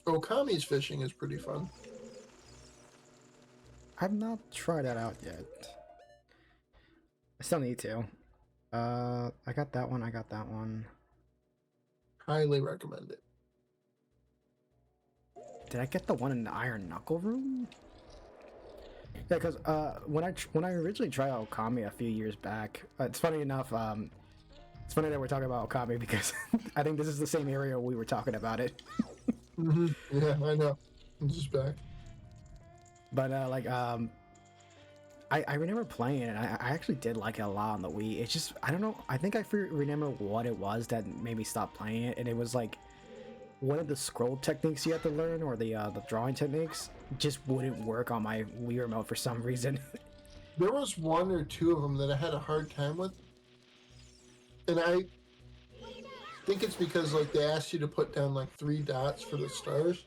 Okami's fishing is pretty fun. I've not tried that out yet. I still need to. I got that one. I got that one. Highly recommend it. Did I get the one in the Iron Knuckle room? Yeah, because when I originally tried Okami a few years back, it's funny enough. It's funny that we're talking about Okami because I think this is the same area we were talking about it. Mm-hmm. Yeah, I know. I'm just back. But I remember playing it, and I actually did like it a lot on the Wii. It's just, I don't know, I think I remember what it was that made me stop playing it, and it was like one of the scroll techniques you had to learn, or the drawing techniques, just wouldn't work on my Wii remote for some reason. There was 1 or 2 of them that I had a hard time with, and I think it's because like they asked you to put down like 3 dots for the stars.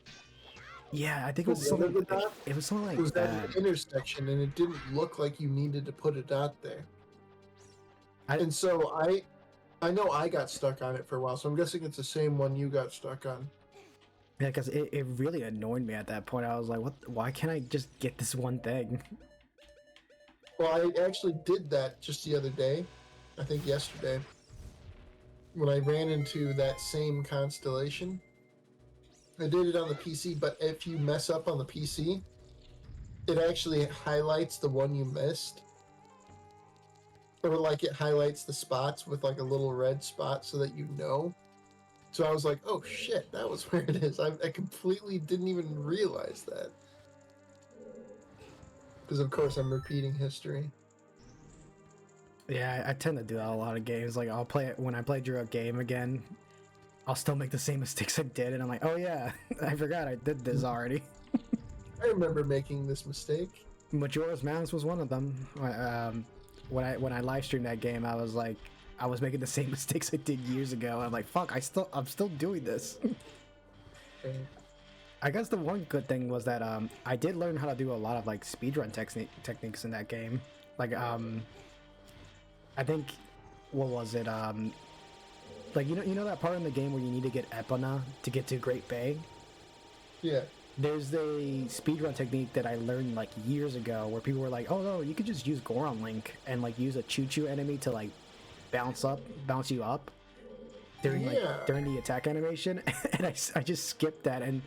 Yeah, I think it was something. It was something like It was that. at an intersection, and it didn't look like you needed to put a dot there. And so I know I got stuck on it for a while, so I'm guessing it's the same one you got stuck on. Yeah, because it really annoyed me at that point. I was like, what? Why can't I just get this one thing? Well, I actually did that just the other day, I think yesterday, when I ran into that same constellation. I did it on the PC, but if you mess up on the PC, it actually highlights the one you missed. Or like it highlights the spots with like a little red spot so that you know. So I was like, oh shit, that was where it is. I completely didn't even realize that. Because of course I'm repeating history. Yeah, I tend to do that a lot of games. Like I'll play it when I play through a game again. I'll still make the same mistakes I did, and I'm like, oh yeah, I forgot I did this already. I remember making this mistake. Majora's Mask was one of them. When I live streamed that game, I was like, I was making the same mistakes I did years ago. I'm like, fuck, I'm still doing this. Okay. I guess the one good thing was that I did learn how to do a lot of like speedrun techniques in that game. Like I think, what was it? Like you know that part in the game where you need to get Epona to get to Great Bay. Yeah. There's a speedrun technique that I learned like years ago where people were like, "Oh no, you could just use Goron Link and like use a choo-choo enemy to like bounce you up during during the attack animation." And I just skipped that, and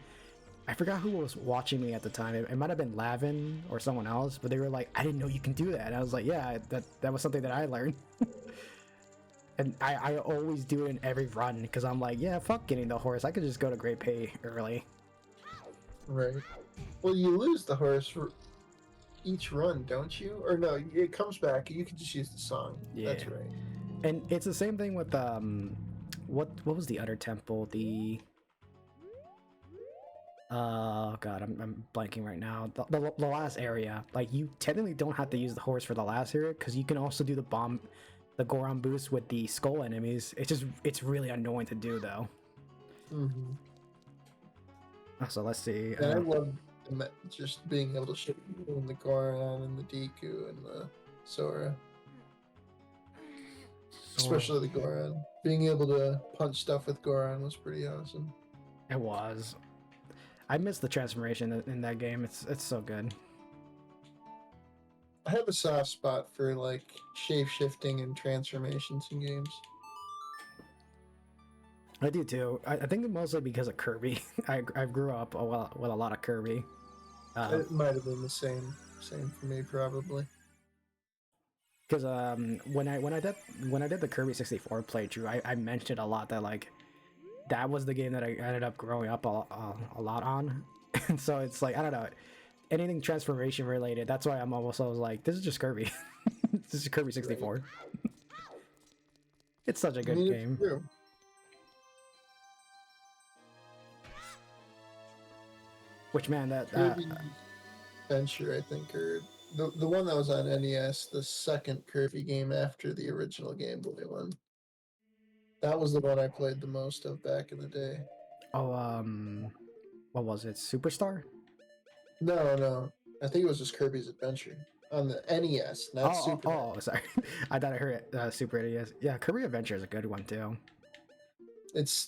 I forgot who was watching me at the time. It might have been Lavin or someone else, but they were like, "I didn't know you can do that." And I was like, "Yeah, that was something that I learned." And I always do it in every run because I'm like, "Yeah, fuck getting the horse. I could just go to Great Bay early." Right. Well, you lose the horse for each run, don't you? Or no, it comes back. You can just use the song. Yeah. That's right. And it's the same thing with what was the other temple? The god, I'm blanking right now. The last area. Like you technically don't have to use the horse for the last area because you can also do the Goron boost with the skull enemies. It's really annoying to do though. Mm-hmm. So let's see. And I love just being able to shoot in the Goron and the Deku and the Sora. Especially the Goron. Being able to punch stuff with Goron was pretty awesome. It was. I missed the transformation in that game. It's so good. I have a soft spot for like shape shifting and transformations in games. I do too. I think mostly because of Kirby. I grew up with a lot of Kirby. It might have been the same for me probably. Because when I did the Kirby 64 playthrough, I mentioned a lot that like that was the game that I ended up growing up a lot on, and so it's like I don't know, anything transformation related. That's why I'm almost always like, this is just Kirby. This is Kirby 64. Right. It's such a good game. Which man that Kirby Adventure, I think, or the one that was on NES, the second Kirby game after the original Game Boy one. That was the one I played the most of back in the day. Oh, what was it? Superstar? No. I think it was just Kirby's Adventure on the NES, not Super. Oh, sorry. I thought I heard it. Super NES. Yeah, Kirby Adventure is a good one too. It's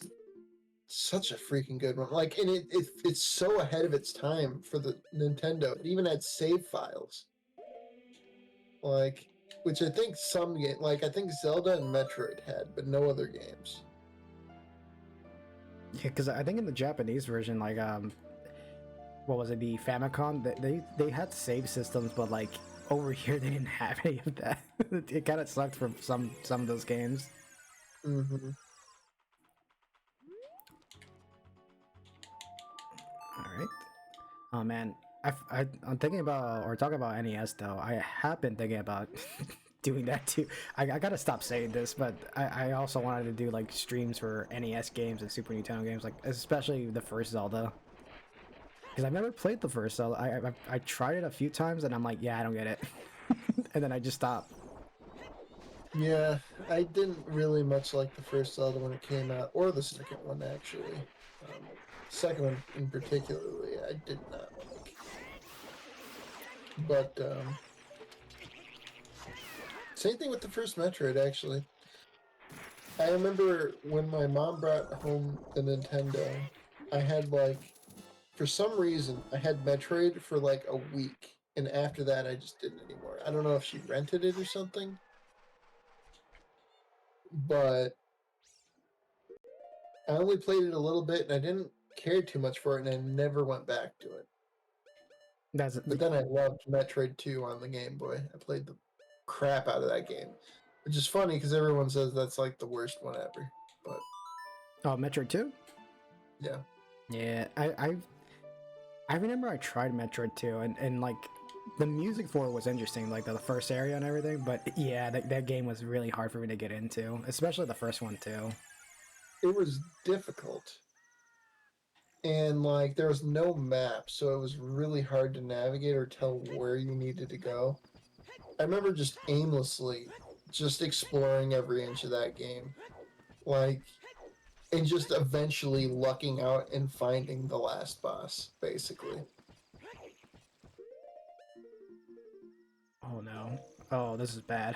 such a freaking good one. Like, and it's so ahead of its time for the Nintendo. It even had save files. Like, which I think I think Zelda and Metroid had, but no other games. Yeah, because I think in the Japanese version, like what was it, the Famicom? They had save systems, but like over here they didn't have any of that. It kind of sucked for some of those games. Mm-hmm. All right. Oh man, I'm thinking about or talking about NES though. I have been thinking about doing that too. I gotta stop saying this, but I also wanted to do like streams for NES games and Super Nintendo games, like especially the first Zelda. Because I've never played the first Zelda. I tried it a few times and I'm like, yeah, I don't get it, and then I just stopped. Yeah, I didn't really much like the first Zelda when it came out, or the second one actually. Second one in particularly, I did not like. But same thing with the first Metroid, actually. I remember when my mom brought home the Nintendo, I had like, for some reason, I had Metroid for like a week, and after that, I just didn't anymore. I don't know if she rented it or something, but I only played it a little bit, and I didn't care too much for it, and I never went back to it. But then I loved Metroid 2 on the Game Boy. I played the crap out of that game, which is funny because everyone says that's like the worst one ever. But Metroid 2? Yeah. Yeah, I remember I tried Metroid 2 and like The music for it was interesting, like the first area and everything. But yeah, that game was really hard for me to get into, especially the first one too. It was difficult, and like there was no map, so it was really hard to navigate or tell where you needed to go. I remember just aimlessly just exploring every inch of that game, like, and just eventually lucking out and finding the last boss, basically. Oh no! Oh, this is bad.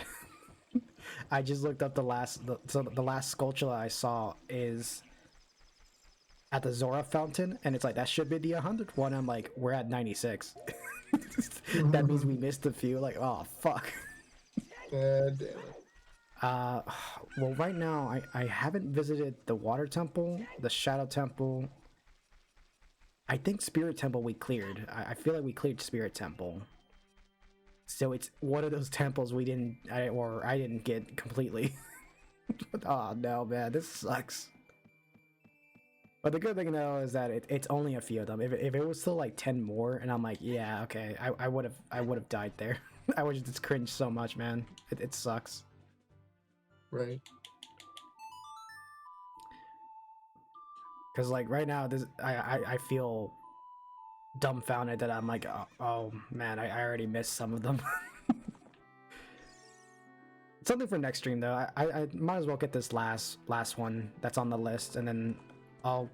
I just looked up the last. So the last Skulltula I saw is at the Zora Fountain, and it's like that should be the 100th one. I'm like, we're at 96. That means we missed a few. Like, oh fuck. God damn it. Well, right now I haven't visited the Water Temple, the Shadow Temple. I think Spirit Temple we cleared. I feel like we cleared Spirit Temple. So it's one of those temples we didn't, I didn't get completely. Oh no, man, this sucks. But the good thing though is that it's only a few of them. If it was still like 10 more, and I'm like, yeah, okay, I would have died there. I would just cringe so much, man. It sucks. Right. Cause like right now, this I feel dumbfounded that I'm like, oh man, I already missed some of them. Something for next stream though. I might as well get this last one that's on the list, and then I'll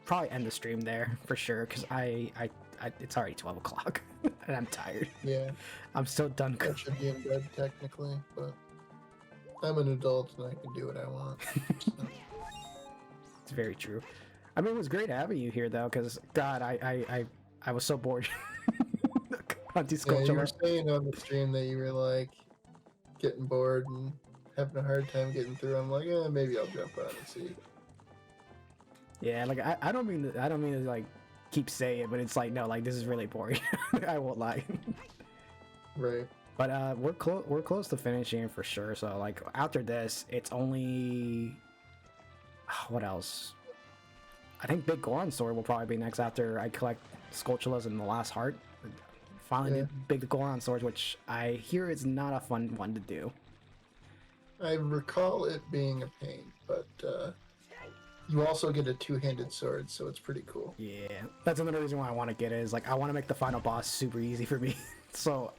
probably end the stream there for sure. Cause I it's already 12 o'clock and I'm tired. Yeah. I'm still done. I should be in bed technically, but I'm an adult and I can do what I want. So. It's very true. I mean, it was great having you here though, cause God, I was so bored. On Yeah, you were saying on the stream that you were like getting bored and having a hard time getting through. I'm like, maybe I'll jump on and see. Yeah, like I don't mean to like keep saying it, but it's like no, like this is really boring. I won't lie. Right. But we're close to finishing for sure. So like after this, it's only what else? I think Big Goron Sword will probably be next after I collect Skulltulas in the last heart. Finally, Big Goron Swords, which I hear is not a fun one to do. I recall it being a pain, but you also get a two-handed sword, so it's pretty cool. Yeah, that's another reason why I want to get it. Is like I want to make the final boss super easy for me. So,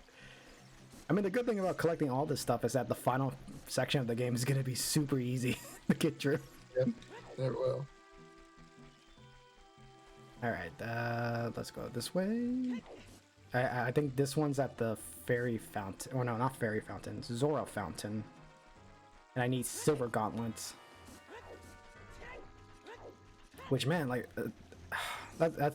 I mean, the good thing about collecting all this stuff is that the final section of the game is gonna be super easy to get through. Yep, it will. All right, let's go this way. I think this one's at the Fairy Fountain. Or no, not Fairy Fountain. Zora Fountain. And I need Silver Gauntlets. Which, man, like...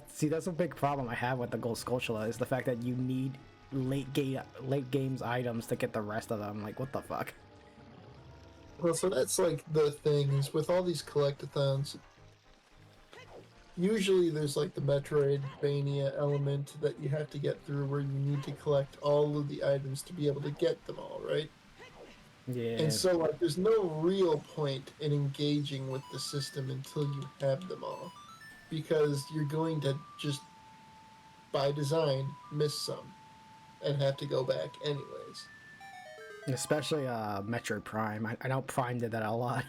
see, that's a big problem I have with the Gold Skulltula, is the fact that you need late games items to get the rest of them. Like, what the fuck? Well, so that's like the thing, is with all these collectathons, usually there's like the Metroidvania element that you have to get through where you need to collect all of the items to be able to get them all, right? Yeah. And so like there's no real point in engaging with the system until you have them all. Because you're going to just, by design, miss some and have to go back anyways. Especially Metroid Prime. I know Prime did that a lot.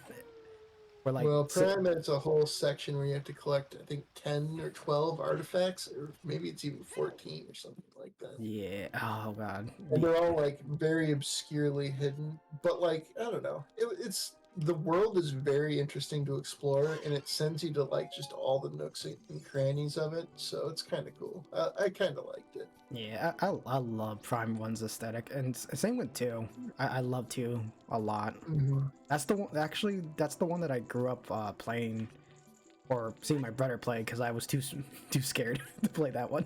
Where, like, well, Prime has a whole section where you have to collect, I think, 10 or 12 artifacts, or maybe it's even 14 or something like that. Yeah, oh god. And they're all, like, very obscurely hidden. But, like, I don't know. It's the world is very interesting to explore, and it sends you to, like, just all the nooks and crannies of it, so it's kind of cool. I kind of liked it. Yeah, I love Prime 1's aesthetic, and same with 2. I love 2 a lot. Mm-hmm. That's the one, actually, that's the one that I grew up playing, or seeing my brother play, because I was too scared to play that one.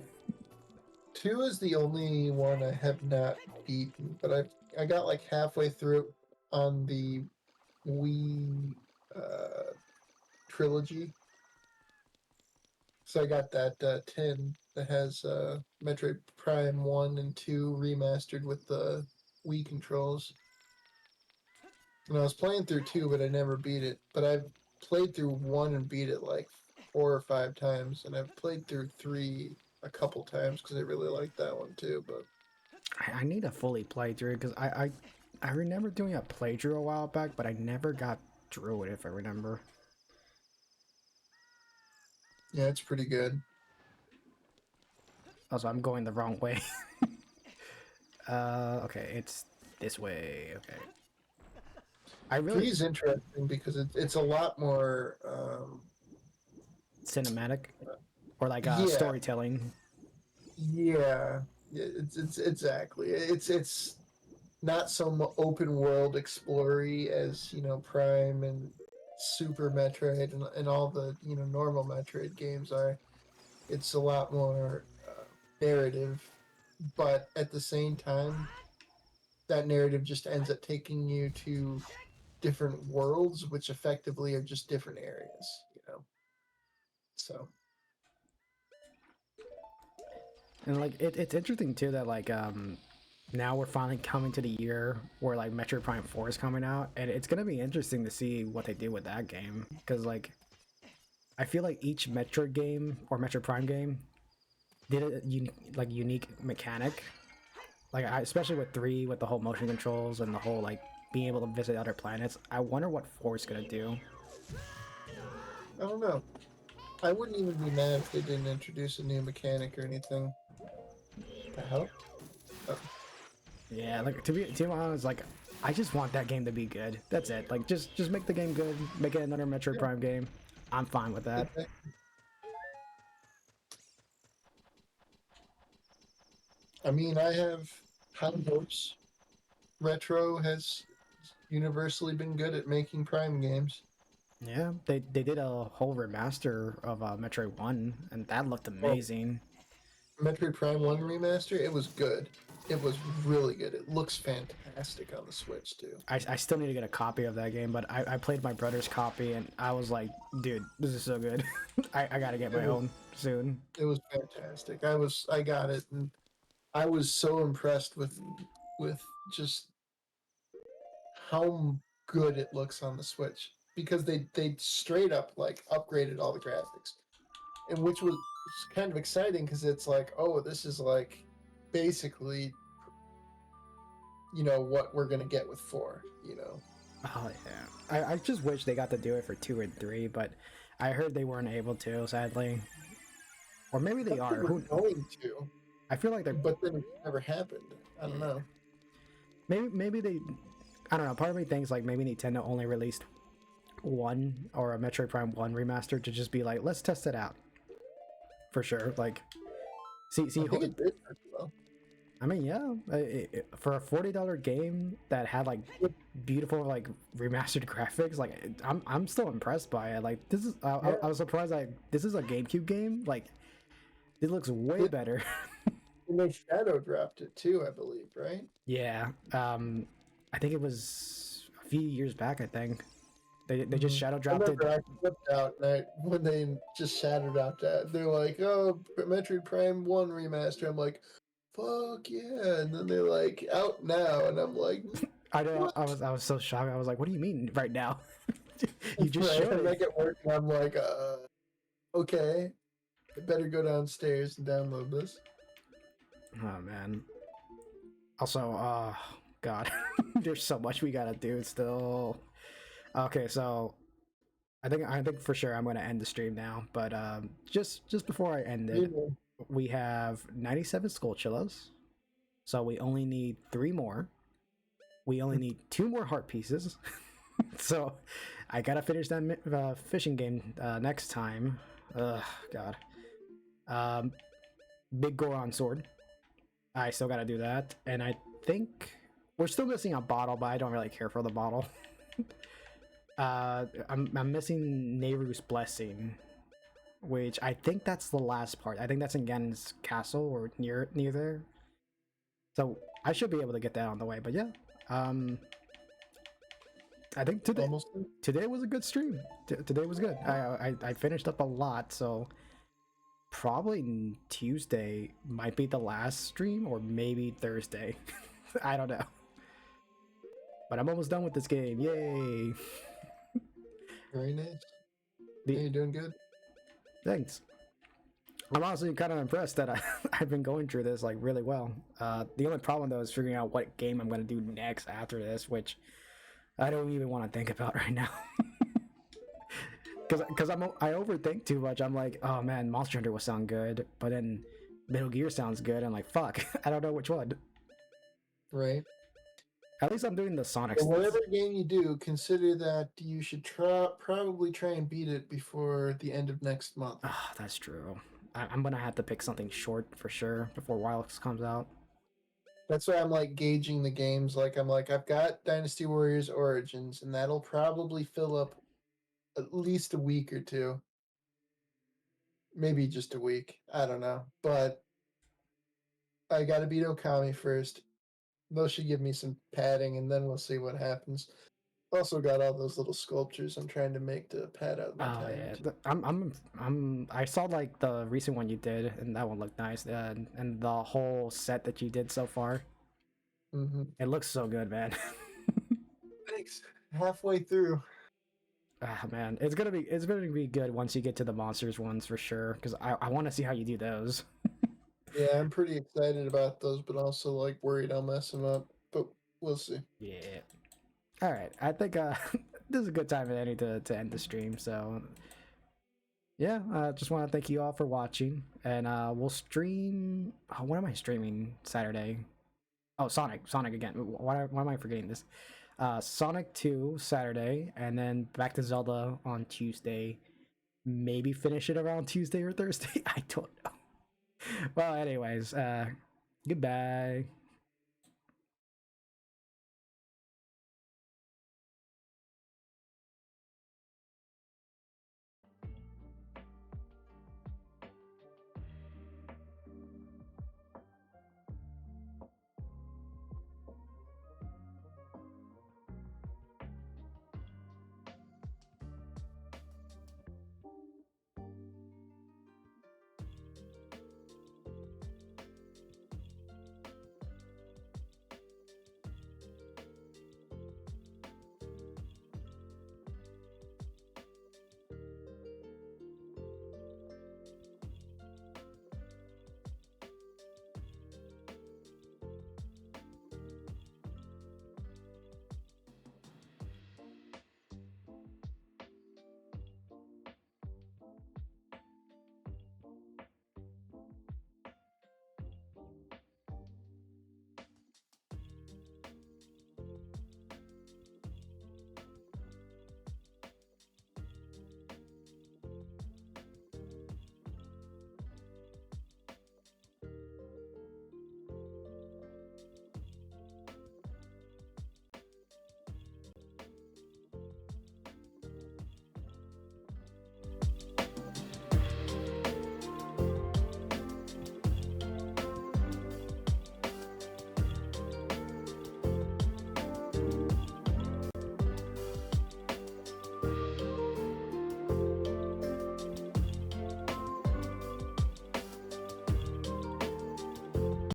2 is the only one I have not beaten, but I got like halfway through on the Wii trilogy. So I got that tin that has Metroid Prime 1 and 2 remastered with the Wii controls. And I was playing through 2, but I never beat it. But I've played through 1 and beat it like 4 or 5 times, and I've played through 3 a couple times because I really like that one too. But I need a fully playthrough because I remember doing a playthrough a while back, but I never got through it if I remember. Yeah, it's pretty good. Also, I'm going the wrong way. Okay, it's this way. Okay. I really 3 is interesting because it's a lot more. cinematic or like Yeah, storytelling. yeah, it's exactly. It's not so open world explory as Prime and Super Metroid and all the normal Metroid games are. It's a lot more narrative, but at the same time, that narrative just ends up taking you to different worlds, which effectively are just different areas. So And like it's interesting too that like now we're finally coming to the year where like Metroid Prime 4 is coming out, and it's gonna be interesting to see what they do with that game because like I feel like each Metroid game or Metroid Prime game did a unique mechanic. Like especially with 3 with the whole motion controls and the whole like being able to visit other planets. I wonder what 4 is gonna do. I don't know. I wouldn't even be mad if they didn't introduce a new mechanic or anything. The hell? Oh. Yeah, like to be honest, like I just want that game to be good. That's it. Like just make the game good. Make it another Metroid Yeah, Prime game. I'm fine with that. exactly. I mean, I have high hopes. Retro has universally been good at making Prime games. Yeah, they did a whole remaster of Metroid 1, and that looked Well, amazing. Metroid Prime 1 remaster, it was good. It was really good. It looks fantastic on the Switch, too. I still need to get a copy of that game, but I played my brother's copy, and I was like, dude, this is so good. I gotta get It my was own soon. it was fantastic. I got it, and I was so impressed with just how good it looks on the Switch because they straight up like upgraded all the graphics, and which was kind of exciting because it's like, oh, this is like basically what we're gonna get with 4. Oh yeah, I just wish they got to do it for 2 and 3, but I heard they weren't able to, sadly. Or maybe I they thought they are. were Who? going to, I feel like they're. but then it never happened. I don't Yeah. know. Maybe they. I don't know. Part of me thinks like maybe Nintendo only released one or a Metroid Prime 1 remaster to just be like, let's test it out for sure. Like, see. I think it did pretty well. I mean, yeah, for a $40 game that had like beautiful like remastered graphics, like I'm still impressed by it. Like this is, Yeah. I was surprised that this is a GameCube game. Like it looks way It, better. and they shadow dropped it too, I believe, right? Yeah, I think it was a few years back. I think they just Mhm. shadow I dropped it. remember I flipped out when they just shattered out that. They're like, oh, Metroid Prime 1 remaster. I'm like, fuck yeah. And then they're like, out now. And I'm like, I know. what? I was so shocked. I was like, "What do you mean right now? You just Right. showed And I it." get work and I'm like, okay. I better go downstairs and download this. Oh man. Also, God, there's so much we gotta do still. Okay, so I think for sure I'm gonna end the stream now. But just before I end You it, know, we have 97 Skulltulas, so we only need 3 more. We only need 2 more heart pieces. So I gotta finish that fishing game next time. Ugh, God. Um, Big Goron sword. I still gotta do that, and I think we're still missing a bottle, but I don't really care for the bottle. I'm missing Nehru's blessing, which I think that's the last part. I think that's in Ganon's castle or near there. So I should be able to get that on the way. But yeah, um, I think almost. today was a good stream. Today was good. I finished up a lot, so probably Tuesday might be the last stream, or maybe Thursday. I don't know. But I'm almost done with this game. Yay! Very nice. The, Yeah, you're doing good. Thanks. I'm honestly kind of impressed that I've been going through this like really well. The only problem though is figuring out what game I'm gonna do next after this, which I don't even want to think about right now. Because I overthink too much. I'm like, oh man, Monster Hunter will sound good, but then Metal Gear sounds good. I'm like, fuck, I don't know which one. Right. At least I'm doing the Sonic. So whatever game you do, consider that you should probably try and beat it before the end of next month. Oh, that's true. I'm gonna have to pick something short for sure before Wilds comes out. That's why I'm like gauging the games. Like I'm like, I've got Dynasty Warriors Origins, and that'll probably fill up at least a week or two. Maybe just a week. I don't know. But I gotta beat Okami first. Those should give me some padding, and then we'll see what happens. Also got all those little sculptures I'm trying to make to pad out my Oh time. yeah, I saw like the recent one you did, and that one looked nice. And the whole set that you did so far, it looks so good, man. Thanks. Halfway through. Ah man, it's gonna be good once you get to the monsters ones for sure. Because I want to see how you do those. Yeah, I'm pretty excited about those, but also like worried I'll mess them up. But we'll see. Yeah. All right, I think this is a good time to end the stream. So yeah, just want to thank you all for watching, and we'll stream. Oh, what am I streaming Saturday? Oh, Sonic again. Why am I forgetting this? Sonic 2 Saturday, and then back to Zelda on Tuesday. Maybe finish it around Tuesday or Thursday. I don't know. Well, anyways, goodbye.